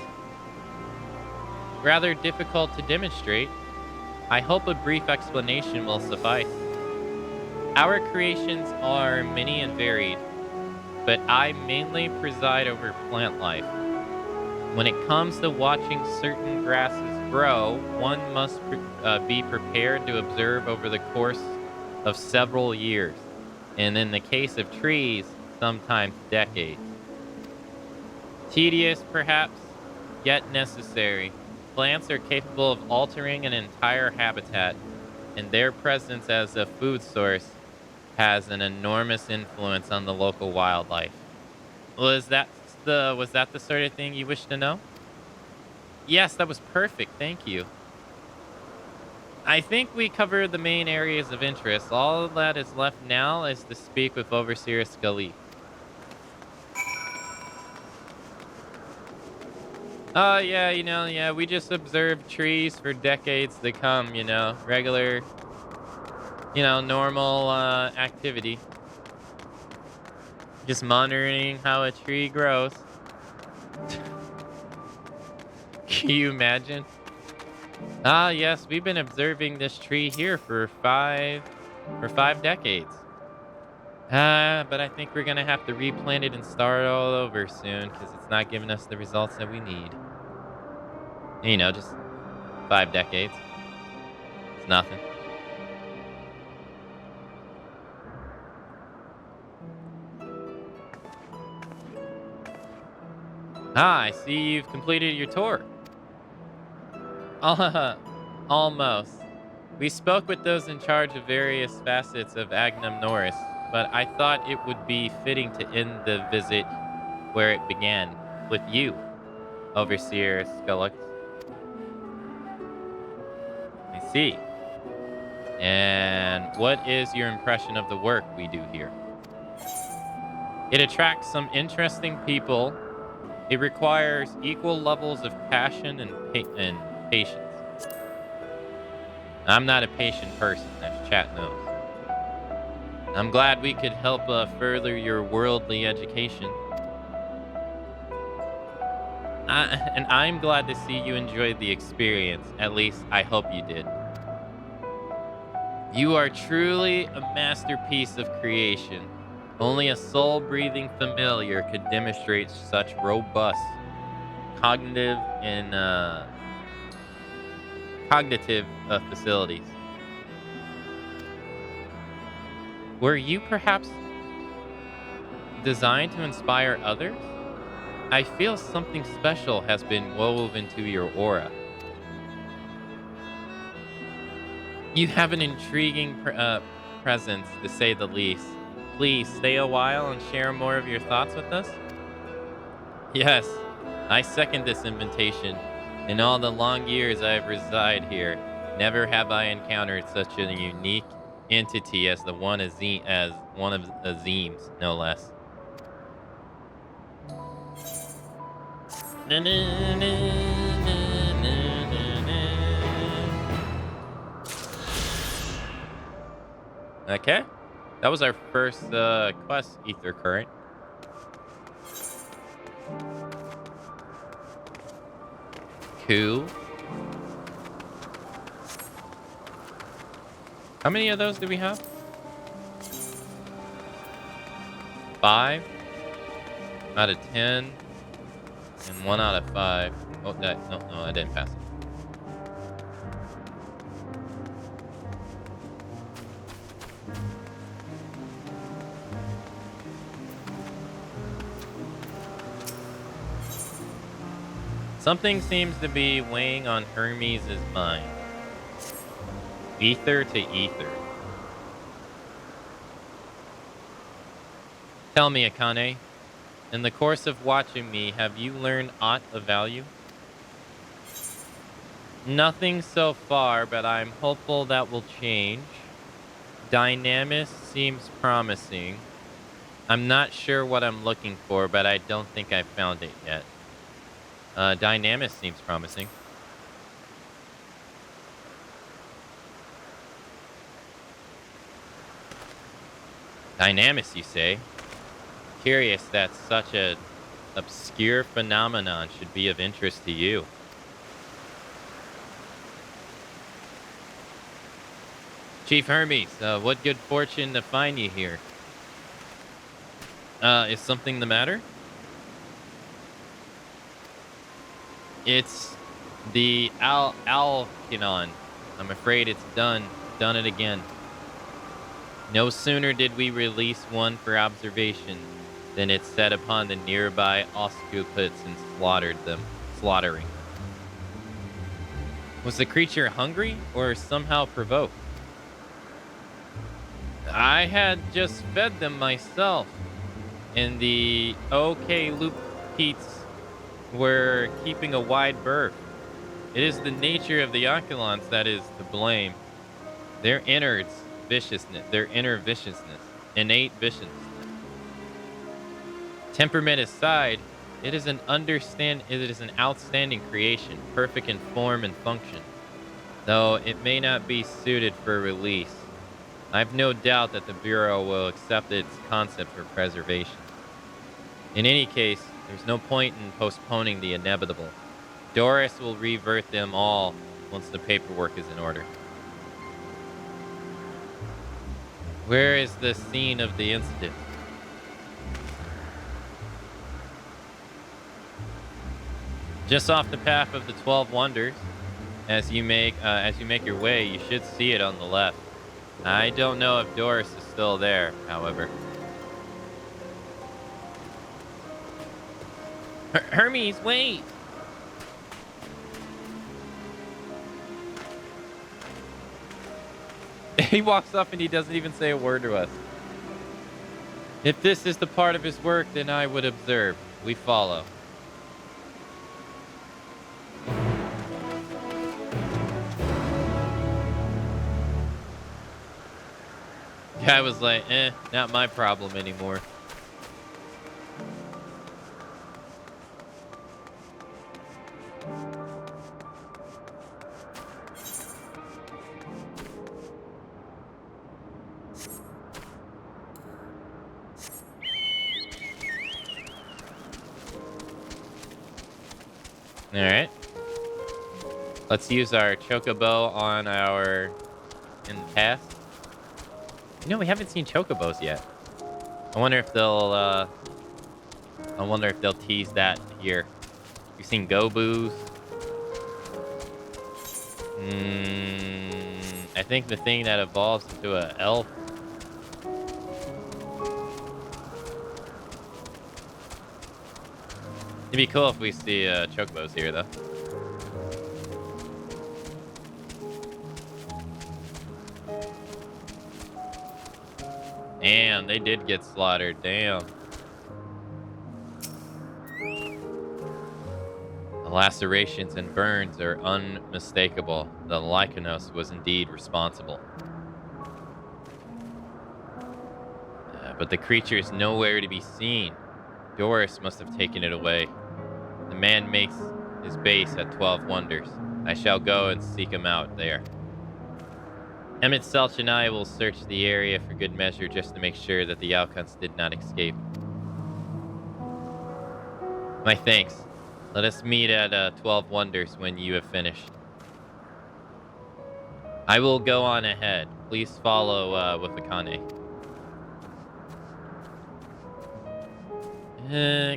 rather difficult to demonstrate, I hope a brief explanation will suffice. Our creations are many and varied, but I mainly preside over plant life. When it comes to watching certain grasses grow, one must be prepared to observe over the course of several years, and in the case of trees, sometimes decades. Tedious, perhaps, yet necessary. Plants are capable of altering an entire habitat, and their presence as a food source has an enormous influence on the local wildlife. Was that the sort of thing you wish to know? Yes, that was perfect. Thank you. I think we covered the main areas of interest. All that is left now is to speak with Overseer Scully. Oh, yeah, we just observed trees for decades to come, regular, normal activity. Just monitoring how a tree grows. Can you imagine? Ah, yes, we've been observing this tree here for five decades. But I think we're gonna have to replant it and start all over soon because it's not giving us the results that we need. Just 5 decades. It's nothing. Ah, I see you've completed your tour. Almost. We spoke with those in charge of various facets of Agnum Norris, but I thought it would be fitting to end the visit where it began, with you, Overseer Scullux. I see. And what is your impression of the work we do here? It attracts some interesting people. It requires equal levels of passion and patience. I'm not a patient person, as chat knows. I'm glad we could help further your worldly education. And I'm glad to see you enjoyed the experience. At least, I hope you did. You are truly a masterpiece of creation. Only a soul-breathing familiar could demonstrate such robust cognitive facilities. Were you perhaps designed to inspire others? I feel something special has been woven into your aura. You have an intriguing presence, to say the least. Please stay a while and share more of your thoughts with us. Yes, I second this invitation. In all the long years I have resided here, never have I encountered such a unique entity as one of Azim's, no less. Okay, that was our first quest, Ether Current. Cool. How many of those do we have? 5 out of 10 and 1 out of 5. Oh, no, I didn't pass it. Something seems to be weighing on Hermes' mind. Ether to ether. Tell me, Akane, in the course of watching me, have you learned aught of value? Nothing so far, but I'm hopeful that will change. Dynamis seems promising. I'm not sure what I'm looking for, but I don't think I've found it yet. Dynamis seems promising. Dynamis, you say? Curious that such an obscure phenomenon should be of interest to you. Chief Hermes, what good fortune to find you here. Is something the matter? It's the Alkinon. I'm afraid it's done it again. No sooner did we release one for observation than it set upon the nearby Oscupites and slaughtering them. Was the creature hungry or somehow provoked? I had just fed them myself, and the OK Loop Pete's were keeping a wide berth. It is the nature of the Oculons that is to blame. Their inner viciousness, innate viciousness. Temperament aside, it is an outstanding creation, perfect in form and function, though it may not be suited for release. I've no doubt that the Bureau will accept its concept for preservation. In any case, there's no point in postponing the inevitable. Doris will revert them all once the paperwork is in order. Where is the scene of the incident? Just off the path of the 12 Wonders. As you make your way, you should see it on the left. I don't know if Doris is still there, however. Hermes, wait! He walks up and he doesn't even say a word to us. If this is the part of his work, then I would observe. We follow. Guy was like, not my problem anymore. All right. Let's use our chocobo on our in the past. You know, we haven't seen chocobos yet. I wonder if they'll tease that here. We've seen gobus. I think the thing that evolves into an elf It'd be cool if we see chocobos here, though. Damn, they did get slaughtered. Damn. The lacerations and burns are unmistakable. The Lycanos was indeed responsible. But the creature is nowhere to be seen. Doris must have taken it away. The man makes his base at 12 Wonders. I shall go and seek him out there. Emmett Selch and I will search the area for good measure just to make sure that the Alcons did not escape. My thanks. Let us meet at 12 Wonders when you have finished. I will go on ahead. Please follow with Akane.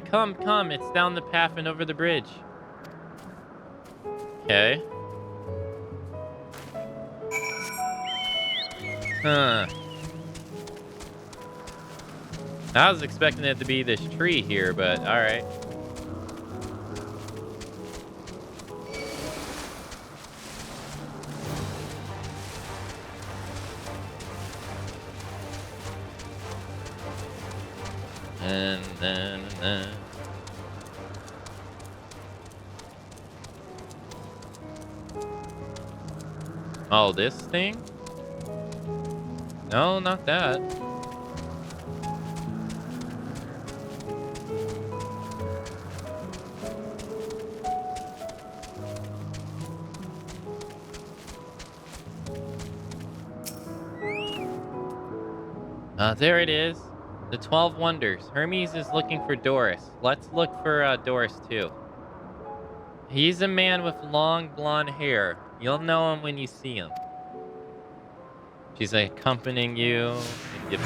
Come. It's down the path and over the bridge. Okay. Huh. I was expecting it to be this tree here, but alright. And then. Oh, this thing? No, not that. There it is. The 12 Wonders. Hermes is looking for Doris. Let's look for Doris too. He's a man with long blonde hair. You'll know him when you see him. She's accompanying you. Yep.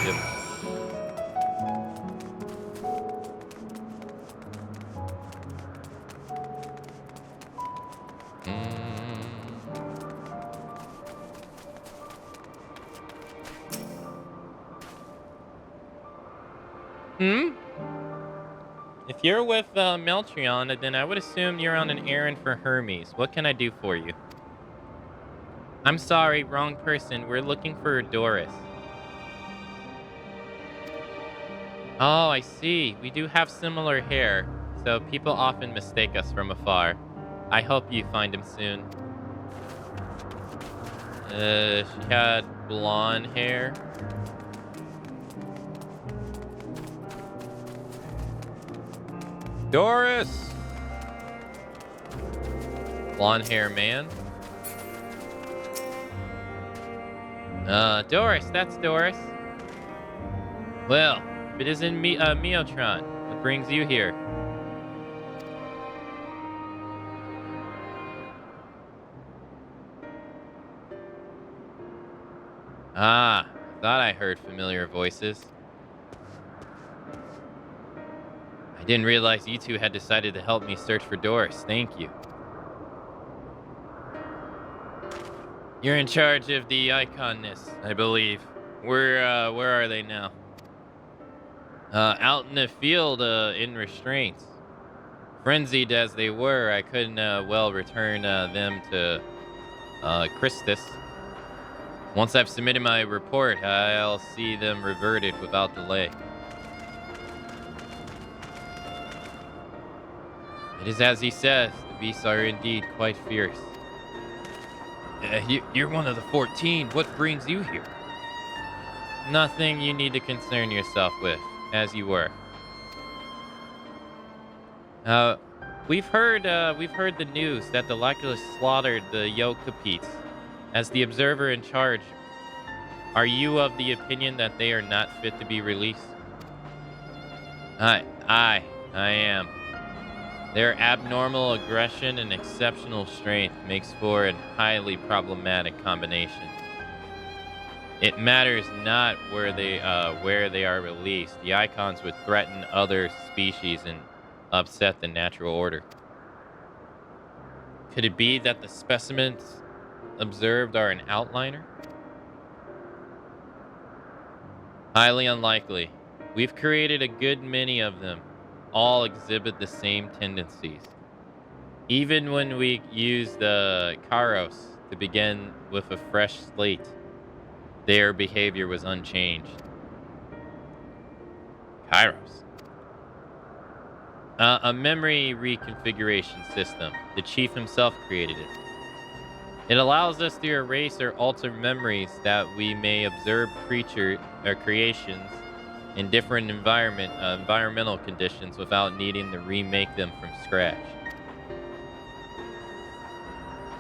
If you're with Meltrion, then I would assume you're on an errand for Hermes. What can I do for you? I'm sorry, wrong person. We're looking for Doris. Oh, I see. We do have similar hair, so people often mistake us from afar. I hope you find him soon. She had blonde hair. Doris! Blonde hair man. Doris, that's Doris. Well, if it isn't Miotron, what brings you here? Ah, thought I heard familiar voices. I didn't realize you two had decided to help me search for Doris. Thank you. You're in charge of the Iconness, I believe. Where are they now? Out in the field, in restraints. Frenzied as they were, I couldn't, well return, them to, Christus. Once I've submitted my report, I'll see them reverted without delay. It is as he says, the beasts are indeed quite fierce. You're one of the 14. What brings you here? Nothing you need to concern yourself with, as you were. We've heard the news that the Lyculus slaughtered the Yokupites. As the observer in charge, are you of the opinion that they are not fit to be released? I am. Their abnormal aggression and exceptional strength makes for a highly problematic combination. It matters not where they are released. The icons would threaten other species and upset the natural order. Could it be that the specimens observed are an outliner? Highly unlikely. We've created a good many of them. all exhibit the same tendencies. Even when we used the Kairos to begin with a fresh slate, their behavior was unchanged. Kairos. A memory reconfiguration system. The chief himself created it. It allows us to erase or alter memories that we may observe creations in different environmental conditions without needing to remake them from scratch.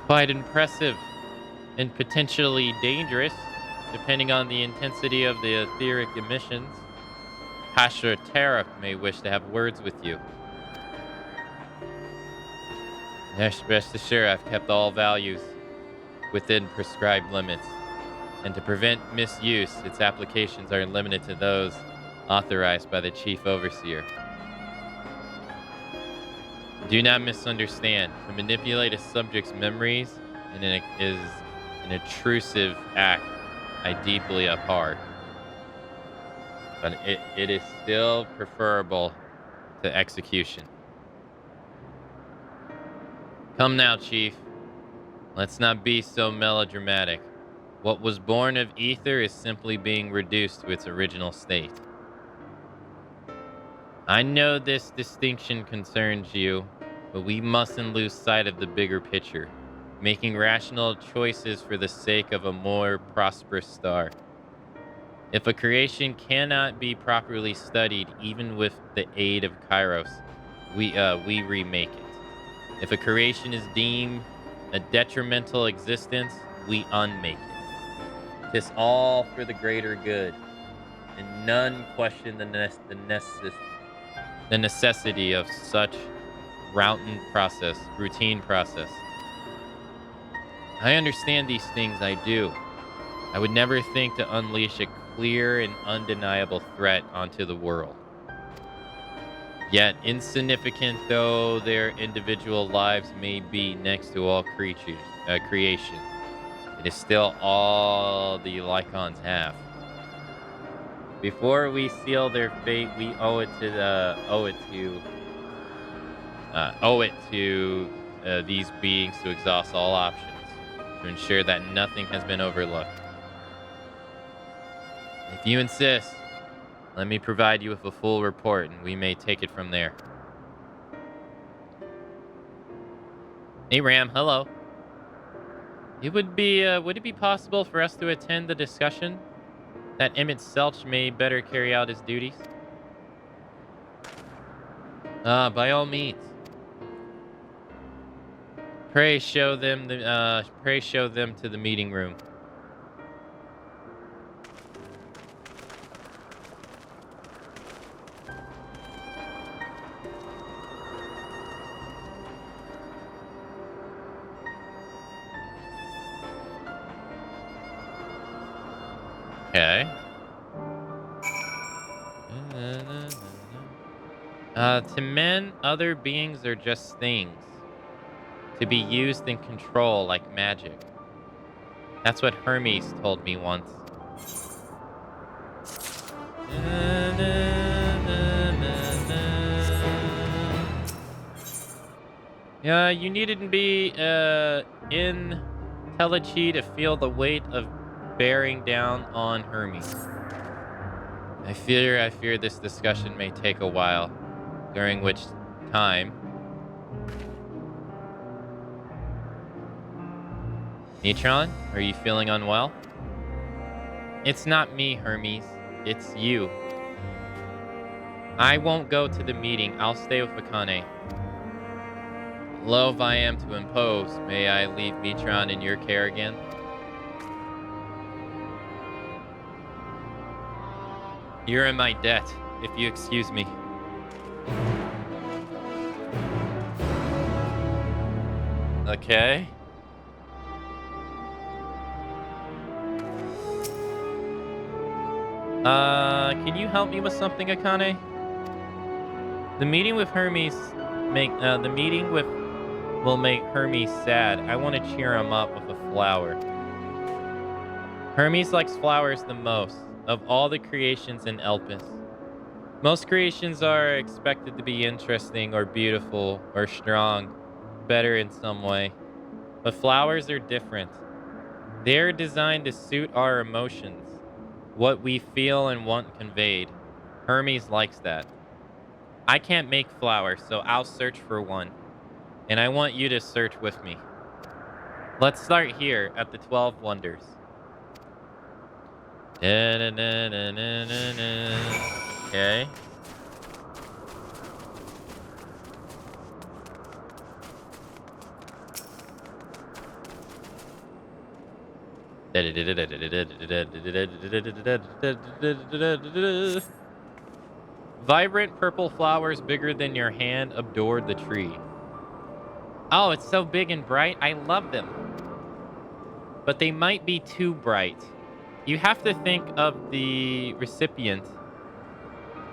Quite impressive and potentially dangerous, depending on the intensity of the etheric emissions. Pasha Tariff may wish to have words with you. Rest assured, I've kept all values within prescribed limits, and to prevent misuse, its applications are limited to those authorized by the Chief Overseer. Do not misunderstand. To manipulate a subject's memories is an intrusive act I deeply abhor. But it is still preferable to execution. Come now, Chief. Let's not be so melodramatic. What was born of ether is simply being reduced to its original state. I know this distinction concerns you, but we mustn't lose sight of the bigger picture, making rational choices for the sake of a more prosperous star. If a creation cannot be properly studied, even with the aid of Kairos, we remake it. If a creation is deemed a detrimental existence, we unmake it. 'Tis all for the greater good, and none question the necessity of such routine process. I understand these things, I do. I would never think to unleash a clear and undeniable threat onto the world. Yet, insignificant though their individual lives may be next to all creation, it is still all the Lycons have. Before we seal their fate, we owe it to these beings to exhaust all options to ensure that nothing has been overlooked. If you insist, let me provide you with a full report, and we may take it from there. Hey, Ram. Hello. Would it be possible for us to attend the discussion that Emmett Selch may better carry out his duties? By all means. Pray show them to the meeting room. Okay. To men, other beings are just things to be used in control like magic. That's what Hermes told me once. You needn't be in Telechi to feel the weight of bearing down on Hermes. I fear this discussion may take a while, during which time Neutron, are you feeling unwell? It's not me, Hermes. It's you. I won't go to the meeting. I'll stay with Akane. Loath I am to impose. May I leave Neutron in your care again? You're in my debt, if you excuse me. Okay. Can you help me with something, Akane? The meeting with Hermes will make Hermes sad. I want to cheer him up with a flower. Hermes likes flowers the most of all the creations in Elpis. Most creations are expected to be interesting or beautiful or strong, better in some way. But flowers are different. They're designed to suit our emotions, what we feel and want conveyed. Hermes likes that. I can't make flowers, so I'll search for one. And I want you to search with me. Let's start here at the 12 Wonders. Okay. Vibrant purple flowers bigger than your hand adored the tree. Oh, it's so big and bright. I love them. But they might be too bright. You have to think of the recipient.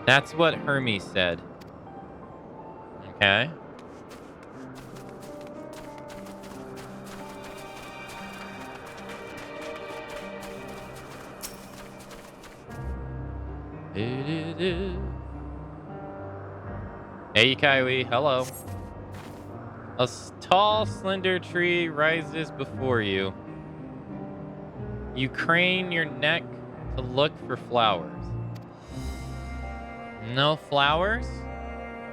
That's what Hermes said. Okay. Hey, Kaiwi. Hello. A tall, slender tree rises before you. You crane your neck to look for flowers. No flowers?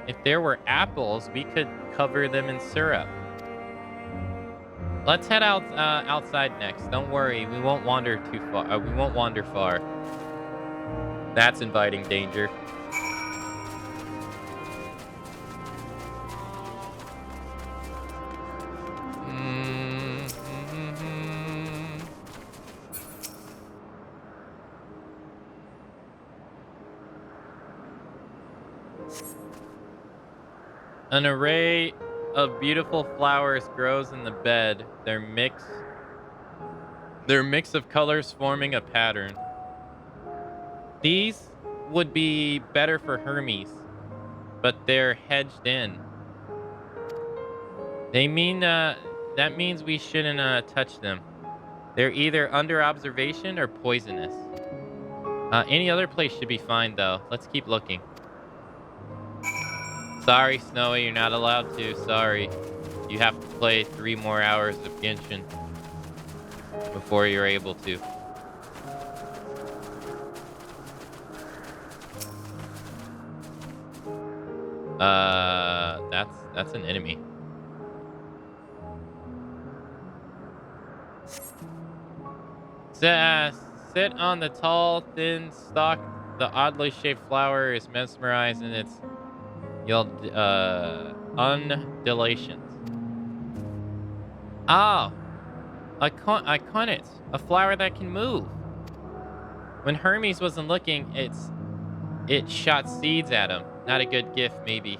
If there were apples, we could cover them in syrup. Let's head out outside next. Don't worry, we won't wander too far. We won't wander far. That's inviting danger. An array of beautiful flowers grows in the bed, their mix of colors forming a pattern. These would be better for Hermes, but they're hedged in. They mean that means we shouldn't touch them. They're either under observation or poisonous. Any other place should be fine, though. Let's keep looking. Sorry, Snowy, you're not allowed to. Sorry. You have to play 3 more hours of Genshin before you're able to. That's an enemy. Sit on the tall, thin stalk. The oddly shaped flower is mesmerized in its undulations. Oh, Iconic, a flower that can move. When Hermes wasn't looking, it shot seeds at him. Not a good gift, maybe.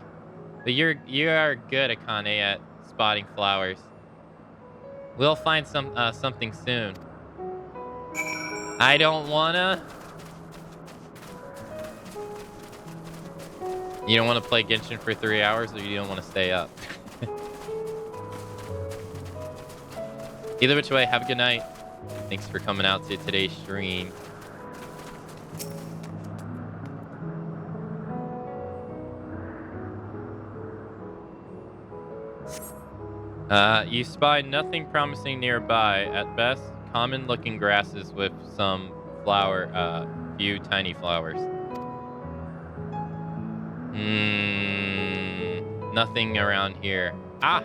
But you are good, Akane, at spotting flowers. We'll find something soon. I don't wanna. You don't want to play Genshin for 3 hours, or you don't want to stay up? Either which way, have a good night. Thanks for coming out to today's stream. You spy nothing promising nearby. At best, common-looking grasses with some few tiny flowers. Nothing around here. Ah!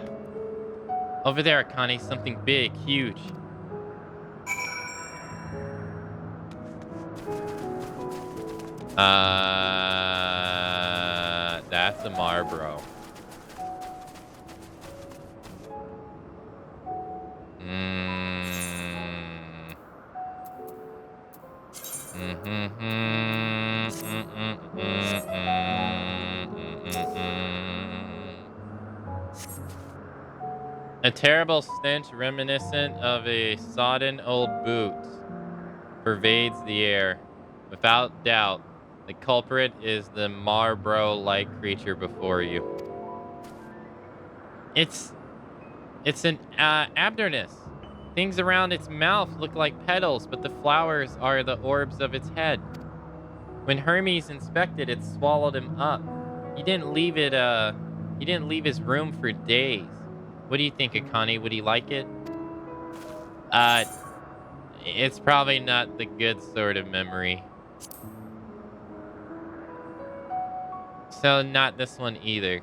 Over there, Akane, something big, huge. That's a Marbro. A terrible stench reminiscent of a sodden old boot pervades the air. Without doubt, the culprit is the Marbro-like creature before you. It's an Abdernus. Things around its mouth look like petals, but the flowers are the orbs of its head. When Hermes inspected, it swallowed him up. He didn't leave it, he didn't leave his room for days. What do you think, Akane? Would he like it? It's probably not the good sort of memory. So not this one either.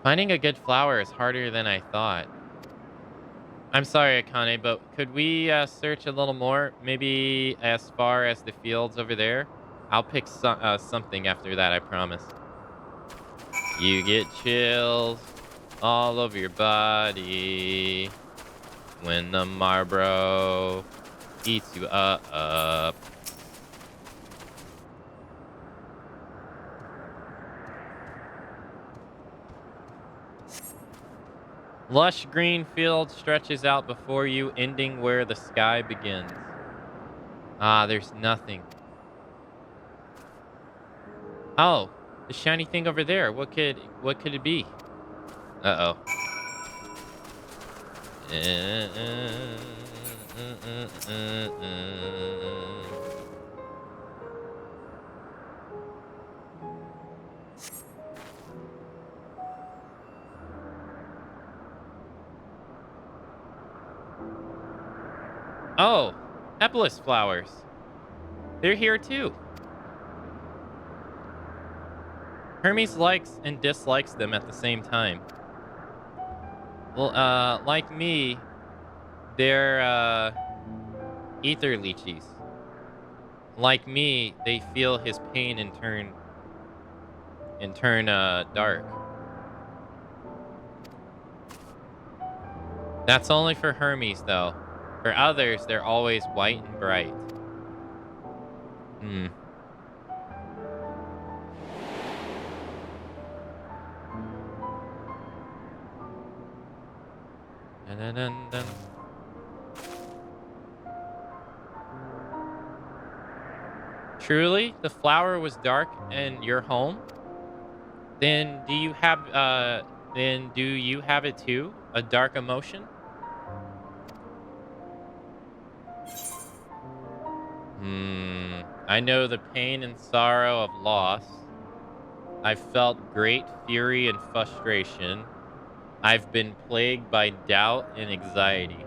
Finding a good flower is harder than I thought. I'm sorry, Akane, but could we search a little more? Maybe as far as the fields over there? I'll pick something after that, I promise. You get chills all over your body when the Marlboro eats you up. Lush green field stretches out before you, ending where the sky begins. Ah, there's nothing. Oh, the shiny thing over there. What could it be? Uh-oh. Oh, Epilus flowers. They're here too. Hermes likes and dislikes them at the same time. Well, like me, they're ether lychees. Like me, they feel his pain and turn dark. That's only for Hermes though. For others, they're always white and bright. Dun. Truly, the flower was dark in your home? Then do you have it too? A dark emotion? I know the pain and sorrow of loss. I've felt great fury and frustration. I've been plagued by doubt and anxiety.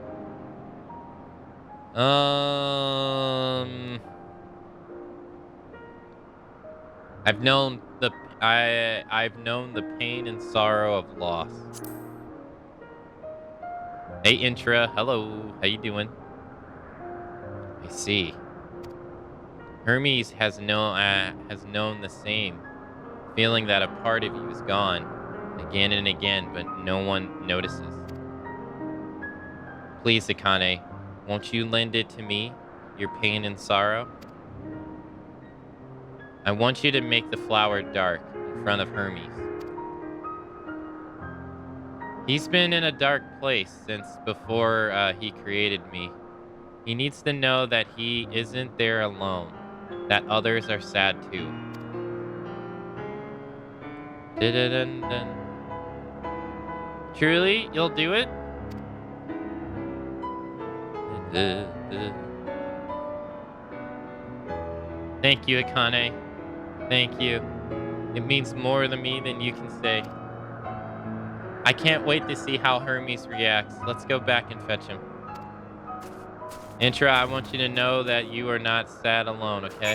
I've known the pain and sorrow of loss. Hey Intra, hello. How you doing? I see. Hermes has known the same, feeling that a part of you is gone again and again, but no one notices. Please, Akane, won't you lend it to me, your pain and sorrow? I want you to make the flower dark in front of Hermes. He's been in a dark place since before he created me. He needs to know that he isn't there alone, that others are sad too. Dun. Truly, you'll do it? Thank you, Akane. Thank you. It means more to me than you can say. I can't wait to see how Hermes reacts. Let's go back and fetch him. Intra, I want you to know that you are not sad alone, okay?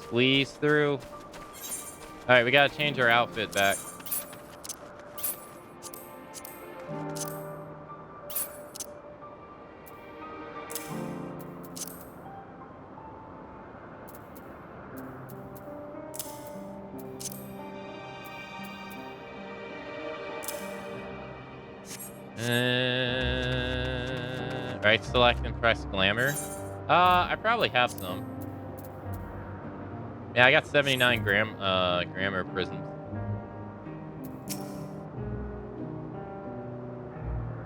Squeeze through. All right, we gotta change our outfit back. Right, select and press glamour. I probably have some. Yeah, I got 79 grammar prisms.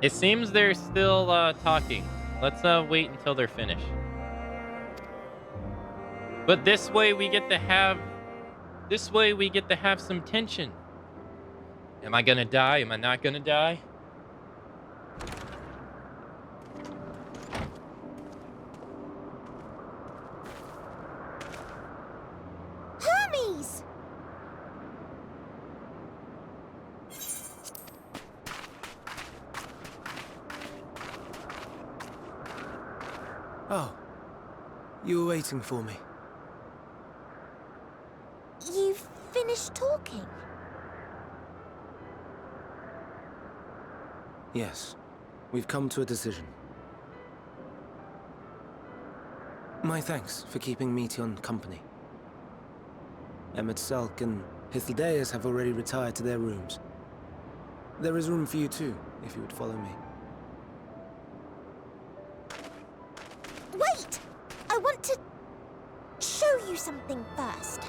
It seems they're still talking. Let's wait until they're finished. But this way we get to have some tension. Am I gonna die? Am I not gonna die? Hermes! Oh, you were waiting for me. You've finished talking? Yes, we've come to a decision. My thanks for keeping Meteon company. Emmett Salk and Hythlodaeus have already retired to their rooms. There is room for you too, if you would follow me. Wait! I want to show you something first.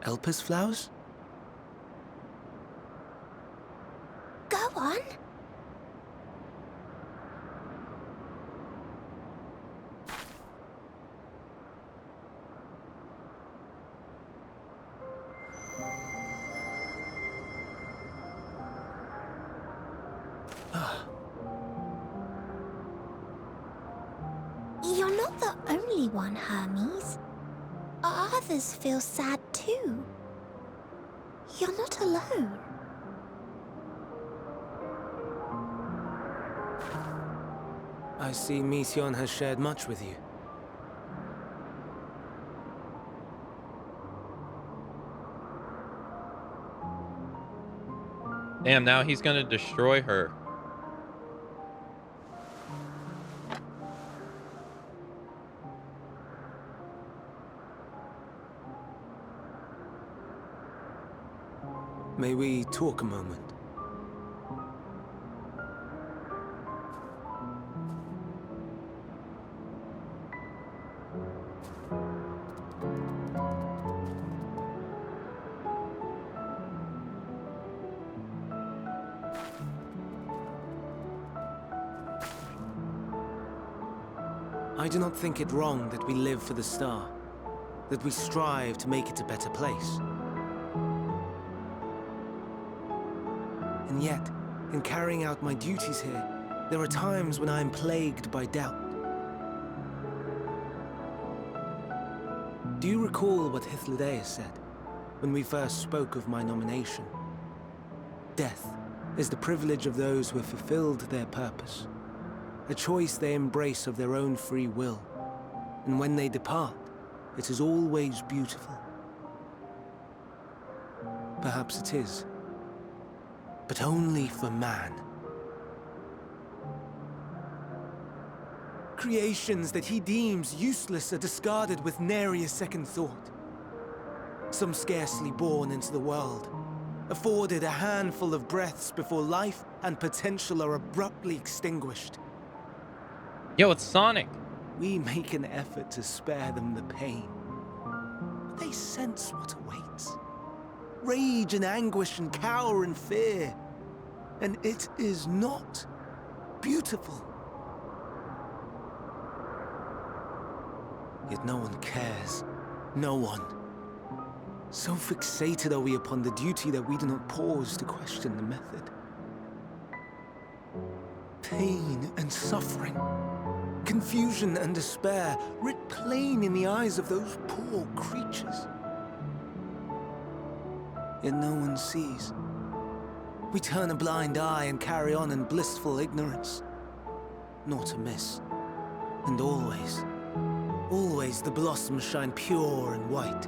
Elpis flowers? Go on. You're not the only one, Hermes. Others feel sad too. You're not alone. I see Meteon has shared much with you. Damn, now he's gonna destroy her. May we talk a moment? I do not think it wrong that we live for the star, that we strive to make it a better place. And yet, in carrying out my duties here, there are times when I am plagued by doubt. Do you recall what Hythlodaeus said when we first spoke of my nomination? Death is the privilege of those who have fulfilled their purpose, a choice they embrace of their own free will, and when they depart, it is always beautiful. Perhaps it is, but only for man. Creations that he deems useless are discarded with nary a second thought. Some scarcely born into the world, afforded a handful of breaths before life and potential are abruptly extinguished. Yo, it's Sonic. We make an effort to spare them the pain, but they sense what awaits. Rage and anguish and cower and fear. And it is not beautiful. Yet no one cares. No one. So fixated are we upon the duty that we do not pause to question the method. Pain and suffering, confusion and despair, writ plain in the eyes of those poor creatures. Yet no one sees. We turn a blind eye and carry on in blissful ignorance. Not amiss. And always, always the blossoms shine pure and white.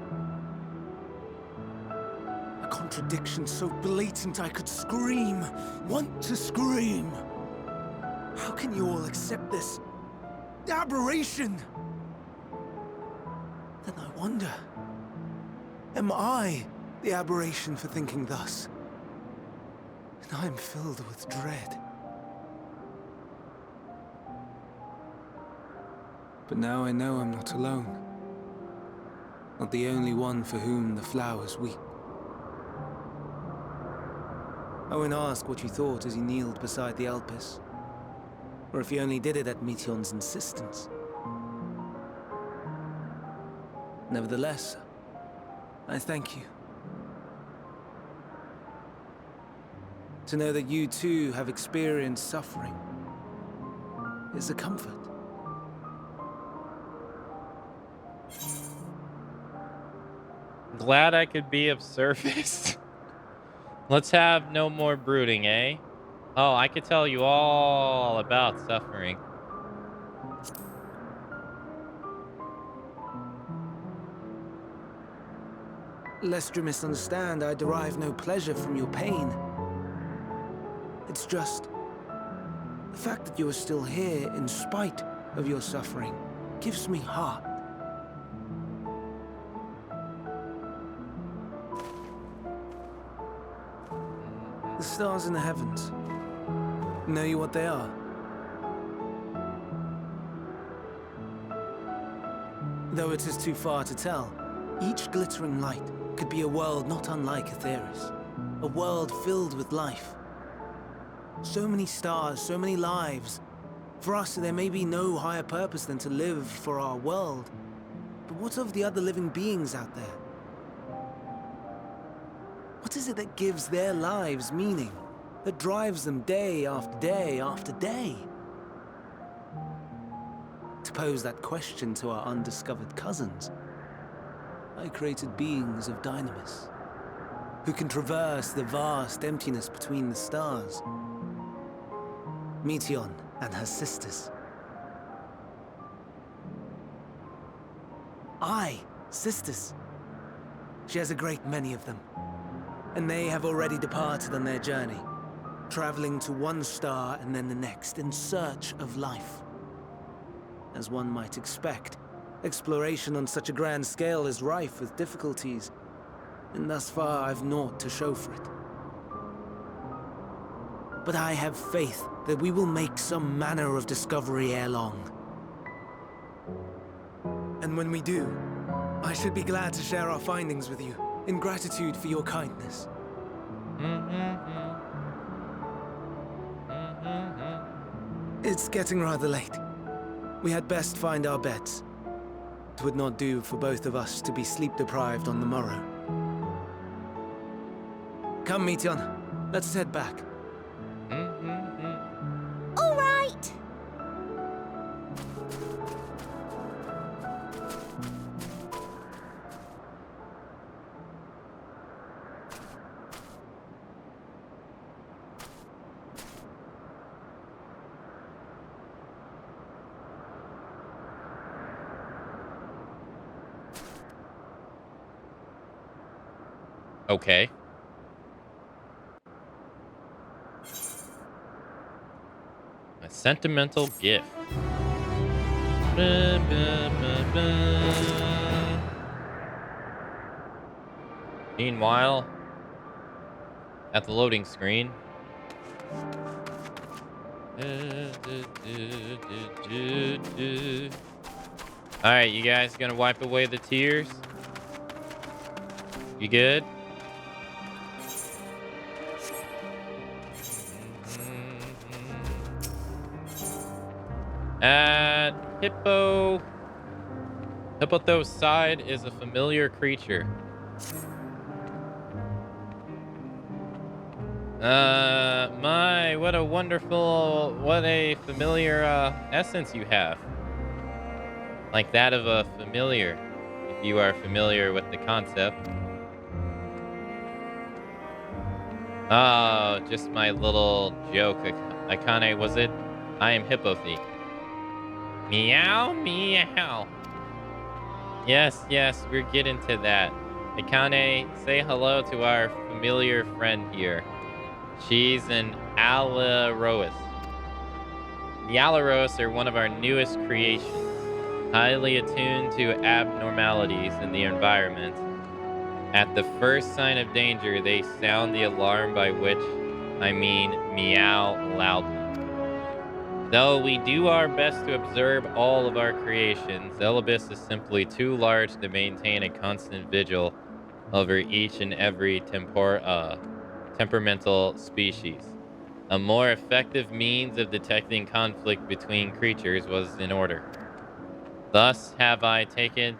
A contradiction so blatant I could scream, want to scream. How can you all accept this aberration? Then I wonder, am I the aberration for thinking thus? And I'm filled with dread. But now I know I'm not alone. Not the only one for whom the flowers weep. I won't ask what you thought as you kneeled beside the Elpis, or if you only did it at Meteon's insistence. Nevertheless, I thank you. To know that you too have experienced suffering is a comfort. Glad I could be of service. Let's have no more brooding, eh? Oh, I could tell you all about suffering. Lest you misunderstand, I derive no pleasure from your pain. It's just the fact that you are still here in spite of your suffering gives me heart. The stars in the heavens. Know you what they are? Though it is too far to tell, each glittering light could be a world not unlike Aetheris. A world filled with life. So many stars, so many lives. For us, there may be no higher purpose than to live for our world. But what of the other living beings out there? What is it that gives their lives meaning? That drives them day after day after day? To pose that question to our undiscovered cousins, I created beings of dynamis, who can traverse the vast emptiness between the stars. Meteon and her sisters. Aye, sisters. She has a great many of them, and they have already departed on their journey, traveling to one star and then the next in search of life. As one might expect, exploration on such a grand scale is rife with difficulties, and thus far I've naught to show for it. But I have faith that we will make some manner of discovery ere long. And when we do, I should be glad to share our findings with you, in gratitude for your kindness. It's getting rather late. We had best find our beds. It would not do for both of us to be sleep-deprived on the morrow. Come, Meteon. Let's head back. All right! Okay. A sentimental gift. Meanwhile, at the loading screen. Alright, you guys gonna wipe away the tears? You good? At Hippothos' side is a familiar creature. What a wonderful, what a familiar essence you have. Like that of a familiar, if you are familiar with the concept. Oh, just my little joke. Akane, was it? I am Hippothy. Meow, meow. Yes, we're getting to that. Akane, say hello to our familiar friend here. She's an Alarois. The Alarois are one of our newest creations. highly attuned to abnormalities in the environment. At the first sign of danger, they sound the alarm, by which I mean meow loudly. Though we do our best to observe all of our creations, Elibis is simply too large to maintain a constant vigil over each and every temperamental species. A more effective means of detecting conflict between creatures was in order. Thus have I taken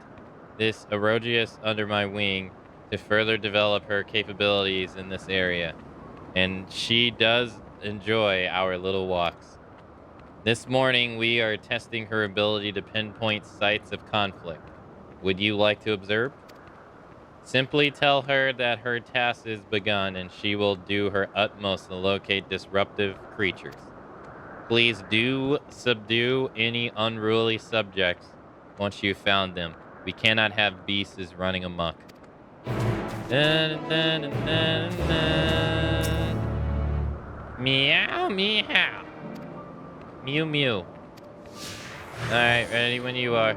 this Erogeus under my wing to further develop her capabilities in this area, and she does enjoy our little walks. This morning, we are testing her ability to pinpoint sites of conflict. Would you like to observe? Simply tell her that her task is begun and she will do her utmost to locate disruptive creatures. Please do subdue any unruly subjects once you've found them. We cannot have beasts running amok. Meow, meow. Mew Mew. Alright, ready when you are.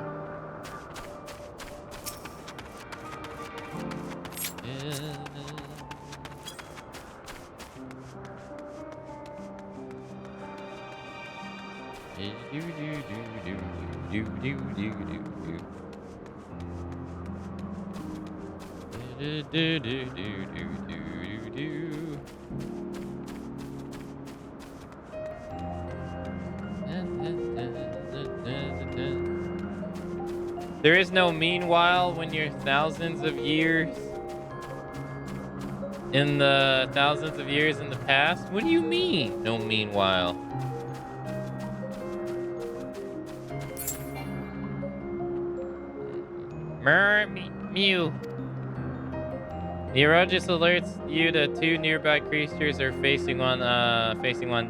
There is no meanwhile when you're thousands of years in the past. What do you mean, no meanwhile? Mew. The Erogeus alerts you that two nearby creatures are facing one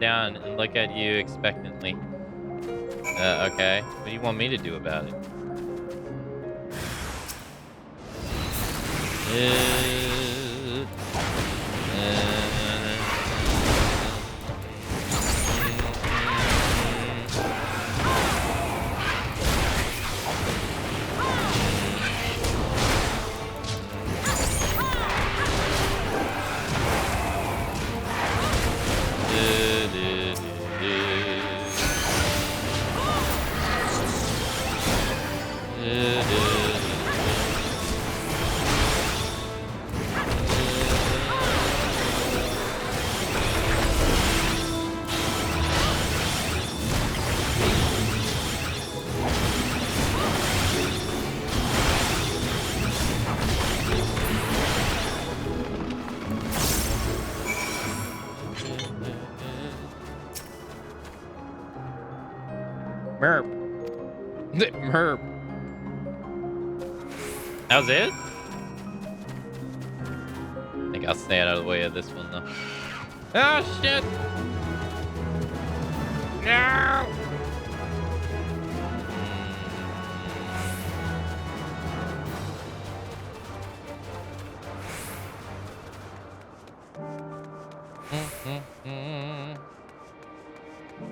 down and look at you expectantly. Okay. What do you want me to do about it? Merp. Merp. That was it? I think I'll stay out of the way of this one, though. Oh, shit! No!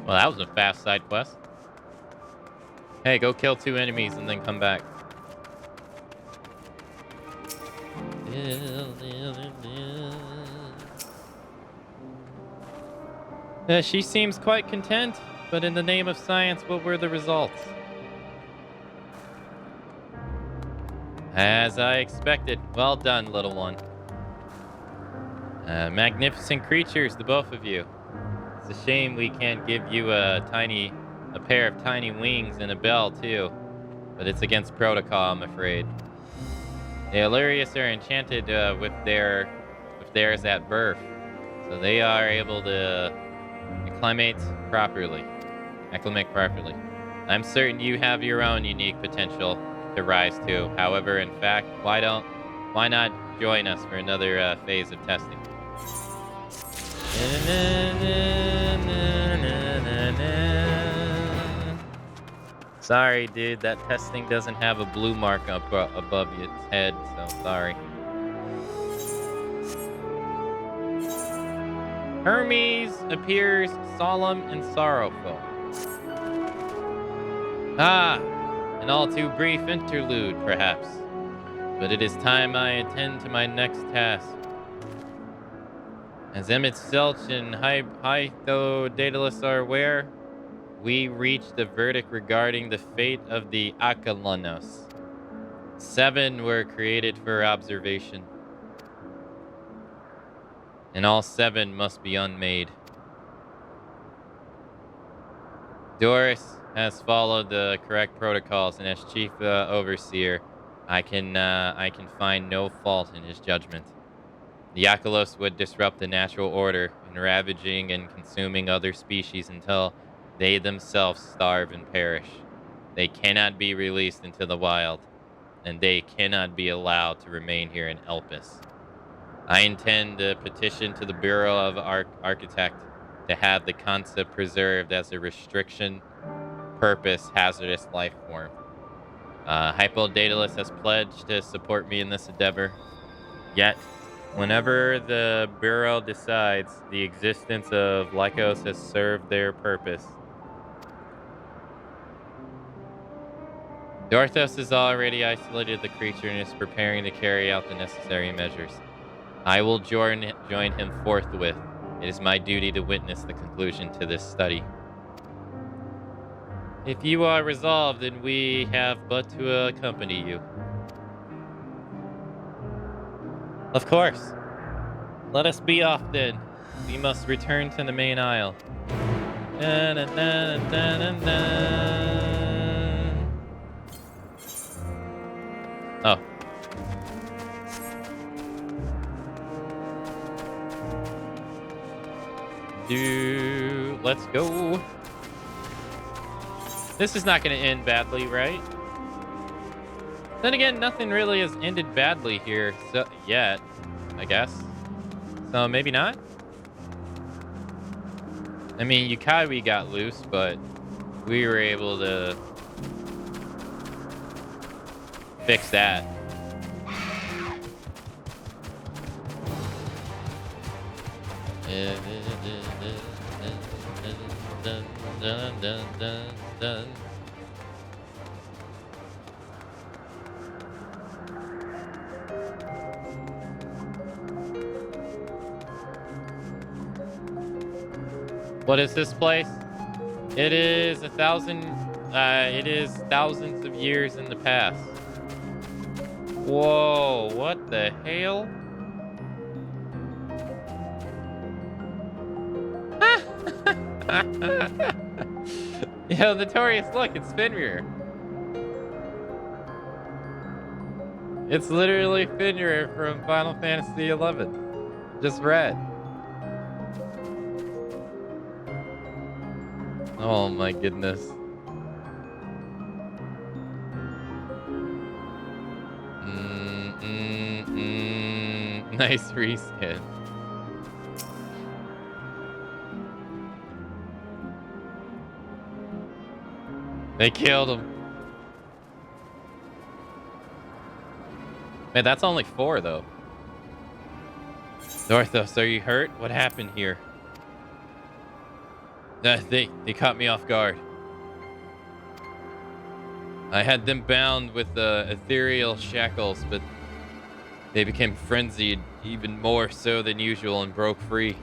Well, that was a fast side quest. Hey, go kill 2 enemies and then come back. She seems quite content, but in the name of science, what were the results? As I expected. Well done, little one. Magnificent creatures, the both of you. It's a shame we can't give you a pair of tiny wings and a bell, too. But it's against protocol, I'm afraid. The Illyrius are enchanted with theirs at birth, so they are able to acclimate properly. I'm certain you have your own unique potential to rise to. However, in fact, why not join us for another phase of testing? Sorry, dude, that testing doesn't have a blue mark up above its head, so sorry. Hermes appears solemn and sorrowful. Ah, An all too brief interlude, perhaps. But it is time I attend to my next task. As Emmett Selch and Hytho Daedalus are aware, we reached a verdict regarding the fate of the Akamatzu. 7 were created for observation. And all 7 must be unmade. Doris has followed the correct protocols, and as chief overseer, I can find no fault in his judgment. The Akalos would disrupt the natural order in ravaging and consuming other species until they themselves starve and perish. They cannot be released into the wild, and they cannot be allowed to remain here in Elpis. I intend to petition to the Bureau of Architect to have the concept preserved as a restriction purpose hazardous life form. Hypo Daedalus has pledged to support me in this endeavor. Yet, whenever the Bureau decides the existence of Lycos has served their purpose, Dorthos has already isolated the creature and is preparing to carry out the necessary measures. I will join him forthwith. It is my duty to witness the conclusion to this study. If you are resolved, then we have but to accompany you. Of course. Let us be off then. We must return to the main aisle. Dun, dun, dun, dun, dun, dun. Oh. Let's go. This is not going to end badly, right? Then again, nothing really has ended badly here yet, I guess. So maybe not? I mean, Yukawi got loose, but we were able to fix that. What is this place? It is it is thousands of years in the past. Whoa, what the hell? Yo, Notorious, look, it's Fenrir. It's literally Fenrir from Final Fantasy XI. Just red. Oh my goodness. Nice reskin. They killed him. Man, that's only 4 though. Dorthos, are you hurt? What happened here? They caught me off guard. I had them bound with ethereal shackles, but they became frenzied even more so than usual and broke free.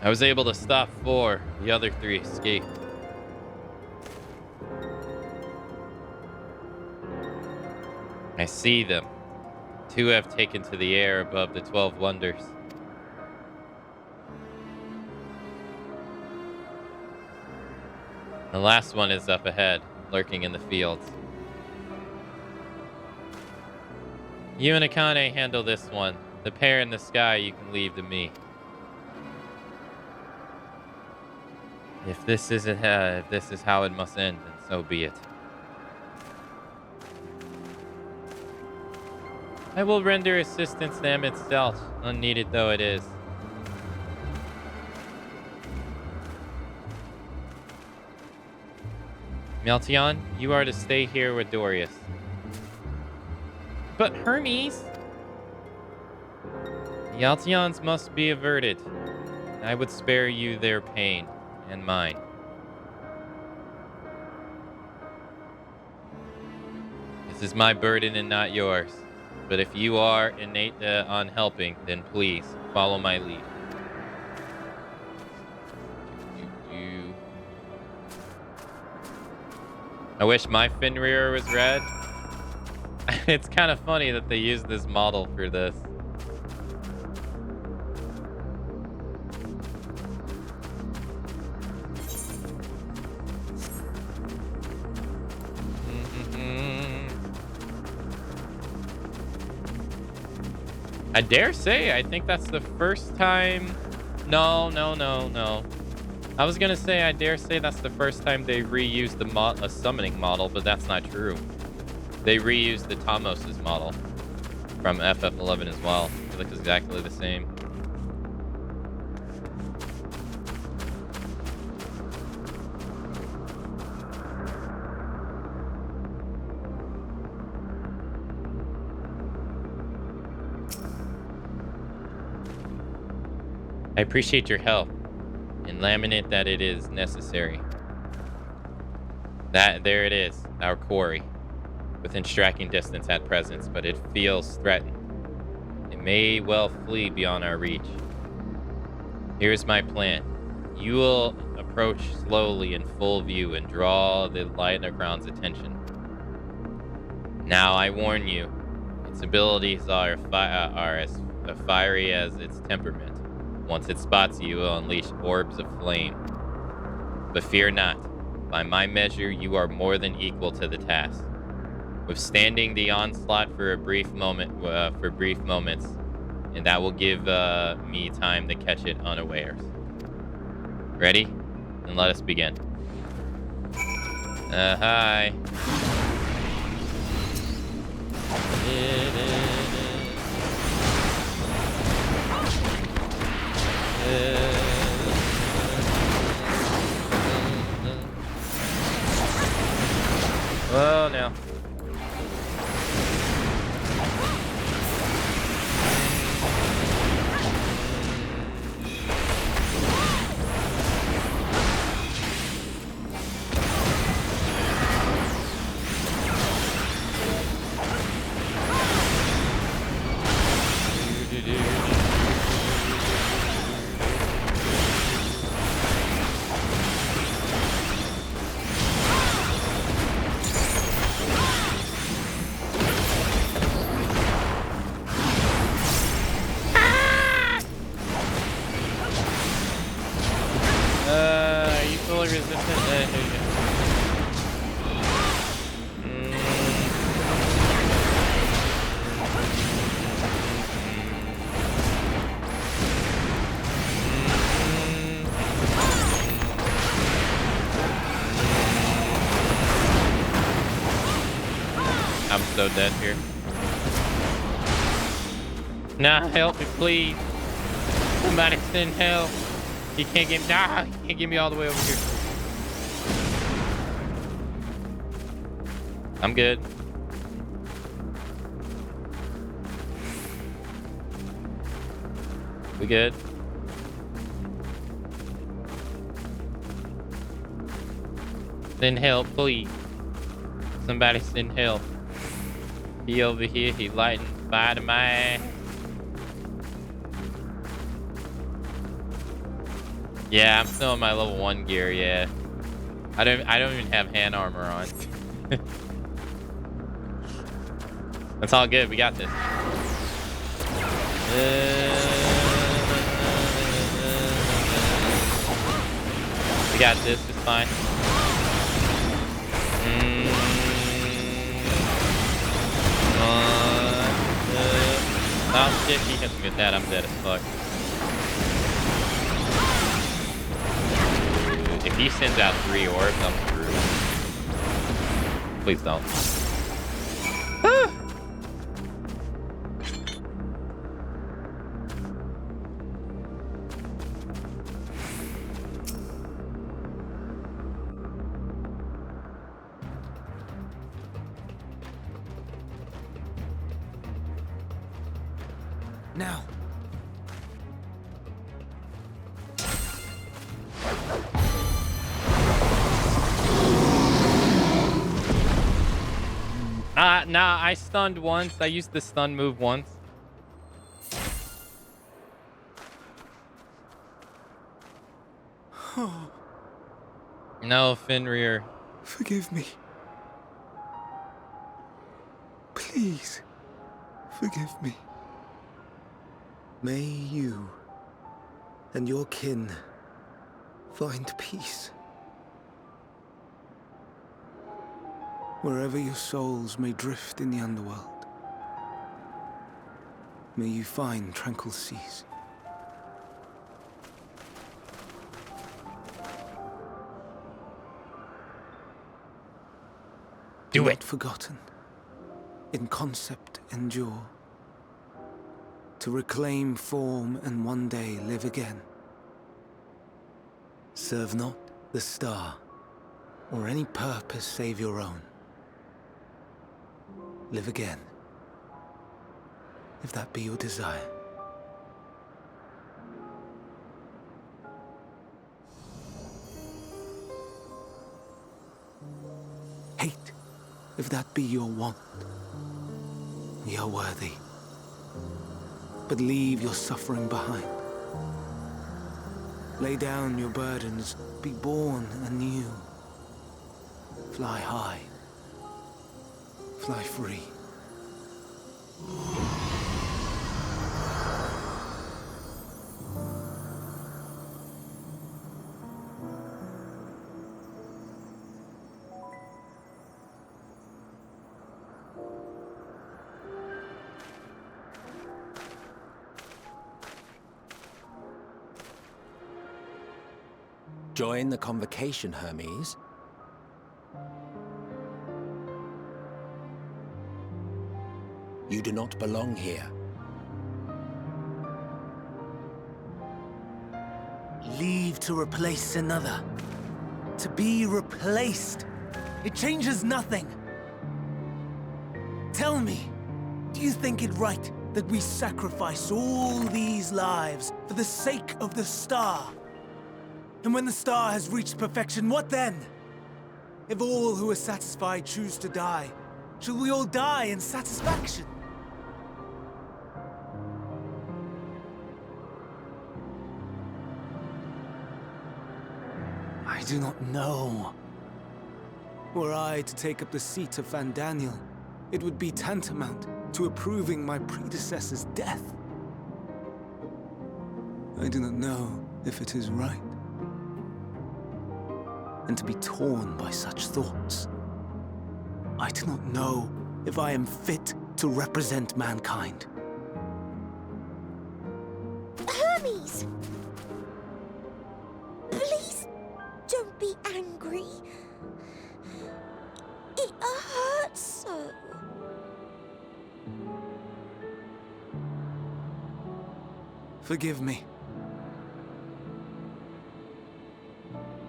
I was able to stop 4. The other 3 escaped. I see them. 2 have taken to the air above the 12 wonders. The last one is up ahead, lurking in the fields. You and Akane handle this one. The pair in the sky you can leave to me. If this is how it must end, then so be it. I will render assistance to them itself, unneeded though it is. Meltion, you are to stay here with Dorius. But Hermes! The Altions must be averted. I would spare you their pain, and mine. This is my burden and not yours. But if you are innate on helping, then please follow my lead. I wish my Fenrir was red. It's kind of funny that they used this model for this. I dare say, I think that's the first time. No. I was gonna say, I dare say that's the first time they reused a summoning model, but that's not true. They reused the Tomos' model from FF11 as well. It looks exactly the same. I appreciate your help and laminate that it is necessary. There it is, our quarry. Within striking distance at present, but it feels threatened. It may well flee beyond our reach. Here's my plan. You will approach slowly in full view and draw the Lightercrown's attention. Now I warn you, its abilities are as fiery as its temperament. Once it spots you, it will unleash orbs of flame. But fear not. By my measure, you are more than equal to the task. Withstanding the onslaught for a brief moment, and that will give me time to catch it unawares. Ready? Then let us begin. Hi. Oh no. Are you fully resistant? I'm so dead here. Nah, help me, please. Somebody send help. He can't get me. Nah, he can't get me all the way over here. I'm good. We good? Send help, please. Somebody send help. He over here, he lighting fire to my ass. Yeah, I'm still in my level 1 gear, yeah. I don't even have hand armor on. That's all good, we got this. We got this, it's fine. Oh shit, he hits me with that, I'm dead as fuck. If he sends out 3 orbs, I'm screwed. Please don't. Now. Nah, I stunned once. I used the stun move once. No, Fenrir. Forgive me. Please, forgive me. May you and your kin find peace. Wherever your souls may drift in the underworld, may you find tranquil seas. Do Not it. forgotten, in concept endure, to reclaim form and one day live again. Serve not the star, or any purpose save your own. Live again, if that be your desire. Hate, if that be your want. We are worthy, but leave your suffering behind. Lay down your burdens, be born anew. Fly high, fly free. Join the convocation, Hermes. You do not belong here. Leave to replace another. To be replaced. It changes nothing. Tell me, do you think it right that we sacrifice all these lives for the sake of the star? And when the star has reached perfection, what then? If all who are satisfied choose to die, shall we all die in satisfaction? I do not know. Were I to take up the seat of Fandaniel, it would be tantamount to approving my predecessor's death. I do not know if it is right. And to be torn by such thoughts, I do not know if I am fit to represent mankind. Hermes! Please don't be angry. It hurts so. Forgive me.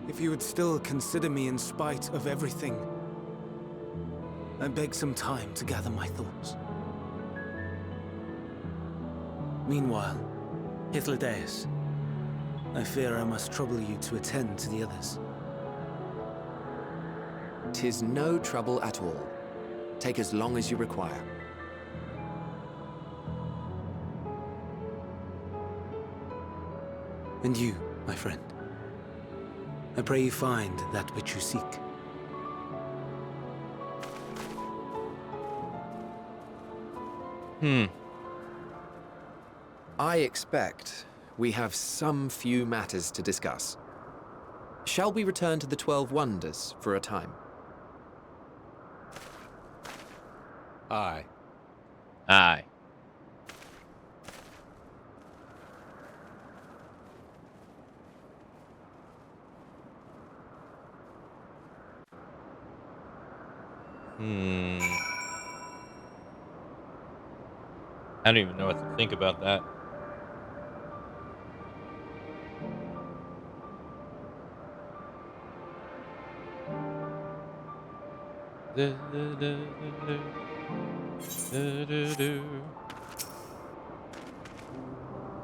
If you would still consider me in spite of everything, I beg some time to gather my thoughts. Meanwhile, Hythlodaeus, I fear I must trouble you to attend to the others. 'Tis no trouble at all. Take as long as you require. And you, my friend, I pray you find that which you seek. I expect we have some few matters to discuss. Shall we return to the 12 Wonders for a time? Aye. Aye. I don't even know what to think about that.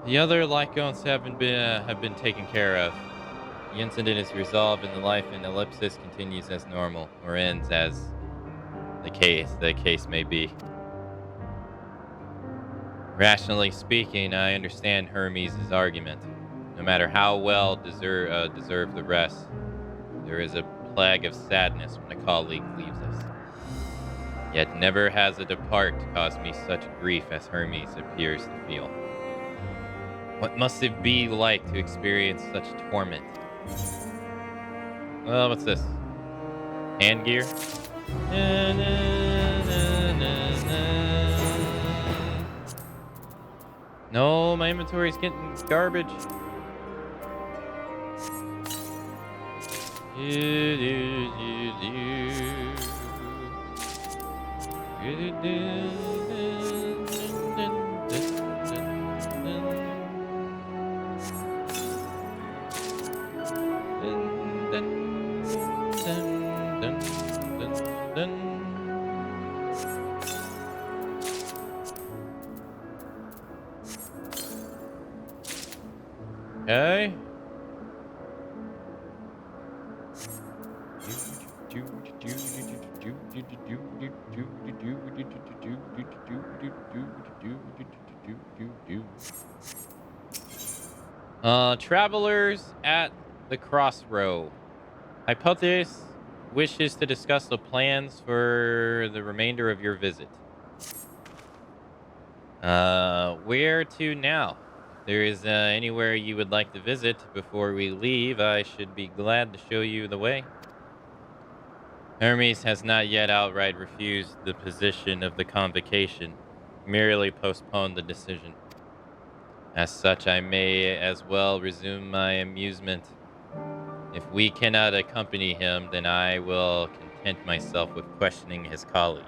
The other Lycons have been taken care of. The incident is resolved and the life in Ellipsis continues as normal, or ends as the case may be. Rationally speaking, I understand Hermes' argument. No matter how well deserved the rest, there is a plague of sadness when a colleague leaves us. Yet never has a depart caused me such grief as Hermes appears to feel. What must it be like to experience such torment? Well, what's this? Hand gear? No, my inventory's getting garbage. Okay. Travelers at the crossroad. Hypothesis wishes to discuss the plans for the remainder of your visit. Where to now? If there is anywhere you would like to visit before we leave, I should be glad to show you the way. Hermes has not yet outright refused the position of the convocation, merely postponed the decision. As such, I may as well resume my amusement. If we cannot accompany him, then I will content myself with questioning his colleagues.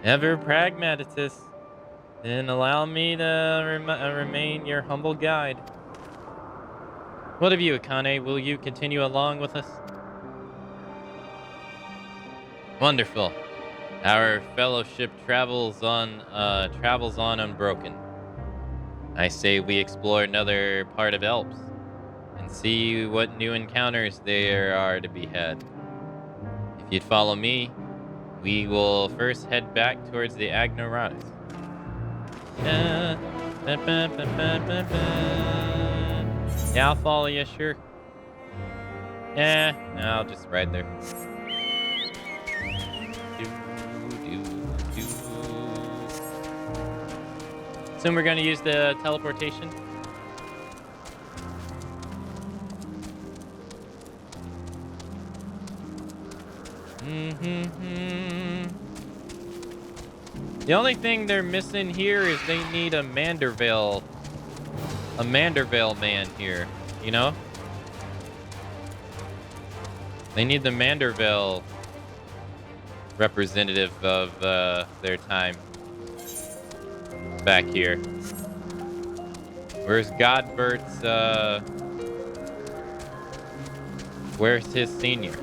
Ever pragmatist, then allow me to remain your humble guide. What of you, Akane? Will you continue along with us? Wonderful. Our fellowship travels on unbroken. I say we explore another part of Alps and see what new encounters there are to be had. If you'd follow me, we will first head back towards the Agnoratis. Yeah, I'll follow you, sure. Yeah, no, I'll just ride there. Assume we're going to use the teleportation. The only thing they're missing here is they need a Mandervale man here, you know? They need the Mandervale representative of their time back here. Where's Godbert's, where's his senior?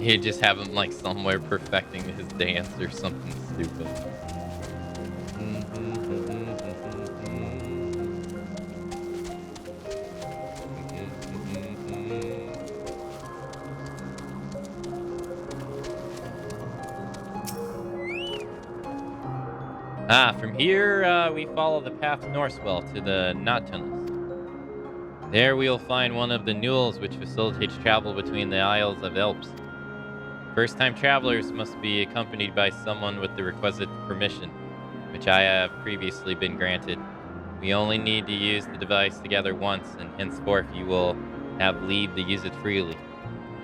He'd just have him like somewhere perfecting his dance or something stupid. From here, we follow the path northwell to the knot tunnels. There we'll find one of the newels which facilitates travel between the Isles of Alps. First-time travelers must be accompanied by someone with the requisite permission, which I have previously been granted. We only need to use the device together once, and henceforth you will have leave to use it freely.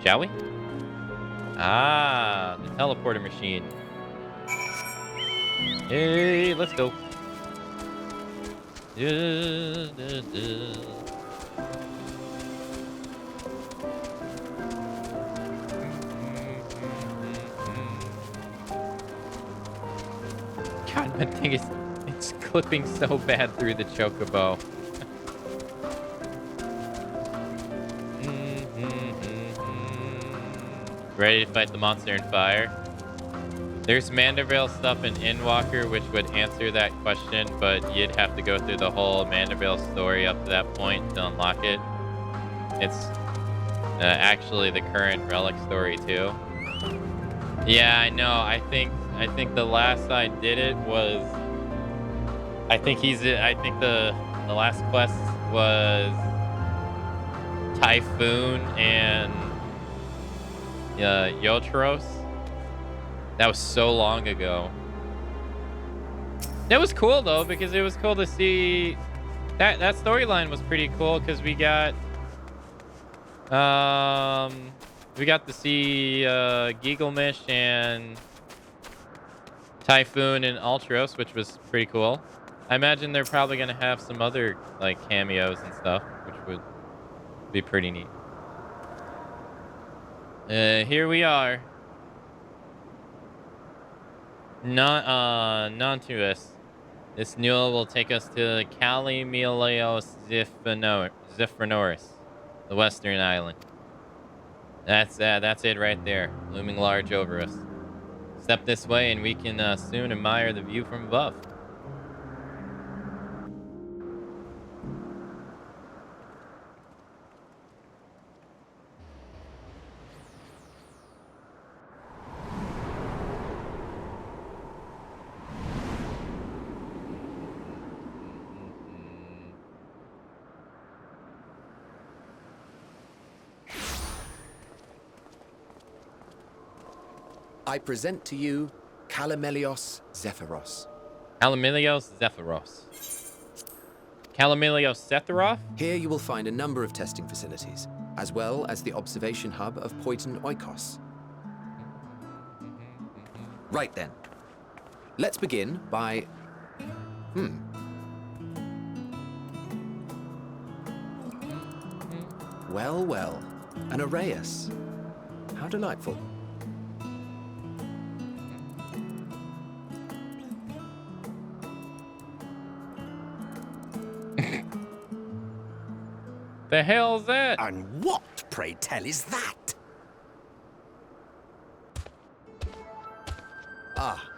Shall we? Ah, the teleporter machine. Hey, let's go. God, that thing it's clipping so bad through the chocobo. Ready to fight the monster in fire? There's Mandervale stuff in Endwalker, which would answer that question, but you'd have to go through the whole Mandervale story up to that point to unlock it. It's actually the current Relic story too. Yeah, I know. I think the last I did it was. I think the last quest was Typhoon and Yotros. That was so long ago. That was cool though, because it was cool to see that storyline was pretty cool because we got to see Gilgamesh and Typhoon and Ultros, which was pretty cool. I imagine they're probably gonna have some other like cameos and stuff, which would be pretty neat. Here we are. Nontuous. This mule will take us to Calimelios Zephynoris, the western island. That's it right there, looming large over us. Step this way and we can soon admire the view from above. I present to you Calimelios Zephyros. Calimelios Zephyros. Calimelios Sephiroth? Here you will find a number of testing facilities, as well as the observation hub of Poiton Oikos. Right then. Let's begin by... Well, well. An Arraius. How delightful. The hell's that? And what, pray tell, is that? Ah,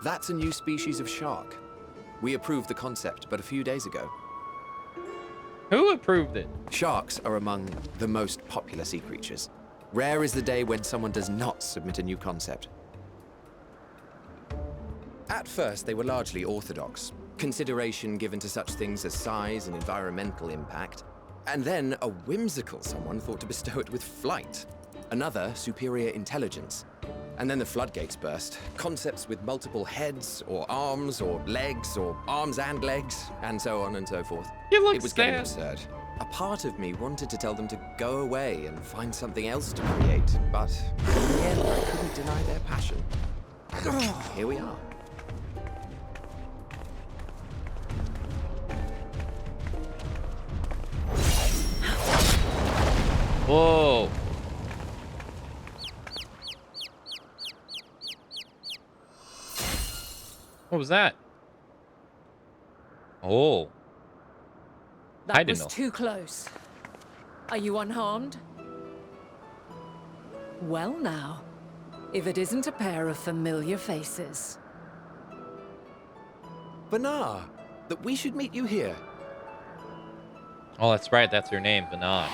that's a new species of shark. We approved the concept but a few days ago. Who approved it? Sharks are among the most popular sea creatures. Rare is the day when someone does not submit a new concept. At first, they were largely orthodox, consideration given to such things as size and environmental impact. And then a whimsical someone thought to bestow it with flight, another superior intelligence. And then the floodgates burst. Concepts with multiple heads, or arms and legs, and so on and so forth. You look It was sad. getting absurd. A part of me wanted to tell them to go away and find something else to create, but in the end, I couldn't deny their passion. Here we are. Whoa. What was that? Oh. I That didn't was know. too close. Are you unharmed? Well now, if it isn't a pair of familiar faces. Banar, that we should meet you here. Oh, that's right. That's her name, Vanad.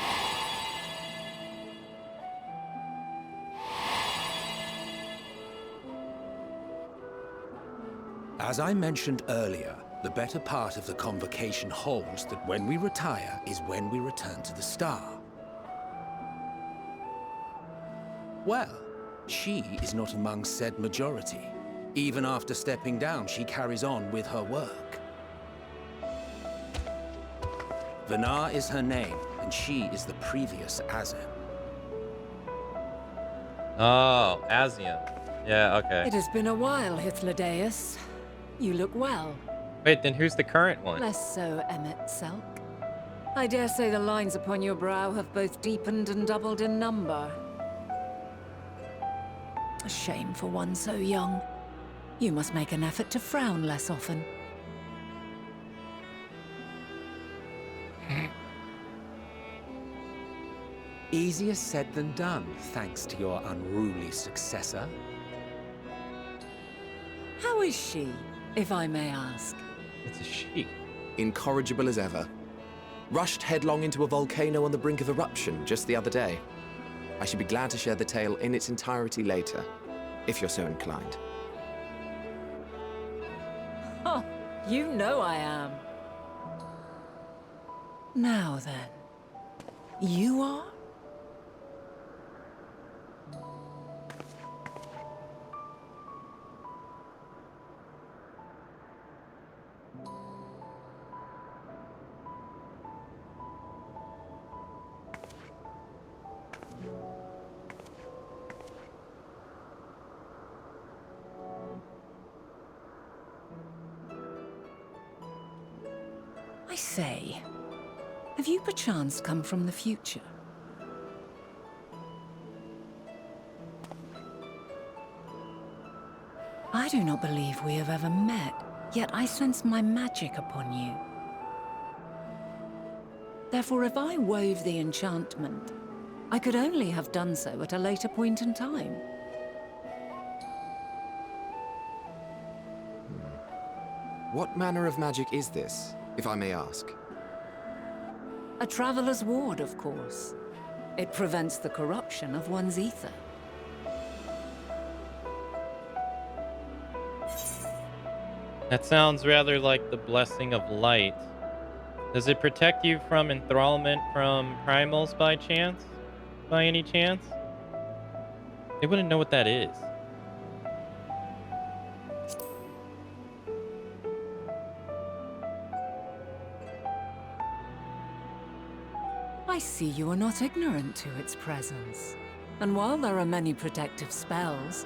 As I mentioned earlier, the better part of the convocation holds that when we retire is when we return to the star. Well, she is not among said majority. Even after stepping down, she carries on with her work. Vanar is her name, and she is the previous Azem. Oh, Asian. Yeah, okay. It has been a while, Hythlodaeus. You look well. Wait, then who's the current one? Less so, Emmet Selk. I dare say the lines upon your brow have both deepened and doubled in number. A shame for one so young. You must make an effort to frown less often. Easier said than done, thanks to your unruly successor. How is she, if I may ask? It's a she. Incorrigible as ever. Rushed headlong into a volcano on the brink of eruption just the other day. I should be glad to share the tale in its entirety later, if you're so inclined. Oh, you know I am. Now then, you are? I say, have you perchance come from the future? I do not believe we have ever met, yet I sense my magic upon you. Therefore, if I wove the enchantment, I could only have done so at a later point in time. What manner of magic is this, if I may ask? A traveler's ward, of course. It prevents the corruption of one's ether. That sounds rather like the blessing of light. Does it protect you from enthrallment from primals by chance? By any chance? They wouldn't know what that is. I see you are not ignorant to its presence. And while there are many protective spells,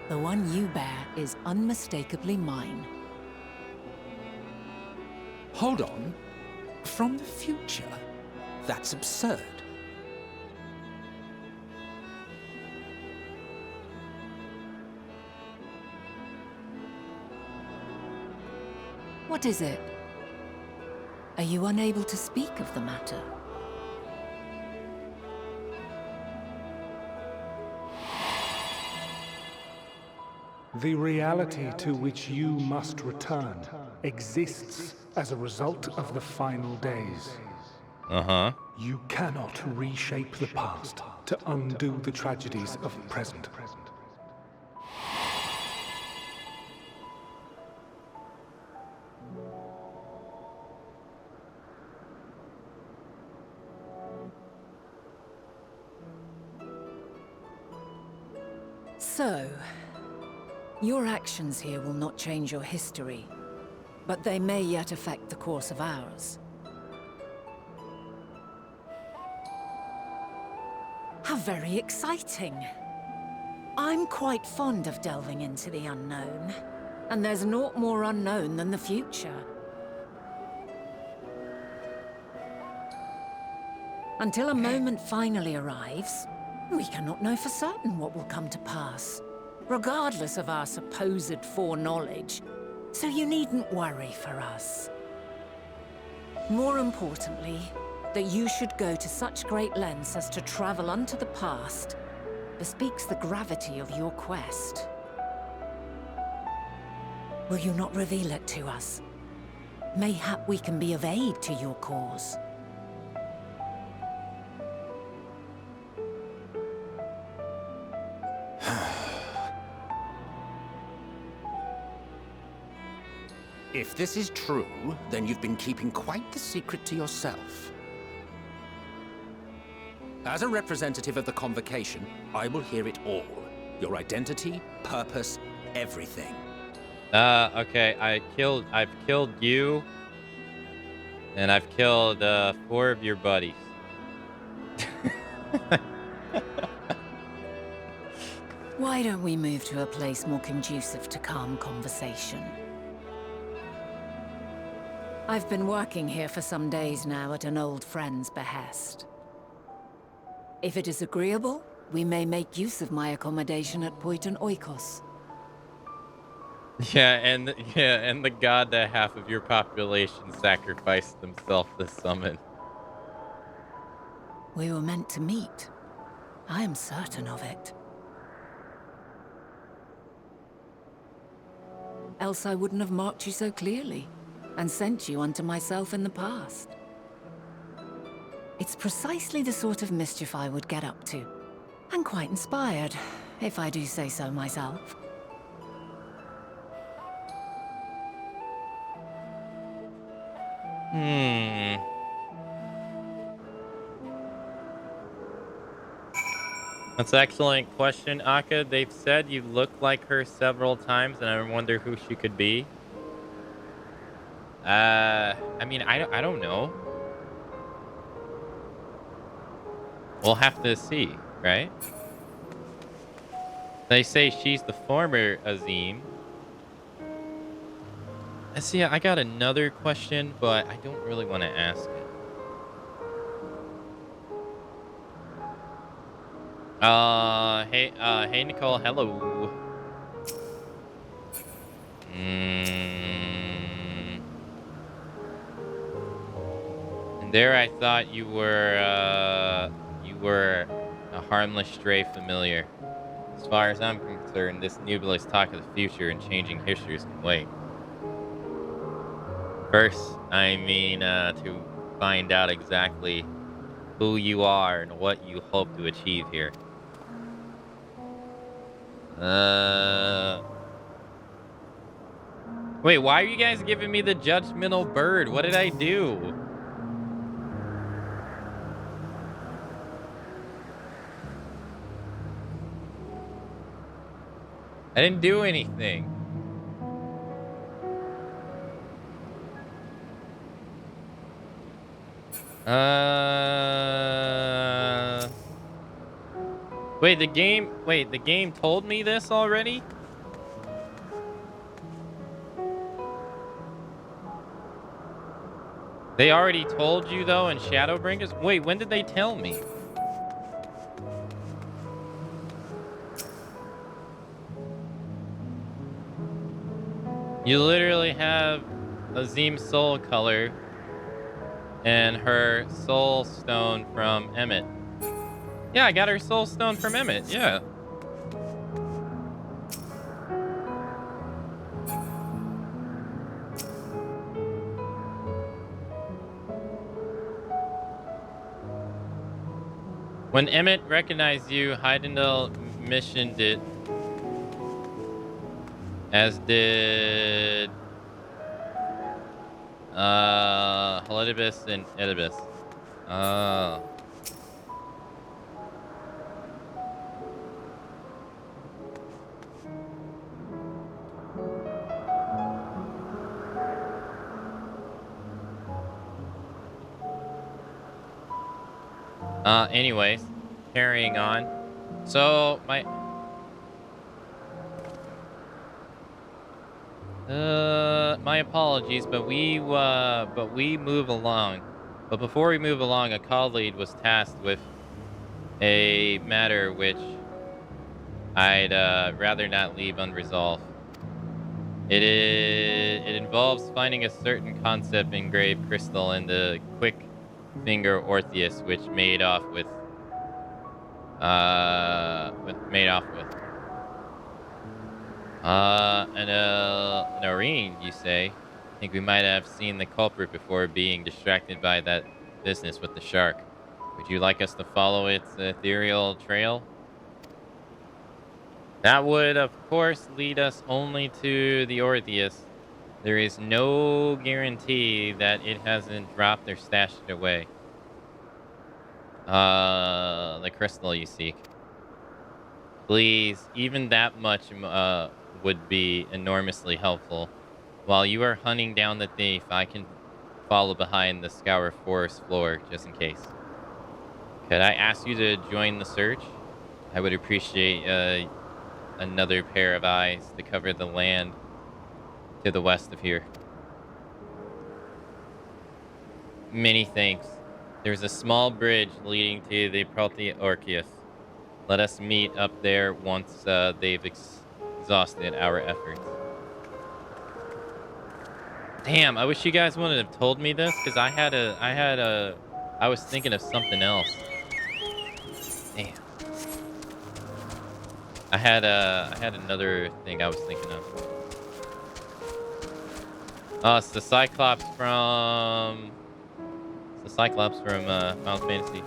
the one you bear is unmistakably mine. Hold on. From the future? That's absurd. What is it? Are you unable to speak of the matter? The reality to which you must return exists as a result of the final days. Uh-huh. You cannot reshape the past to undo the tragedies of the present. So, your actions here will not change your history, but they may yet affect the course of ours. How very exciting! I'm quite fond of delving into the unknown, and there's naught more unknown than the future. Until a moment finally arrives, we cannot know for certain what will come to pass, regardless of our supposed foreknowledge, so you needn't worry for us. More importantly, that you should go to such great lengths as to travel unto the past bespeaks the gravity of your quest. Will you not reveal it to us? Mayhap we can be of aid to your cause. If this is true, then you've been keeping quite the secret to yourself. As a representative of the Convocation, I will hear it all. Your identity, purpose, everything. Okay, I've killed you. And I've killed 4 of your buddies. Why don't we move to a place more conducive to calm conversation? I've been working here for some days now at an old friend's behest. If it is agreeable, we may make use of my accommodation at Poiton Oikos. Yeah, and the god that half of your population sacrificed himself to summon. We were meant to meet. I am certain of it. else I wouldn't have marked you so clearly and sent you unto myself in the past. It's precisely the sort of mischief I would get up to, and quite inspired, if I do say so myself. That's an excellent question, Akka. They've said you look like her several times, and I wonder who she could be. I mean, I don't know. We'll have to see, right? They say she's the former Azim. Let's see, I got another question, but I don't really want to ask it. Hey, Nicole, hello. And there I thought you were a harmless stray familiar. As far as I'm concerned, this nebulous talk of the future and changing histories can wait. First, I mean, to find out exactly who you are and what you hope to achieve here. Wait, why are you guys giving me the judgmental bird? What did I do? I didn't do anything. Wait, the game told me this already? They already told you though in Shadowbringers? Wait, when did they tell me? You literally have Azim's soul color and her soul stone from Emmett. Yeah, I got her soul stone from Emmett, yeah. When Emmett recognized you, Heidendel missioned it, as did Helidibus and Oedipus. Anyways, carrying on. So my apologies, but we move along. But before we move along, a colleague was tasked with a matter which I'd rather not leave unresolved. It involves finding a certain concept engraved crystal in the quick finger Orpheus, which made off with an Orine, you say? I think we might have seen the culprit before being distracted by that business with the shark. Would you like us to follow its ethereal trail? That would, of course, lead us only to the Orpheus. There is no guarantee that it hasn't dropped or stashed it away. The crystal you seek. Please, even that much would be enormously helpful. While you are hunting down the thief, I can follow behind the scour forest floor, just in case. Could I ask you to join the search? I would appreciate another pair of eyes to cover the land to the west of here. Many thanks. There's a small bridge leading to the Proteorchis. Let us meet up there once they've exhausted our efforts. Damn, I wish you guys wouldn't have told me this, because I was thinking of something else. Damn. I had another thing I was thinking of. It's the Cyclops from... It's the Cyclops from Final Fantasy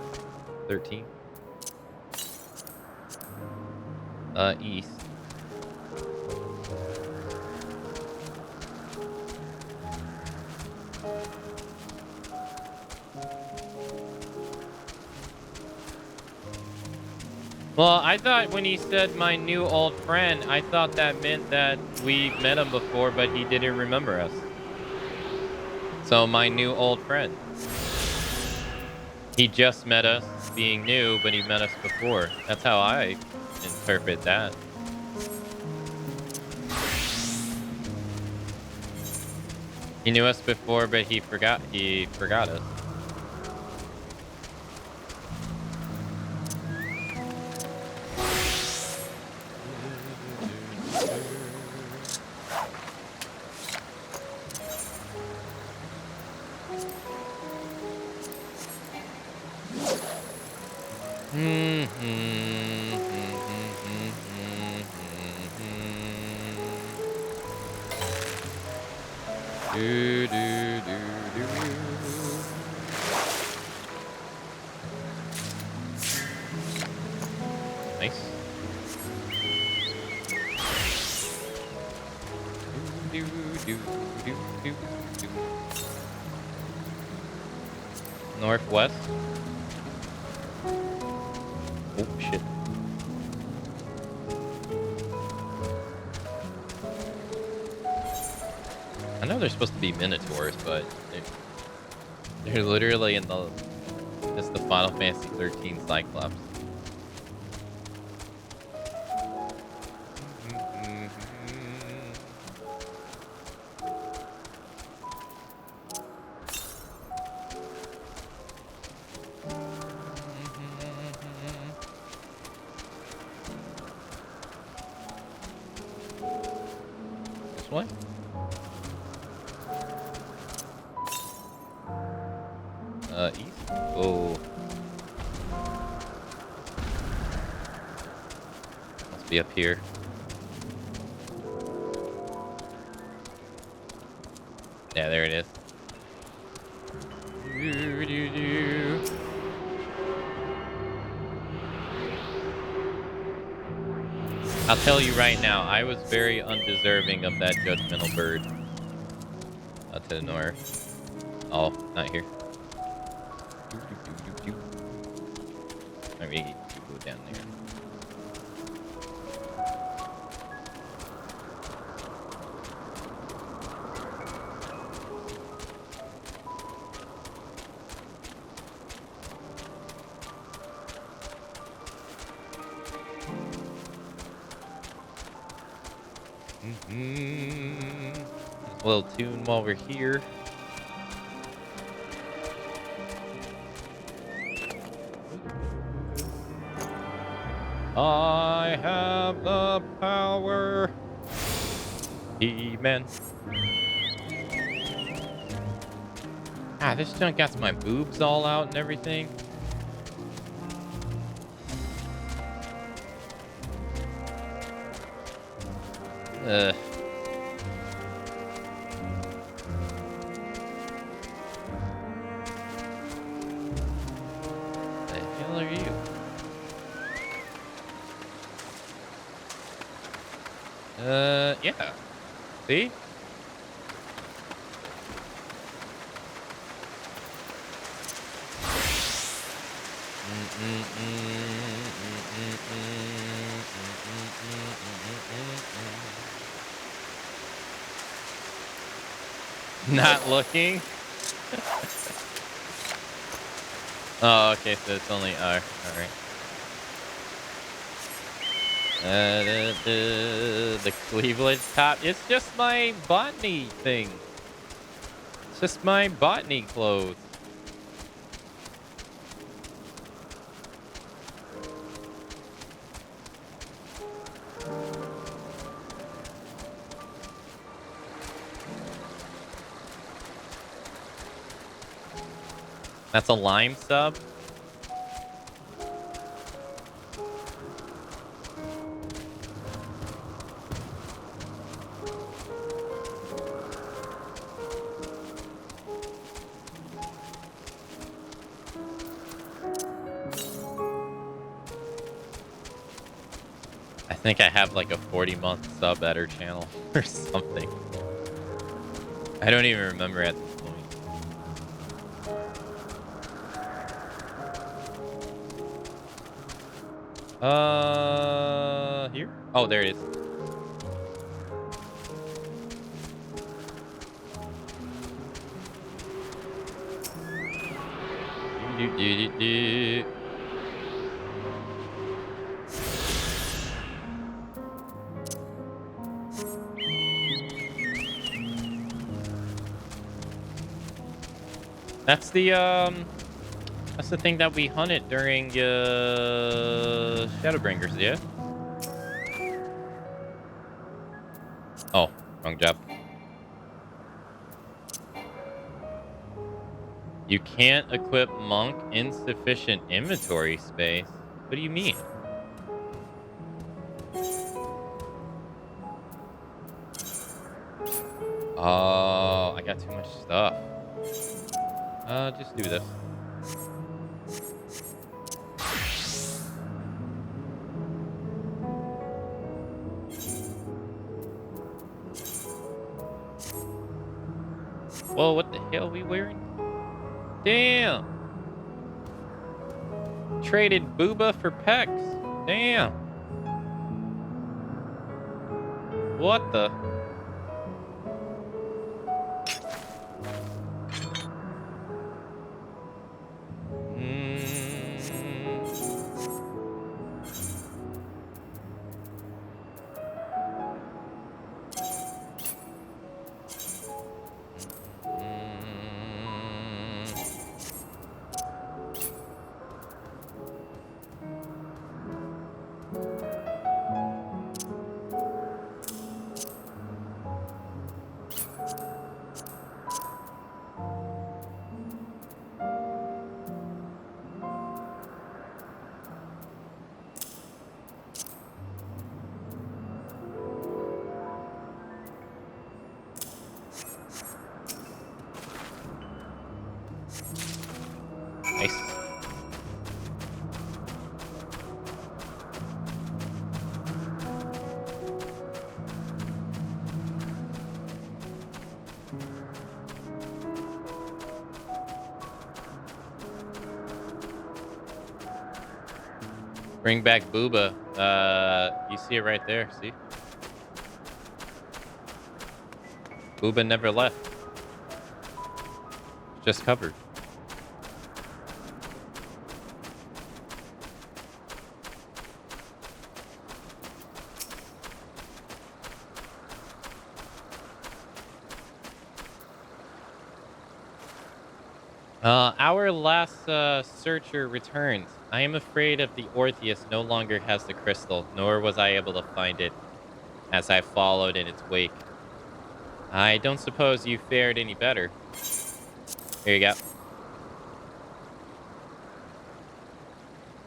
13. East. Well, I thought when he said my new old friend, I thought that meant that we met him before, but he didn't remember us. So my new old friend. He just met us being new, but he met us before. That's how I interpret that. He knew us before, but he forgot us. Nice. Northwest. Oh shit. I know they're supposed to be minotaurs, but they're literally in the... It's the Final Fantasy XIII Cyclops. This way? East? Oh. Must be up here. Yeah, there it is. I'll tell you right now, I was very undeserving of that judgmental bird. To the north. Oh, not here. I mean, go down there. A little tune while we're here. I have the power. He-Man. Ah, this junk got my boobs all out and everything. Ugh. The hell are you? Yeah. See? Not looking? Oh, okay, so it's only R. Alright. The Cleveland top. It's just my botany thing. It's just my botany clothes. That's a lime sub. I think I have like a 40-month sub at her channel or something. I don't even remember at this point. Here? Oh, there it is. That's the thing that we hunted during Shadowbringers, yeah? Oh, wrong job. You can't equip Monk insufficient inventory space. What do you mean? Oh, I got too much stuff. Just do this. Whoa, what the hell are we wearing? Damn. Traded Booba for Pecs. Damn. What the? Nice. Bring back Booba. You see it right there, see? Booba never left. Just covered. Our last searcher returns. I am afraid of the Orpheus no longer has the crystal, nor was I able to find it as I followed in its wake. I don't suppose you fared any better. Here you go.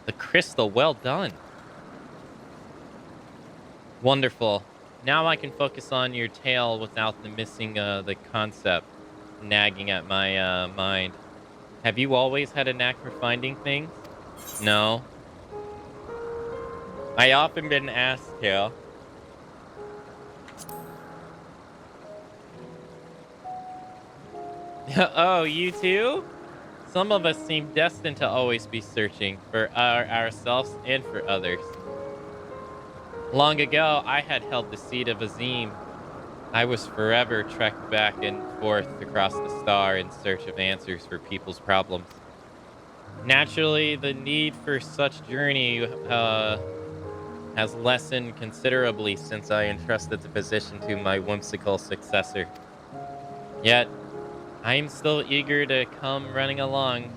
The crystal, well done. Wonderful. Now I can focus on your tale without the missing the concept nagging at my mind. Have you always had a knack for finding things? No. I often been asked to. Oh, you too? Some of us seem destined to always be searching for ourselves and for others. Long ago, I had held the seat of Azim. I was forever trekked back and forth across the star in search of answers for people's problems. Naturally, the need for such journey has lessened considerably since I entrusted the position to my whimsical successor. Yet, I am still eager to come running along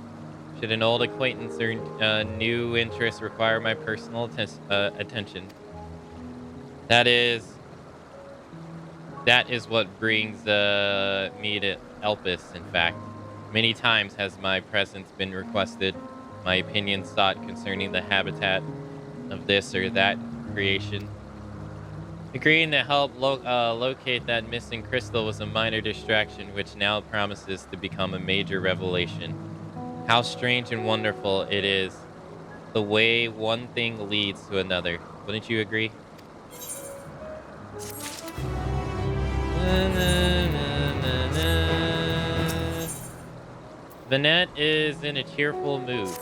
should an old acquaintance or new interest require my personal attention. That is what brings me to Elpis, in fact. Many times has my presence been requested, my opinion sought concerning the habitat of this or that creation. Agreeing to help locate that missing crystal was a minor distraction, which now promises to become a major revelation. How strange and wonderful it is, the way one thing leads to another. Wouldn't you agree? Vanette is in a cheerful mood.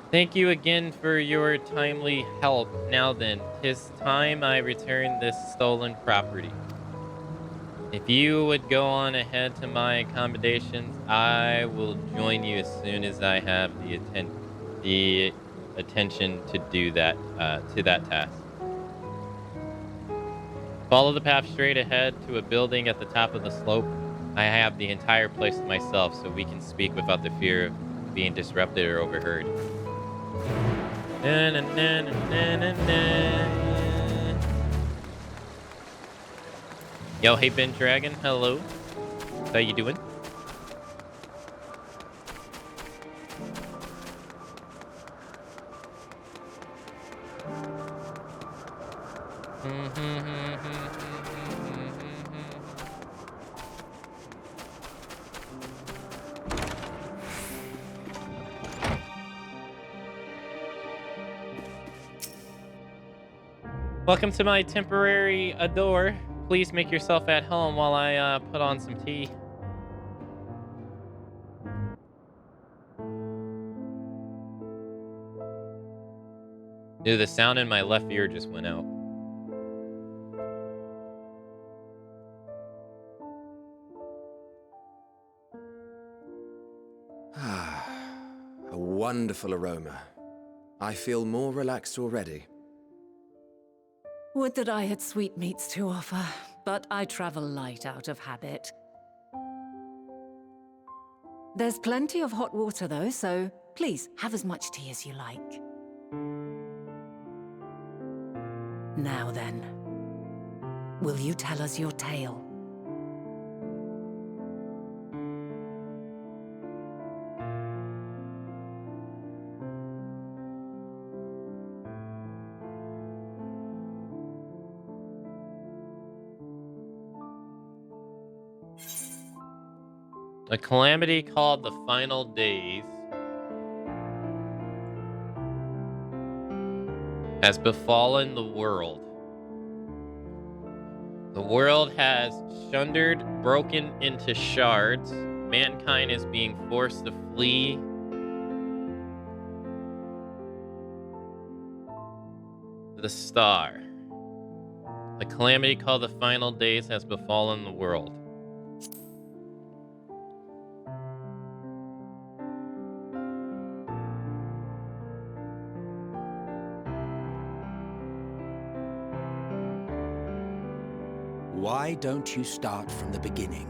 Thank you again for your timely help. Now then, 'tis time I return this stolen property. If you would go on ahead to my accommodations, I will join you as soon as I have the attention to do that to that task. Follow the path straight ahead to a building at the top of the slope. I have the entire place to myself, so we can speak without the fear of being disrupted or overheard. Na, na, na, na, na, na. Yo, hey Ben Dragon, hello. How you doing? Welcome to my temporary adore. Please make yourself at home while I put on some tea. Dude, the sound in my left ear just went out. A wonderful aroma. I feel more relaxed already. Would that I had sweetmeats to offer, but I travel light out of habit. There's plenty of hot water though, so please have as much tea as you like. Now then, will you tell us your tale? A calamity called the Final Days has befallen the world. The world has sundered, broken into shards. Mankind is being forced to flee. The star. A calamity called the Final Days has befallen the world. Why don't you start from the beginning?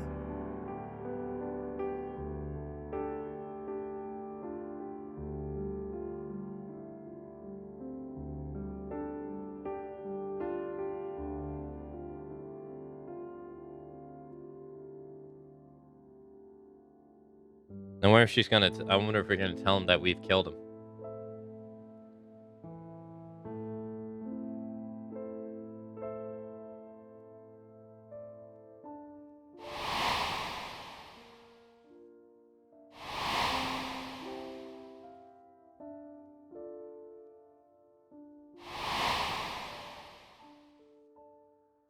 I wonder if she's gonna. I wonder if we're gonna tell him that we've killed him.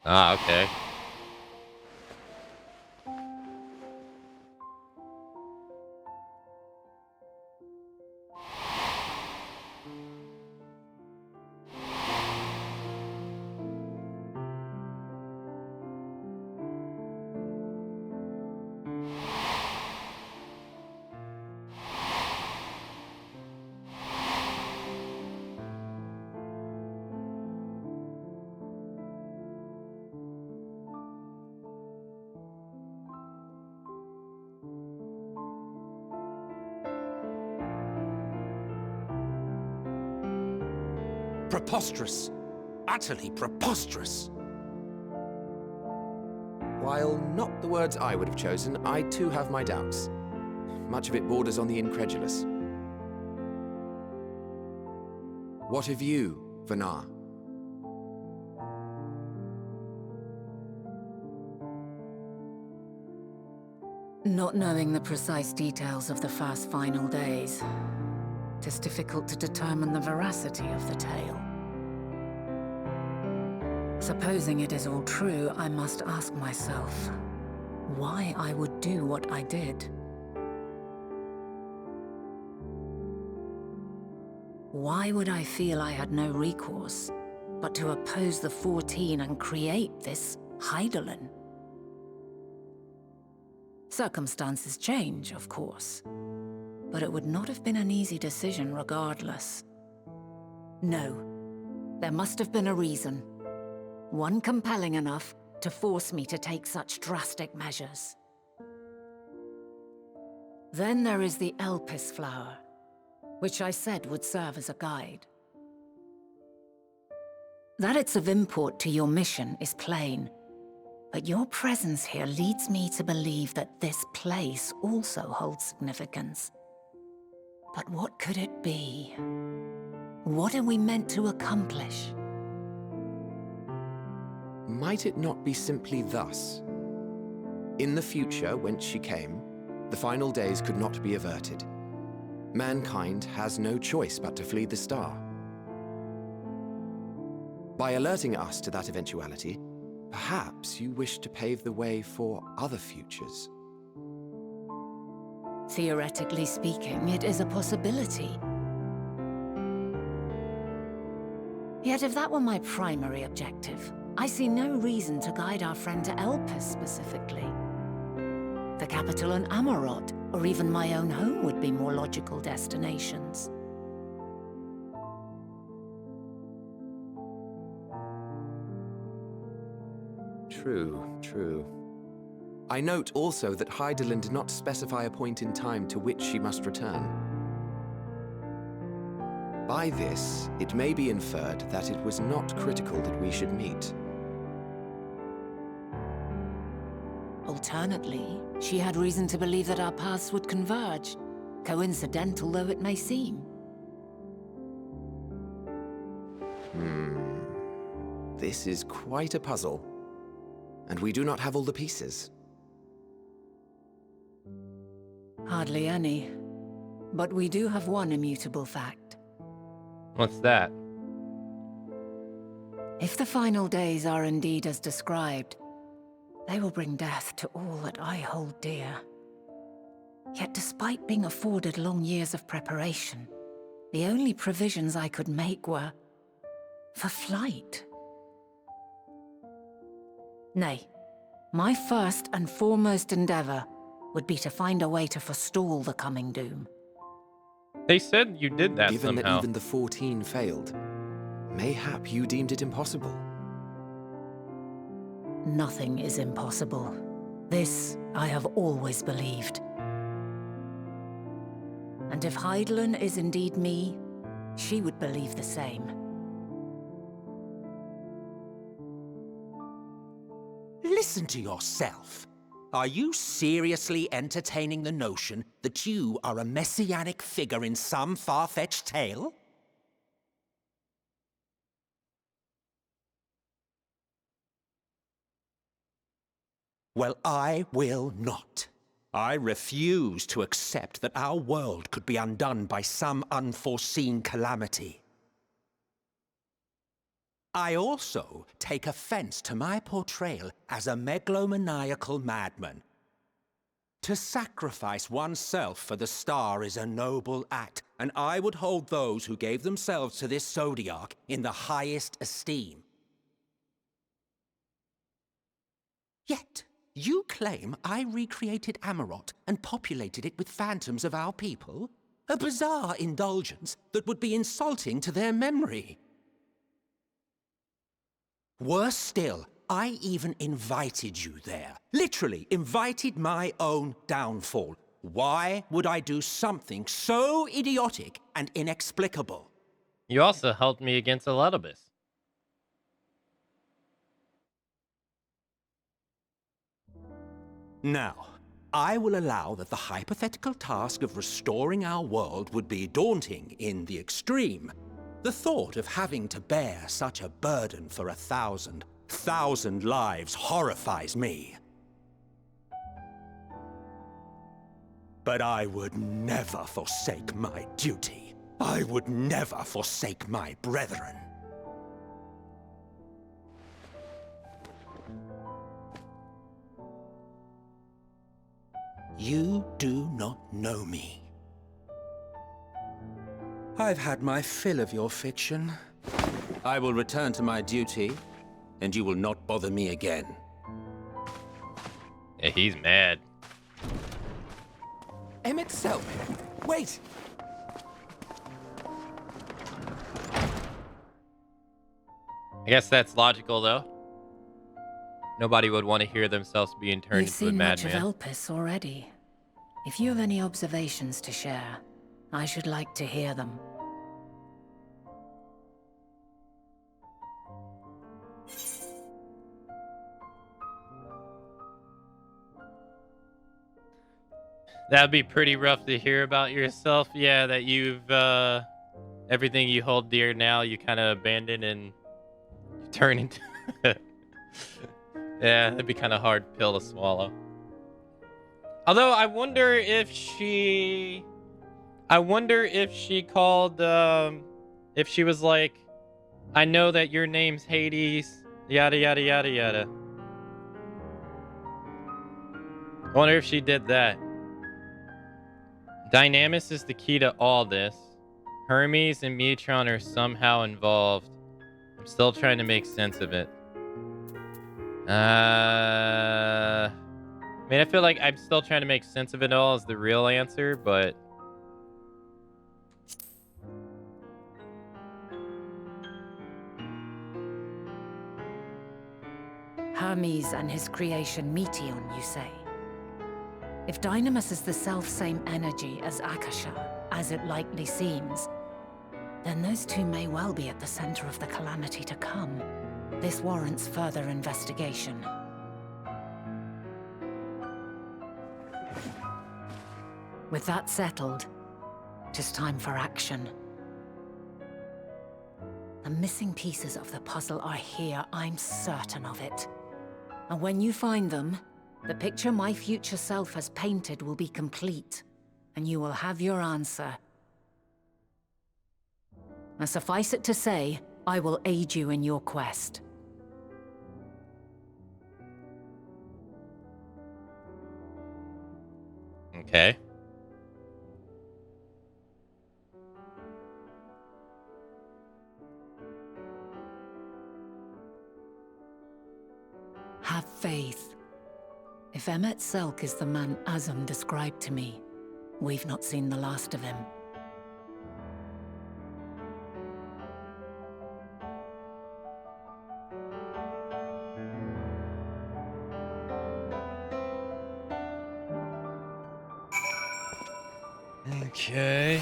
Ah, okay. Preposterous. Utterly preposterous. While not the words I would have chosen, I too have my doubts. Much of it borders on the incredulous. What of you, Vanar? Not knowing the precise details of the first final days, it is difficult to determine the veracity of the tale. Supposing it is all true, I must ask myself why I would do what I did. Why would I feel I had no recourse but to oppose the 14 and create this Hydaelyn? Circumstances change, of course, but it would not have been an easy decision regardless. No, there must have been a reason. One compelling enough to force me to take such drastic measures. Then there is the Elpis flower, which I said would serve as a guide. That it's of import to your mission is plain, but your presence here leads me to believe that this place also holds significance. But what could it be? What are we meant to accomplish? Might it not be simply thus? In the future, whence she came, the final days could not be averted. Mankind has no choice but to flee the star. By alerting us to that eventuality, perhaps you wish to pave the way for other futures. Theoretically speaking, it is a possibility. Yet if that were my primary objective, I see no reason to guide our friend to Elpis specifically. The capital and Amarot, or even my own home would be more logical destinations. True. I note also that Hydaelyn did not specify a point in time to which she must return. By this, it may be inferred that it was not critical that we should meet. Alternately, she had reason to believe that our paths would converge, coincidental though it may seem. This is quite a puzzle, and we do not have all the pieces. Hardly any, but we do have one immutable fact. What's that? If the final days are indeed as described, they will bring death to all that I hold dear. Yet despite being afforded long years of preparation, the only provisions I could make were for flight. Nay, my first and foremost endeavor would be to find a way to forestall the coming doom. They said you did that Given somehow. that even the 14 failed, mayhap you deemed it impossible. Nothing is impossible. This I have always believed. And if Hydaelyn is indeed me, she would believe the same. Listen to yourself. Are you seriously entertaining the notion that you are a messianic figure in some far-fetched tale? Well, I will not. I refuse to accept that our world could be undone by some unforeseen calamity. I also take offense to my portrayal as a megalomaniacal madman. To sacrifice oneself for the star is a noble act, and I would hold those who gave themselves to this zodiac in the highest esteem. Yet, you claim I recreated Amarot and populated it with phantoms of our people? A bizarre indulgence that would be insulting to their memory. Worse still, I even invited you there. Literally invited my own downfall. Why would I do something so idiotic and inexplicable? You also helped me against Elidibus. Now, I will allow that the hypothetical task of restoring our world would be daunting in the extreme. The thought of having to bear such a burden for 1,000 lives horrifies me. But I would never forsake my duty. I would never forsake my brethren. You do not know me. I've had my fill of your fiction. I will return to my duty, and you will not bother me again. Yeah, he's mad. Emmett Selk, wait! I guess that's logical, though. Nobody would want to hear themselves being turned You've into a seen much of madman. Elpis already. If you have any observations to share, I should like to hear them. That'd be pretty rough to hear about yourself. Yeah, that you've, everything you hold dear now, you kind of abandon and you turn into... Yeah, that'd be kind of hard pill to swallow. Although, I wonder if she called, if she was like, I know that your name's Hades, yada, yada, yada, yada. I wonder if she did that. Dynamis is the key to all this. Hermes and Metron are somehow involved. I'm still trying to make sense of it. I mean, I feel like I'm still trying to make sense of it all is the real answer, but... Hermes and his creation Meteon, you say? If Dynamis is the self-same energy as Akasha, as it likely seems, then those two may well be at the center of the calamity to come. This warrants further investigation. With that settled, it is time for action. The missing pieces of the puzzle are here, I'm certain of it. And when you find them, the picture my future self has painted will be complete, and you will have your answer. Now, suffice it to say, I will aid you in your quest. Okay. Have faith. If Emmett Selk is the man Azum described to me, we've not seen the last of him. Okay.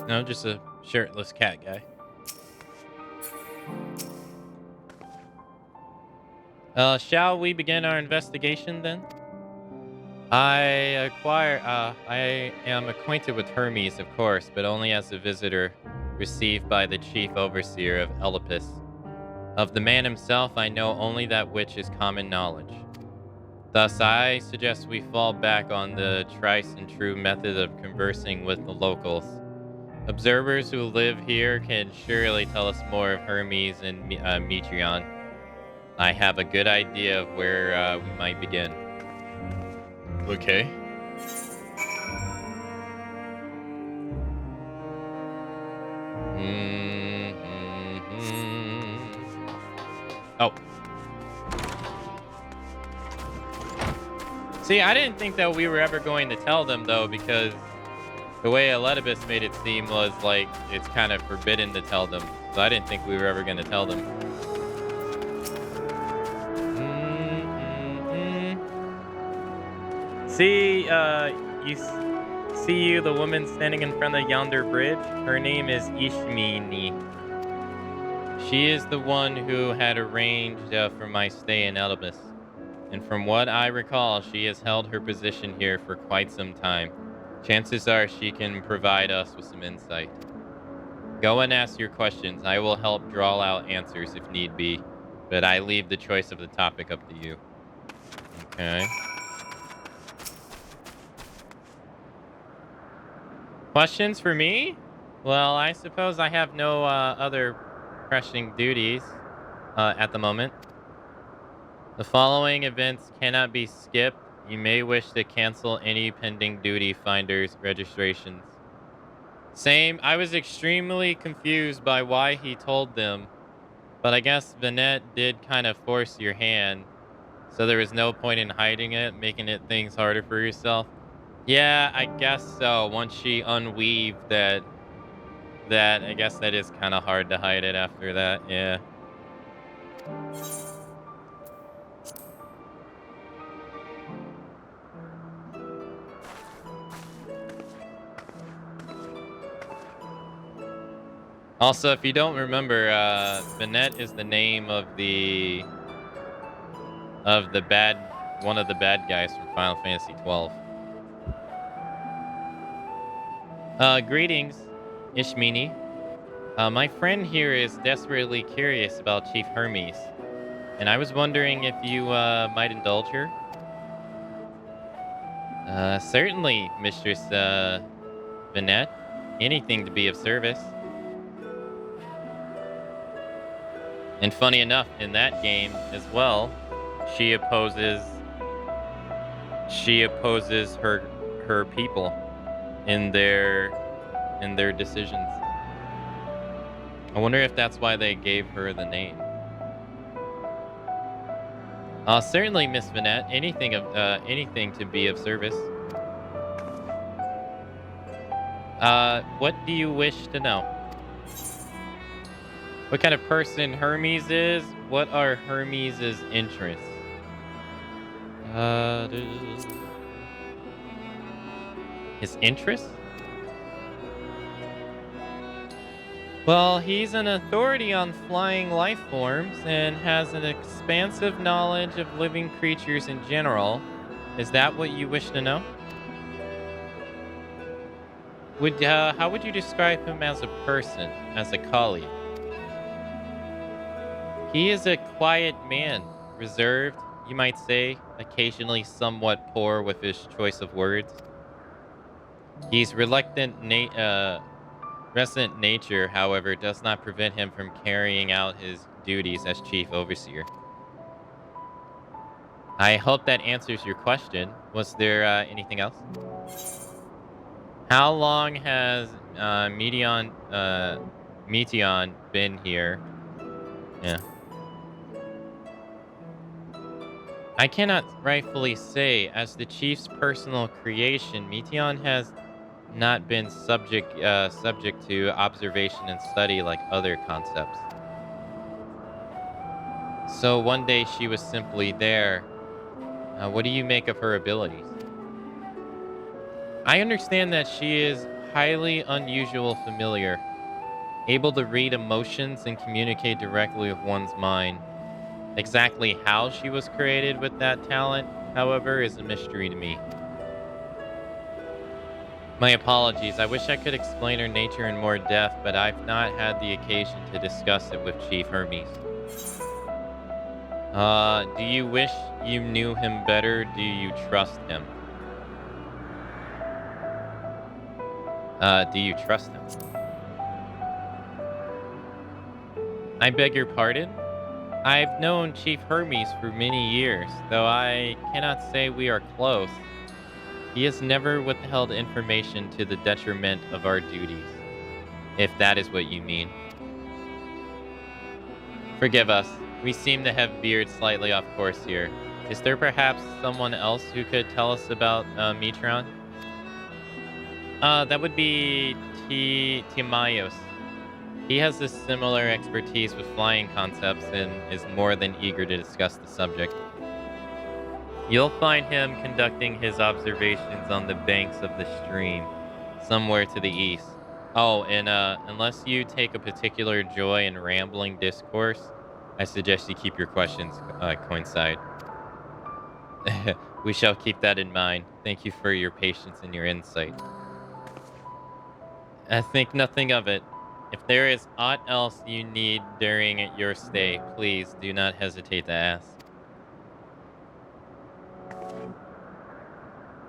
No, just a shirtless cat guy. Shall we begin our investigation then? I am acquainted with Hermes, of course, but only as a visitor received by the chief overseer of Elpis. Of the man himself, I know only that which is common knowledge. Thus, I suggest we fall back on the trice and true method of conversing with the locals. Observers who live here can surely tell us more of Hermes and Metron. I have a good idea of where we might begin. Okay. Oh. See, I didn't think that we were ever going to tell them, though, because the way Eletibus made it seem was like it's kind of forbidden to tell them. So I didn't think we were ever going to tell them. See, you, the woman standing in front of yonder bridge? Her name is Ishmini. She is the one who had arranged for my stay in Elpis. And from what I recall, she has held her position here for quite some time. Chances are she can provide us with some insight. Go and ask your questions. I will help draw out answers if need be, but I leave the choice of the topic up to you. Okay. Questions for me? Well, I suppose I have no other pressing duties at the moment. The following events cannot be skipped. You may wish to cancel any pending duty finders registrations. Same. I was extremely confused by why he told them, but I guess Vanette did kind of force your hand, so there was no point in hiding it, making it things harder for yourself. Yeah, I guess so. Once she unweaved that, I guess that is kind of hard to hide it after that. Yeah. Also, if you don't remember, Vanette is the name of one of the bad guys from Final Fantasy XII. Greetings, Ishmini. My friend here is desperately curious about Chief Hermes, and I was wondering if you might indulge her. Certainly, Mistress Vanette. Anything to be of service. And funny enough, in that game as well, she opposes her people in their decisions. I wonder if that's why they gave her the name. Certainly, Miss Vanette. Anything to be of service. What do you wish to know? What kind of person Hermes is? What are Hermes' interests? His interests? Well, he's an authority on flying life forms and has an expansive knowledge of living creatures in general. Is that what you wish to know? How would you describe him as a person, as a colleague? He is a quiet man, reserved, you might say, occasionally somewhat poor with his choice of words. He's resident nature, however, does not prevent him from carrying out his duties as Chief Overseer. I hope that answers your question. Was there anything else? How long has Meteon been here? Yeah. I cannot rightfully say. As the Chief's personal creation, Meteon has not been subject to observation and study like other concepts. So one day she was simply there. What do you make of her abilities? I understand that she is highly unusual familiar, able to read emotions and communicate directly with one's mind. Exactly how she was created with that talent, however, is a mystery to me. My apologies. I wish I could explain her nature in more depth, but I've not had the occasion to discuss it with Chief Hermes. Do you wish you knew him better? Do you trust him? Do you trust him? I beg your pardon? I've known Chief Hermes for many years, though I cannot say we are close. He has never withheld information to the detriment of our duties, if that is what you mean. Forgive us. We seem to have veered slightly off course here. Is there perhaps someone else who could tell us about Metron? That would be Timayos. He has a similar expertise with flying concepts and is more than eager to discuss the subject. You'll find him conducting his observations on the banks of the stream, somewhere to the east. Oh, and unless you take a particular joy in rambling discourse, I suggest you keep your questions coincide. We shall keep that in mind. Thank you for your patience and your insight. I think nothing of it. If there is aught else you need during your stay, please do not hesitate to ask.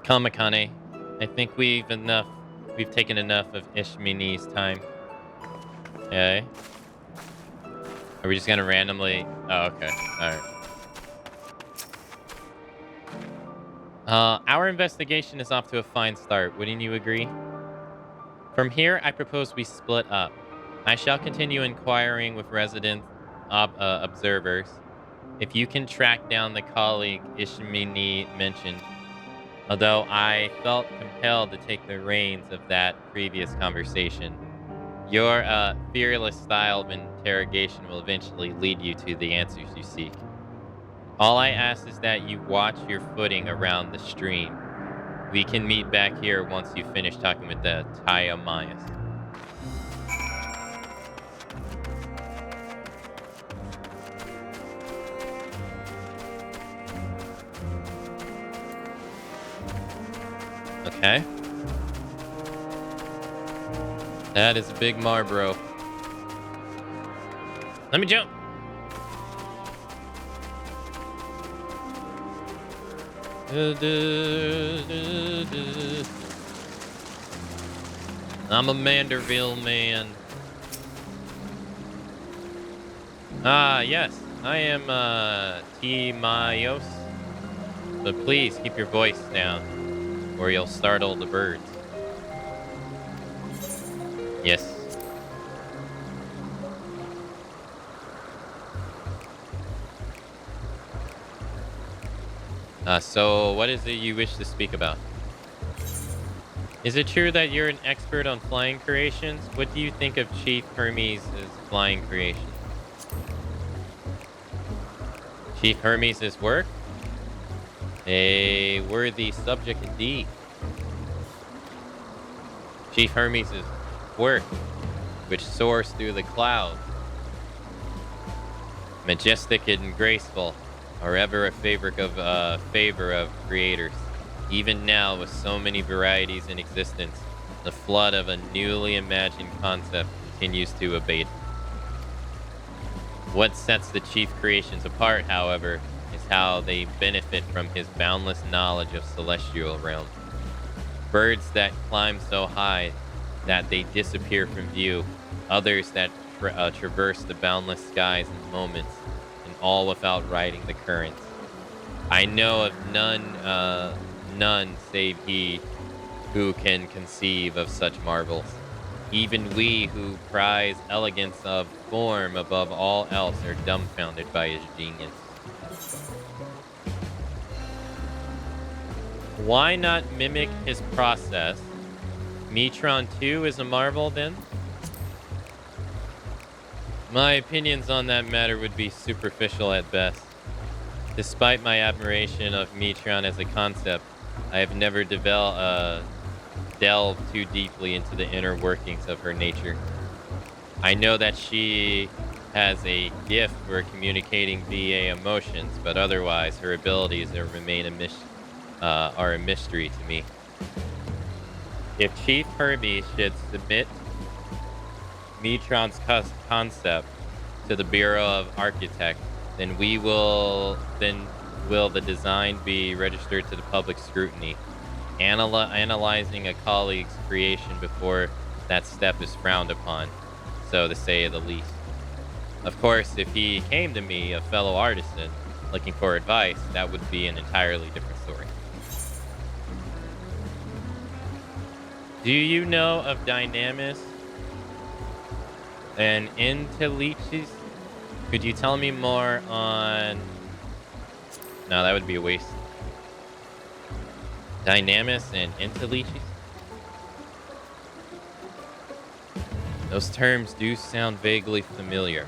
Kamakane, I think we've taken enough of Ishmini's time. Okay. Are we just gonna randomly... Oh, okay. Alright. Our investigation is off to a fine start. Wouldn't you agree? From here, I propose we split up. I shall continue inquiring with resident observers. If you can track down the colleague Ishimini mentioned, although I felt compelled to take the reins of that previous conversation, your fearless style of interrogation will eventually lead you to the answers you seek. All I ask is that you watch your footing around the stream. We can meet back here once you finish talking with the Tyamayas. Okay. That is a big Marlboro. Let me jump. I'm a Manderville man. Ah, yes. I am Timayos. But please keep your voice down, or you'll startle the birds. Yes. So what is it you wish to speak about? Is it true that you're an expert on flying creations? What do you think of Chief Hermes' flying creation? Chief Hermes' work? A worthy subject indeed. Chief Hermes' work, which soars through the clouds, majestic and graceful, are ever a favor of creators. Even now, with so many varieties in existence, the flood of a newly imagined concept continues to abate. What sets the chief creations apart, however, is how they benefit from his boundless knowledge of celestial realms. Birds that climb so high that they disappear from view, others that traverse the boundless skies in moments, and all without riding the currents. I know of none save he who can conceive of such marvels. Even we who prize elegance of form above all else are dumbfounded by his genius. Why not mimic his process? Metron 2 is a marvel, then? My opinions on that matter would be superficial at best. Despite my admiration of Metron as a concept, I have never delved too deeply into the inner workings of her nature. I know that she has a gift for communicating VA emotions, but otherwise her abilities remain are a mystery to me. If Chief Hermes should submit Metron's concept to the Bureau of Architects, then will the design be registered to the public scrutiny. Analyzing a colleague's creation before that step is frowned upon, so to say the least. Of course, if he came to me, a fellow artisan, looking for advice, that would be an entirely different story. Do you know of Dynamis and Intellichis? Could you tell me more on... No, that would be a waste. Dynamis and Intellichis? Those terms do sound vaguely familiar.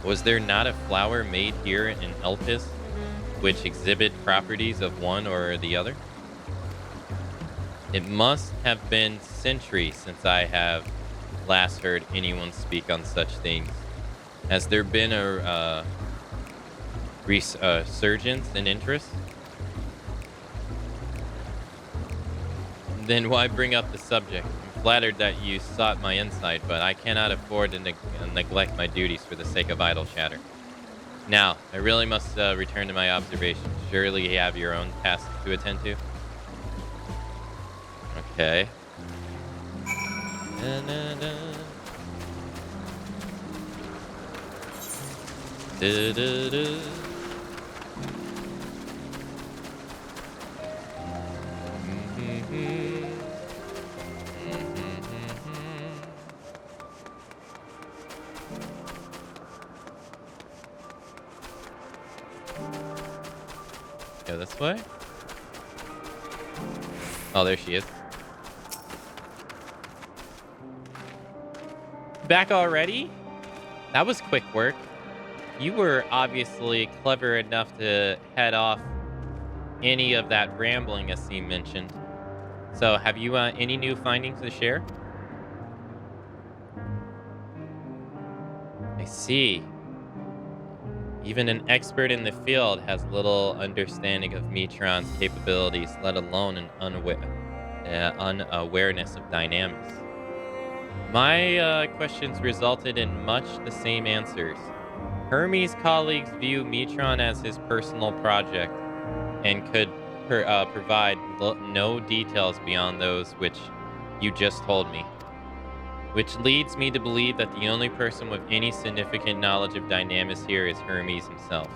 Was there not a flower made here in Elpis which exhibit properties of one or the other? It must have been centuries since I have last heard anyone speak on such things. Has there been a resurgence in interest? Then why bring up the subject? I'm flattered that you sought my insight, but I cannot afford to neglect my duties for the sake of idle chatter. Now, I really must return to my observations. Surely you have your own tasks to attend to? Okay. Go this way. Oh, there she is. Back already? That was quick work. You were obviously clever enough to head off any of that rambling as he mentioned. So, have you any new findings to share? I see. Even an expert in the field has little understanding of Metron's capabilities, let alone an unawareness of dynamics. My questions resulted in much the same answers. Hermes' colleagues view Metron as his personal project and could provide no details beyond those which you just told me. Which leads me to believe that the only person with any significant knowledge of dynamics here is Hermes himself.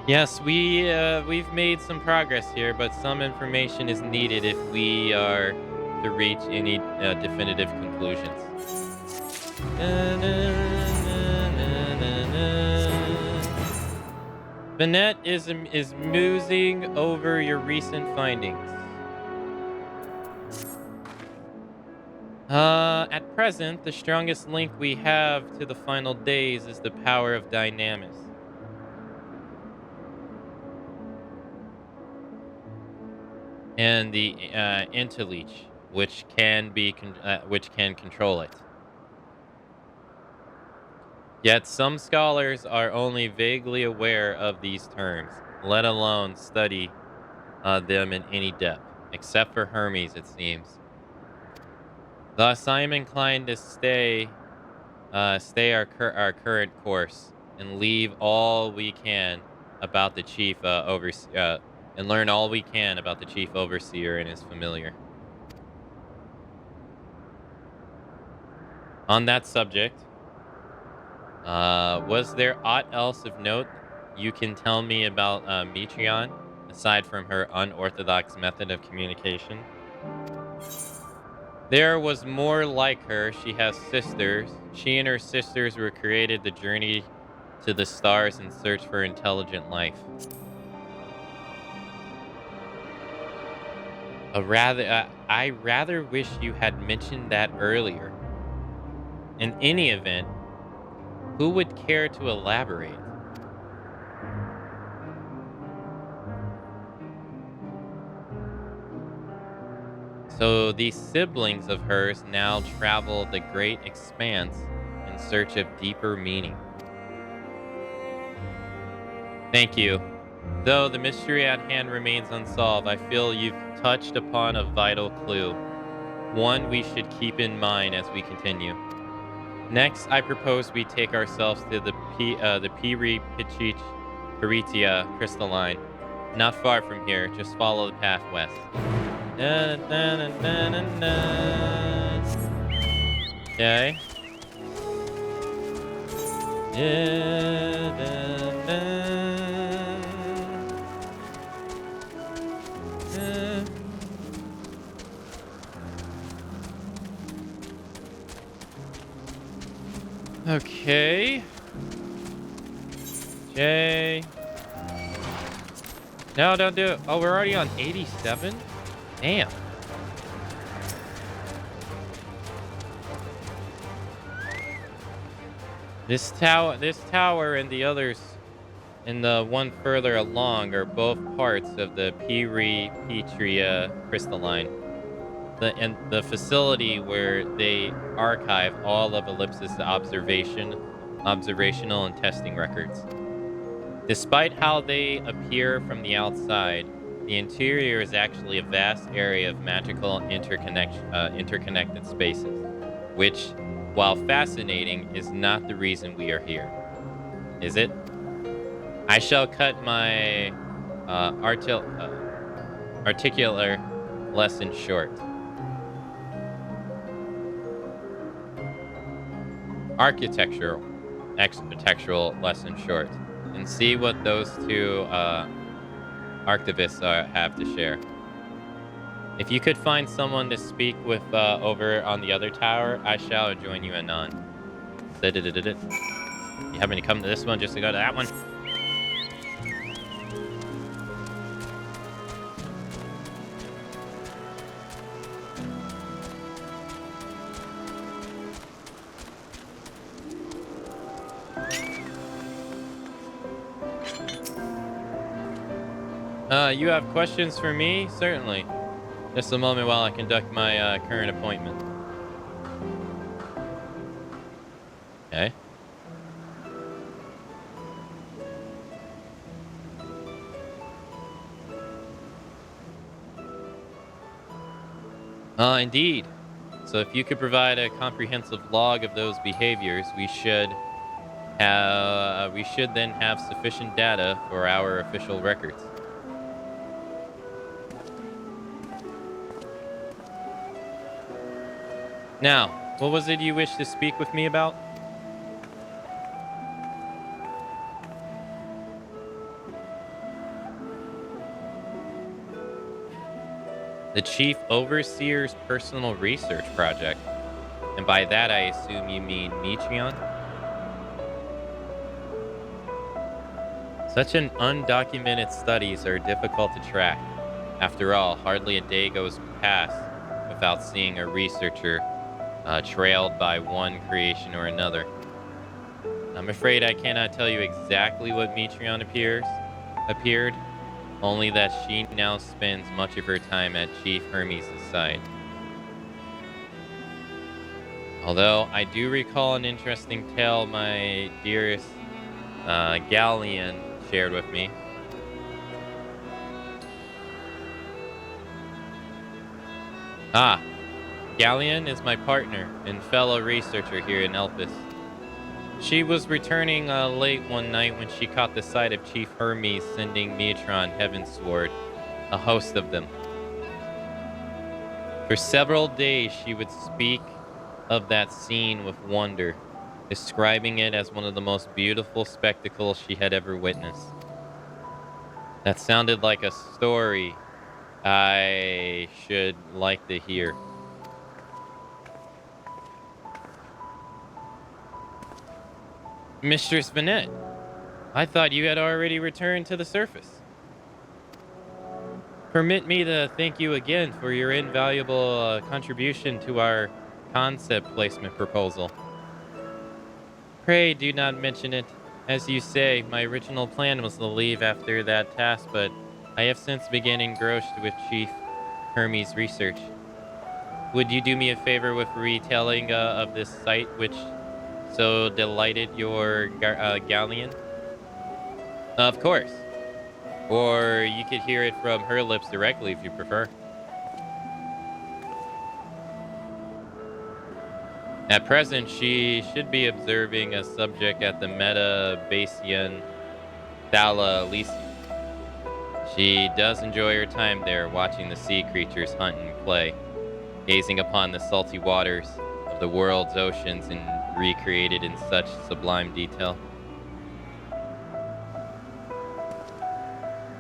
Yes, we've made some progress here, but some information is needed if we are to reach any definitive conclusions. Vanette is musing over your recent findings. At present, the strongest link we have to the final days is the power of dynamics. And the interleech, which can control it. Yet some scholars are only vaguely aware of these terms, let alone study them in any depth, except for Hermes, it seems. Thus, I am inclined to stay our current course and leave all we can about the chief and learn all we can about the chief overseer and his familiar. On that subject, was there aught else of note you can tell me about Metron, aside from her unorthodox method of communication? There was more like her. She has sisters. She and her sisters were created to journey to the stars in search for intelligent life. I rather wish you had mentioned that earlier. In any event, who would care to elaborate? So these siblings of hers now travel the great expanse in search of deeper meaning. Thank you. Though the mystery at hand remains unsolved, I feel you've touched upon a vital clue, one we should keep in mind as we continue. Next, I propose we take ourselves to the Peritia crystalline. Not far from here, just follow the path west. Okay. Okay. Jay. No, don't do it. Oh, we're already on 87? Damn. This tower and the others and the one further along are both parts of the Petria crystalline. The facility where they archive all of Ellipsis' observational and testing records. Despite how they appear from the outside, the interior is actually a vast area of magical interconnected spaces, which, while fascinating, is not the reason we are here. Is it? I shall cut my articular lesson short. Architectural lesson short, and see what those two archivists have to share. If you could find someone to speak with over on the other tower, I shall join you anon. You happen to come to this one just to go to that one? You have questions for me? Certainly. Just a moment while I conduct my current appointment. Okay. Indeed. So if you could provide a comprehensive log of those behaviors, we should then have sufficient data for our official records. Now, what was it you wished to speak with me about? The Chief Overseer's personal research project. And by that, I assume you mean Metreon? Such an undocumented studies are difficult to track. After all, hardly a day goes past without seeing a researcher trailed by one creation or another. I'm afraid I cannot tell you exactly what Metreon appeared, only that she now spends much of her time at Chief Hermes' side. Although I do recall an interesting tale my dearest Galleon shared with me. Galleon is my partner and fellow researcher here in Elpis. She was returning late one night when she caught the sight of Chief Hermes sending Metron heavensward, a host of them. For several days she would speak of that scene with wonder, describing it as one of the most beautiful spectacles she had ever witnessed. That sounded like a story I should like to hear. Mistress Vanette, I thought you had already returned to the surface. Permit me to thank you again for your invaluable contribution to our concept placement proposal. Pray do not mention it. As you say, my original plan was to leave after that task, but I have since begun engrossed with Chief Hermes' research. Would you do me a favor with retelling of this site which so delighted your Galleon? Of course. Or you could hear it from her lips directly if you prefer. At present, she should be observing a subject at the Meta-Basian Thala Elysium. She does enjoy her time there, watching the sea creatures hunt and play, gazing upon the salty waters of the world's oceans and recreated in such sublime detail.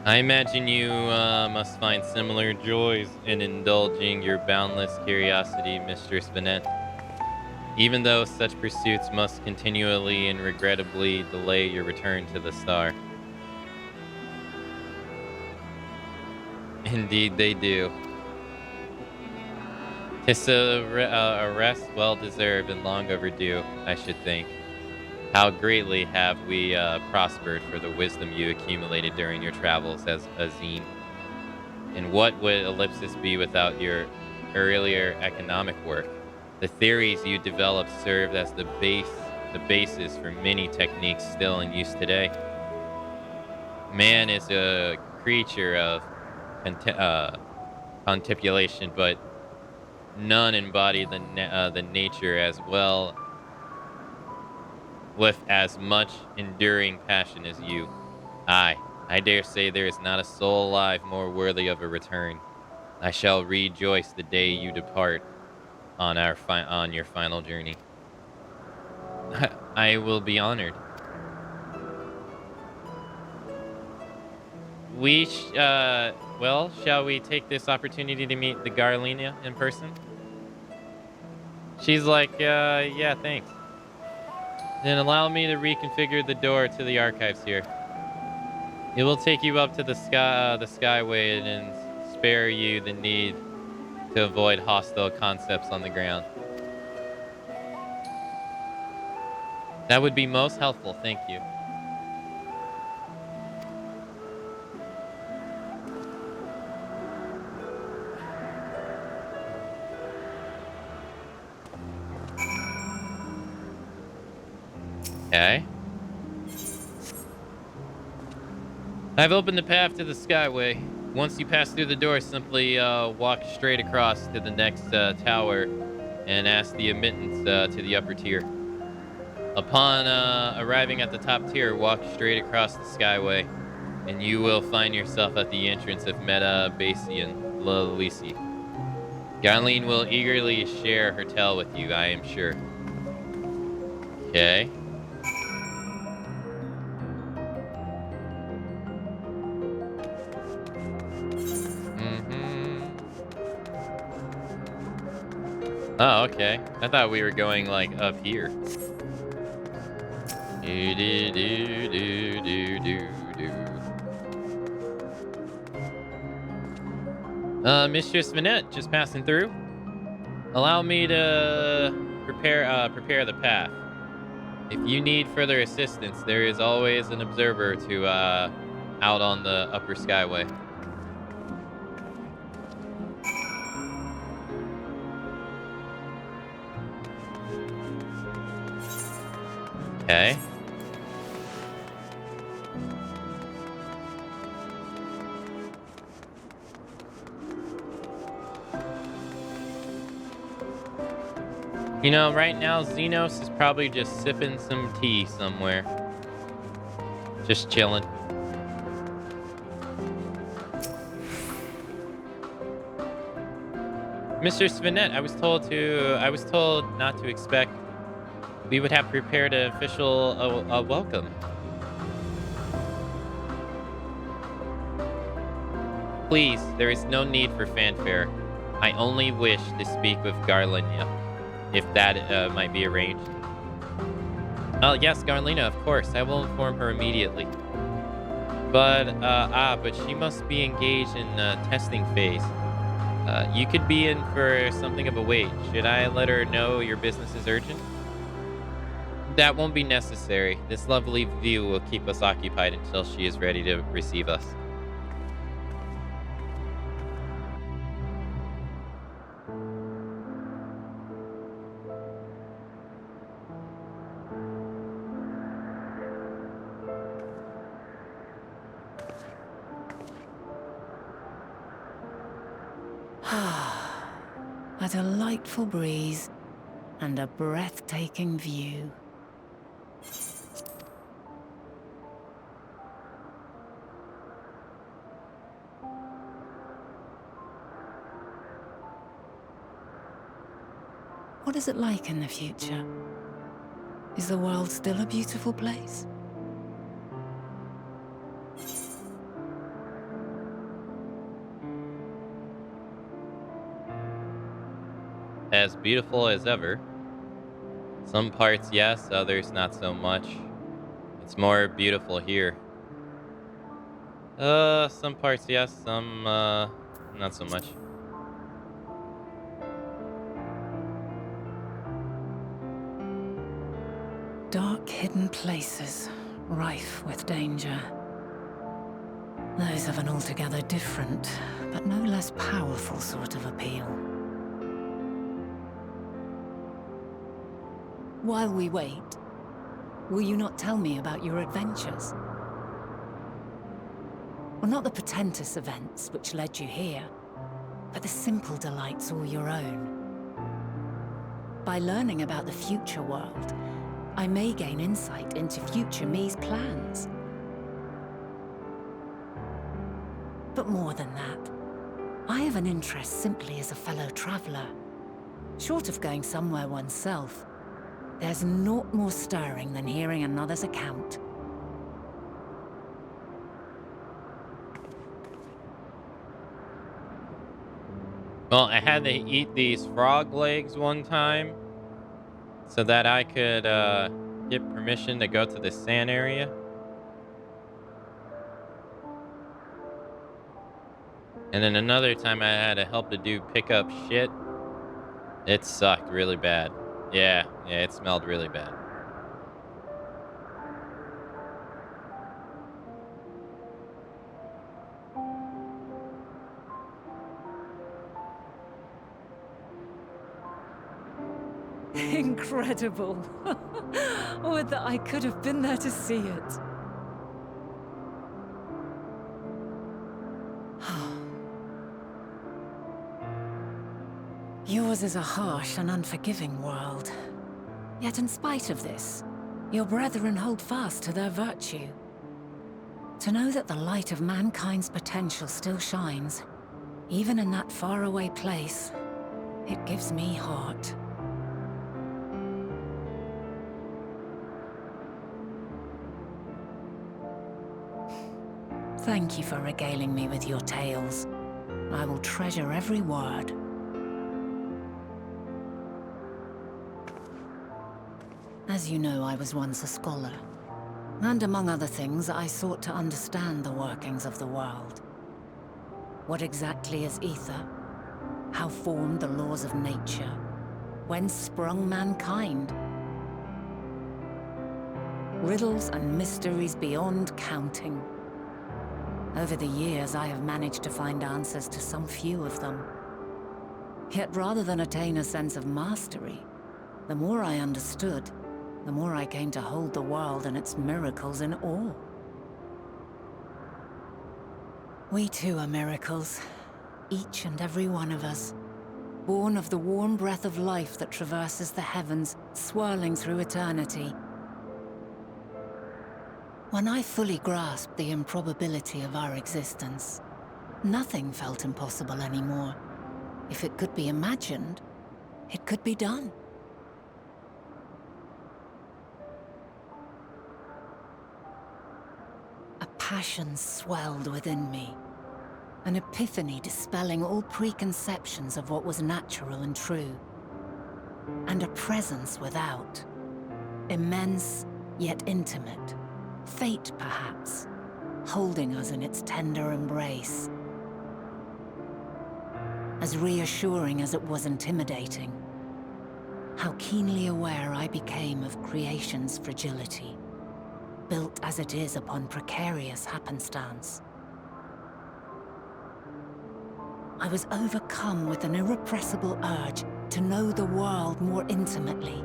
I imagine you must find similar joys in indulging your boundless curiosity, Mistress Vanette, even though such pursuits must continually and regrettably delay your return to the star. Indeed they do. 'Tis a rest well-deserved and long overdue, I should think. How greatly have we prospered for the wisdom you accumulated during your travels as Azine. And what would Ellipsis be without your earlier economic work? The theories you developed served as the basis for many techniques still in use today. Man is a creature of contemplation, but none embody the nature as well with as much enduring passion as you. I dare say there is not a soul alive more worthy of a return. I shall rejoice the day you depart on your final journey. I will be honored. Well, shall we take this opportunity to meet the Garlina in person? She's like, yeah, thanks. Then allow me to reconfigure the door to the archives here. It will take you up to the skyway and spare you the need to avoid hostile concepts on the ground. That would be most helpful, thank you. Okay. I've opened the path to the skyway. Once you pass through the door, simply walk straight across to the next tower and ask the admittance to the upper tier. Upon arriving at the top tier, walk straight across the skyway, and you will find yourself at the entrance of Meta Basian Lalisi. Garline will eagerly share her tale with you, I am sure. Okay. Oh, okay. I thought we were going, like, up here. Mistress Vanette, just passing through. Allow me to prepare the path. If you need further assistance, there is always an observer to out on the upper skyway. Okay. You know, right now, Xenos is probably just sipping some tea somewhere. Just chilling. Mr. Svanette, I was told not to expect. We would have prepared an official welcome. Please, there is no need for fanfare. I only wish to speak with Garlinia, if that might be arranged. Oh, yes, Garlina, of course. I will inform her immediately. But she must be engaged in testing phase. You could be in for something of a wait. Should I let her know your business is urgent? That won't be necessary. This lovely view will keep us occupied until she is ready to receive us. A delightful breeze and a breathtaking view. What is it like in the future? Is the world still a beautiful place? As beautiful as ever. Some parts, yes, others not so much. It's more beautiful here. Some parts, yes, some, not so much. Dark, hidden places, rife with danger. Those have an altogether different, but no less powerful sort of appeal. While we wait, will you not tell me about your adventures? Well, not the portentous events which led you here, but the simple delights all your own. By learning about the future world, I may gain insight into future me's plans. But more than that, I have an interest simply as a fellow traveler. Short of going somewhere oneself, there's naught more stirring than hearing another's account. Well, I had to eat these frog legs one time so that I could get permission to go to the sand area. And then another time I had to help the dude pick up shit. It sucked really bad. Yeah, it smelled really bad. Incredible. Would that I could have been there to see it. Yours is a harsh and unforgiving world. Yet in spite of this, your brethren hold fast to their virtue. To know that the light of mankind's potential still shines, even in that faraway place, it gives me heart. Thank you for regaling me with your tales. I will treasure every word. As you know, I was once a scholar. And among other things, I sought to understand the workings of the world. What exactly is ether? How formed the laws of nature? Whence sprung mankind? Riddles and mysteries beyond counting. Over the years, I have managed to find answers to some few of them. Yet rather than attain a sense of mastery, the more I understood, the more I came to hold the world and its miracles in awe. We too are miracles, each and every one of us, born of the warm breath of life that traverses the heavens, swirling through eternity. When I fully grasped the improbability of our existence, nothing felt impossible anymore. If it could be imagined, it could be done. A passion swelled within me, an epiphany dispelling all preconceptions of what was natural and true. And a presence without, immense yet intimate. Fate, perhaps, holding us in its tender embrace. As reassuring as it was intimidating, how keenly aware I became of creation's fragility, built as it is upon precarious happenstance. I was overcome with an irrepressible urge to know the world more intimately,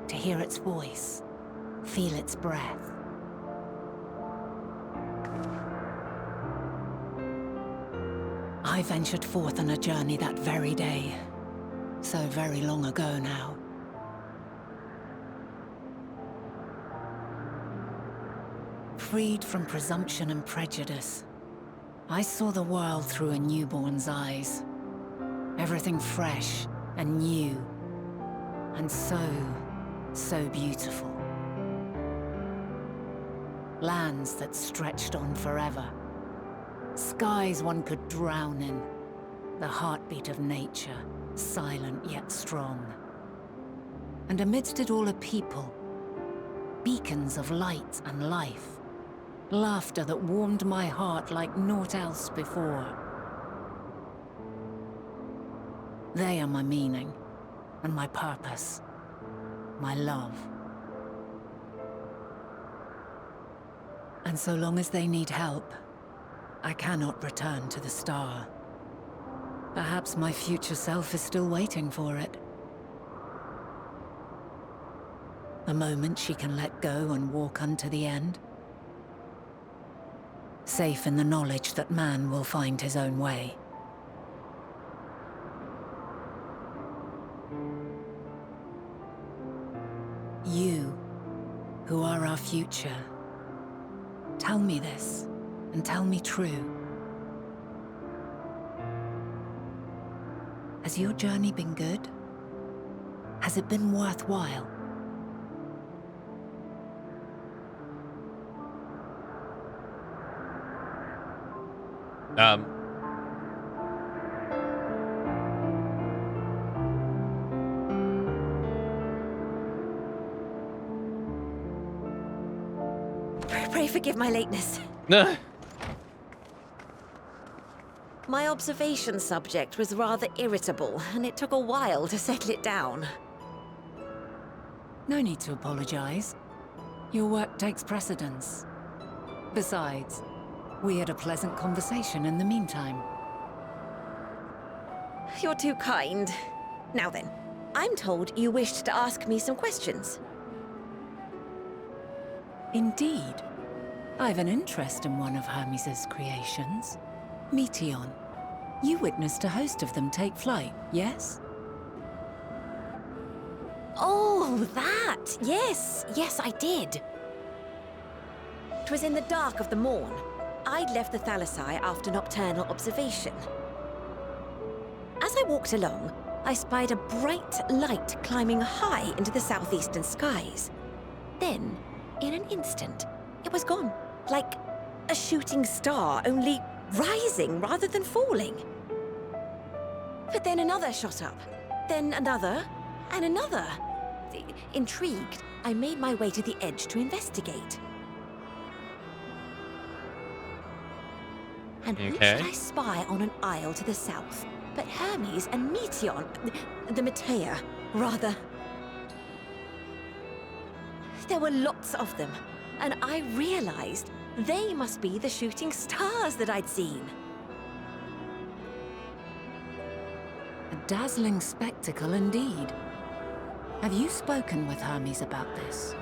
to hear its voice, feel its breath. I ventured forth on a journey that very day, so very long ago now. Freed from presumption and prejudice, I saw the world through a newborn's eyes. Everything fresh and new, and so beautiful. Lands that stretched on forever. Skies one could drown in, the heartbeat of nature, silent yet strong. And amidst it all a people, beacons of light and life, laughter that warmed my heart like naught else before. They are my meaning, and my purpose, my love. And so long as they need help, I cannot return to the star. Perhaps my future self is still waiting for it. The moment she can let go and walk unto the end. Safe in the knowledge that man will find his own way. You, who are our future, tell me this. And tell me true. Has your journey been good? Has it been worthwhile? Pray forgive my lateness. My observation subject was rather irritable, and it took a while to settle it down. No need to apologize. Your work takes precedence. Besides, we had a pleasant conversation in the meantime. You're too kind. Now then, I'm told you wished to ask me some questions. Indeed. I've an interest in one of Hermes' creations. Meteon. You witnessed a host of them take flight, yes? Oh, that! Yes, yes, I did. It was in the dark of the morn. I'd left the Thalassai after nocturnal observation. As I walked along, I spied a bright light climbing high into the southeastern skies. Then, in an instant, it was gone. Like a shooting star, only rising rather than falling. But then another shot up. Then another, and another. Intrigued, I made my way to the edge to investigate. And who should I spy on an isle to the south but Hermes and Meteon, the Matea, rather. There were lots of them, and I realized they must be the shooting stars that I'd seen. A dazzling spectacle indeed. Have you spoken with Hermes about this?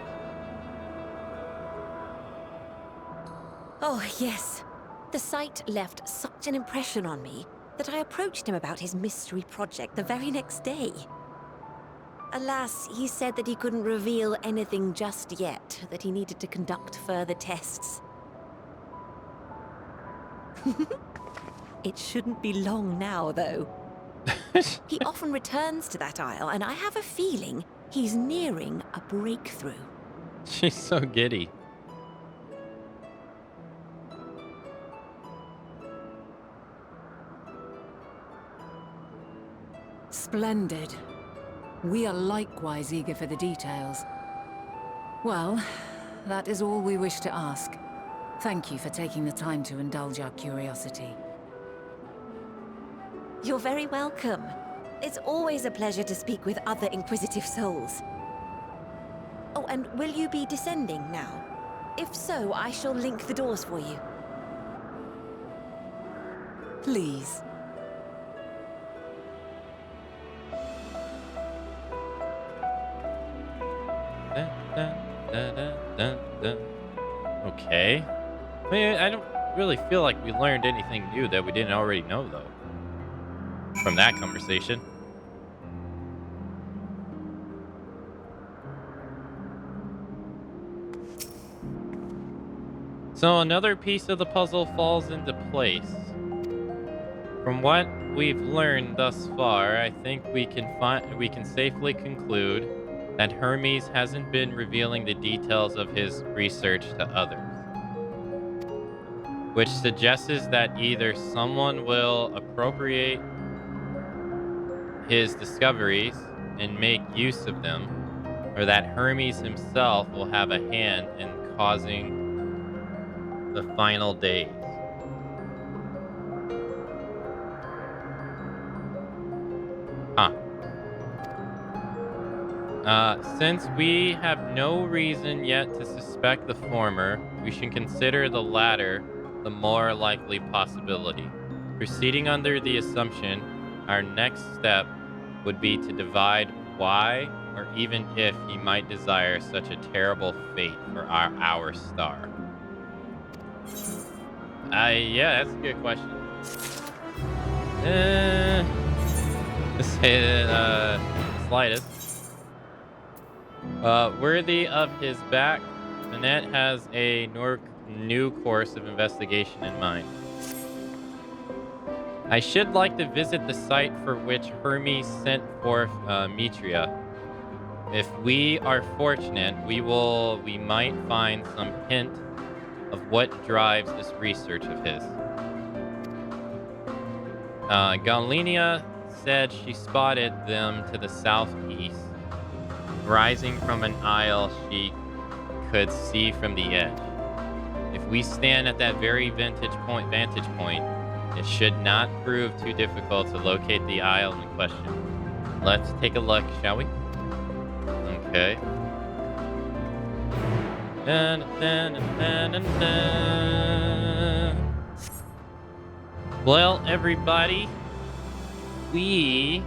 Oh, yes. The sight left such an impression on me that I approached him about his mystery project the very next day. Alas, he said that he couldn't reveal anything just yet, that he needed to conduct further tests. It shouldn't be long now, though. He often returns to that isle, and I have a feeling he's nearing a breakthrough. She's so giddy. Splendid. We are likewise eager for the details. Well, that is all we wish to ask. Thank you for taking the time to indulge our curiosity. You're very welcome. It's always a pleasure to speak with other inquisitive souls. Oh, and will you be descending now? If so, I shall link the doors for you. Please. Okay. I mean, I don't really feel like we learned anything new that we didn't already know, though, from that conversation. So another piece of the puzzle falls into place. From what we've learned thus far, I think we can safely conclude that Hermes hasn't been revealing the details of his research to others, which suggests that either someone will appropriate his discoveries and make use of them, or that Hermes himself will have a hand in causing the final days. Since we have no reason yet to suspect the former, we should consider the latter the more likely possibility. Proceeding under the assumption, our next step would be to divide why, or even if he might desire such a terrible fate for our star. Yeah, that's a good question. To say the slightest. Worthy of his back, Manette has a new course of investigation in mind. I should like to visit the site for which Hermes sent forth Metria. If we are fortunate, we might find some hint of what drives this research of his. Galinia said she spotted them to the southeast, rising from an isle she could see from the edge. If we stand at that very vantage point, it should not prove too difficult to locate the aisle in question. Let's take a look, shall we? Okay. Dun, dun, dun, dun, dun. Well, everybody, we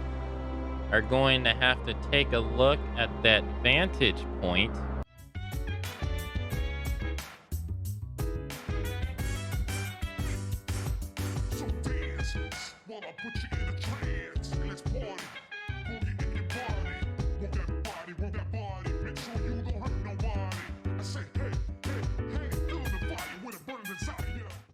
are going to have to take a look at that vantage point. So dance, while I put you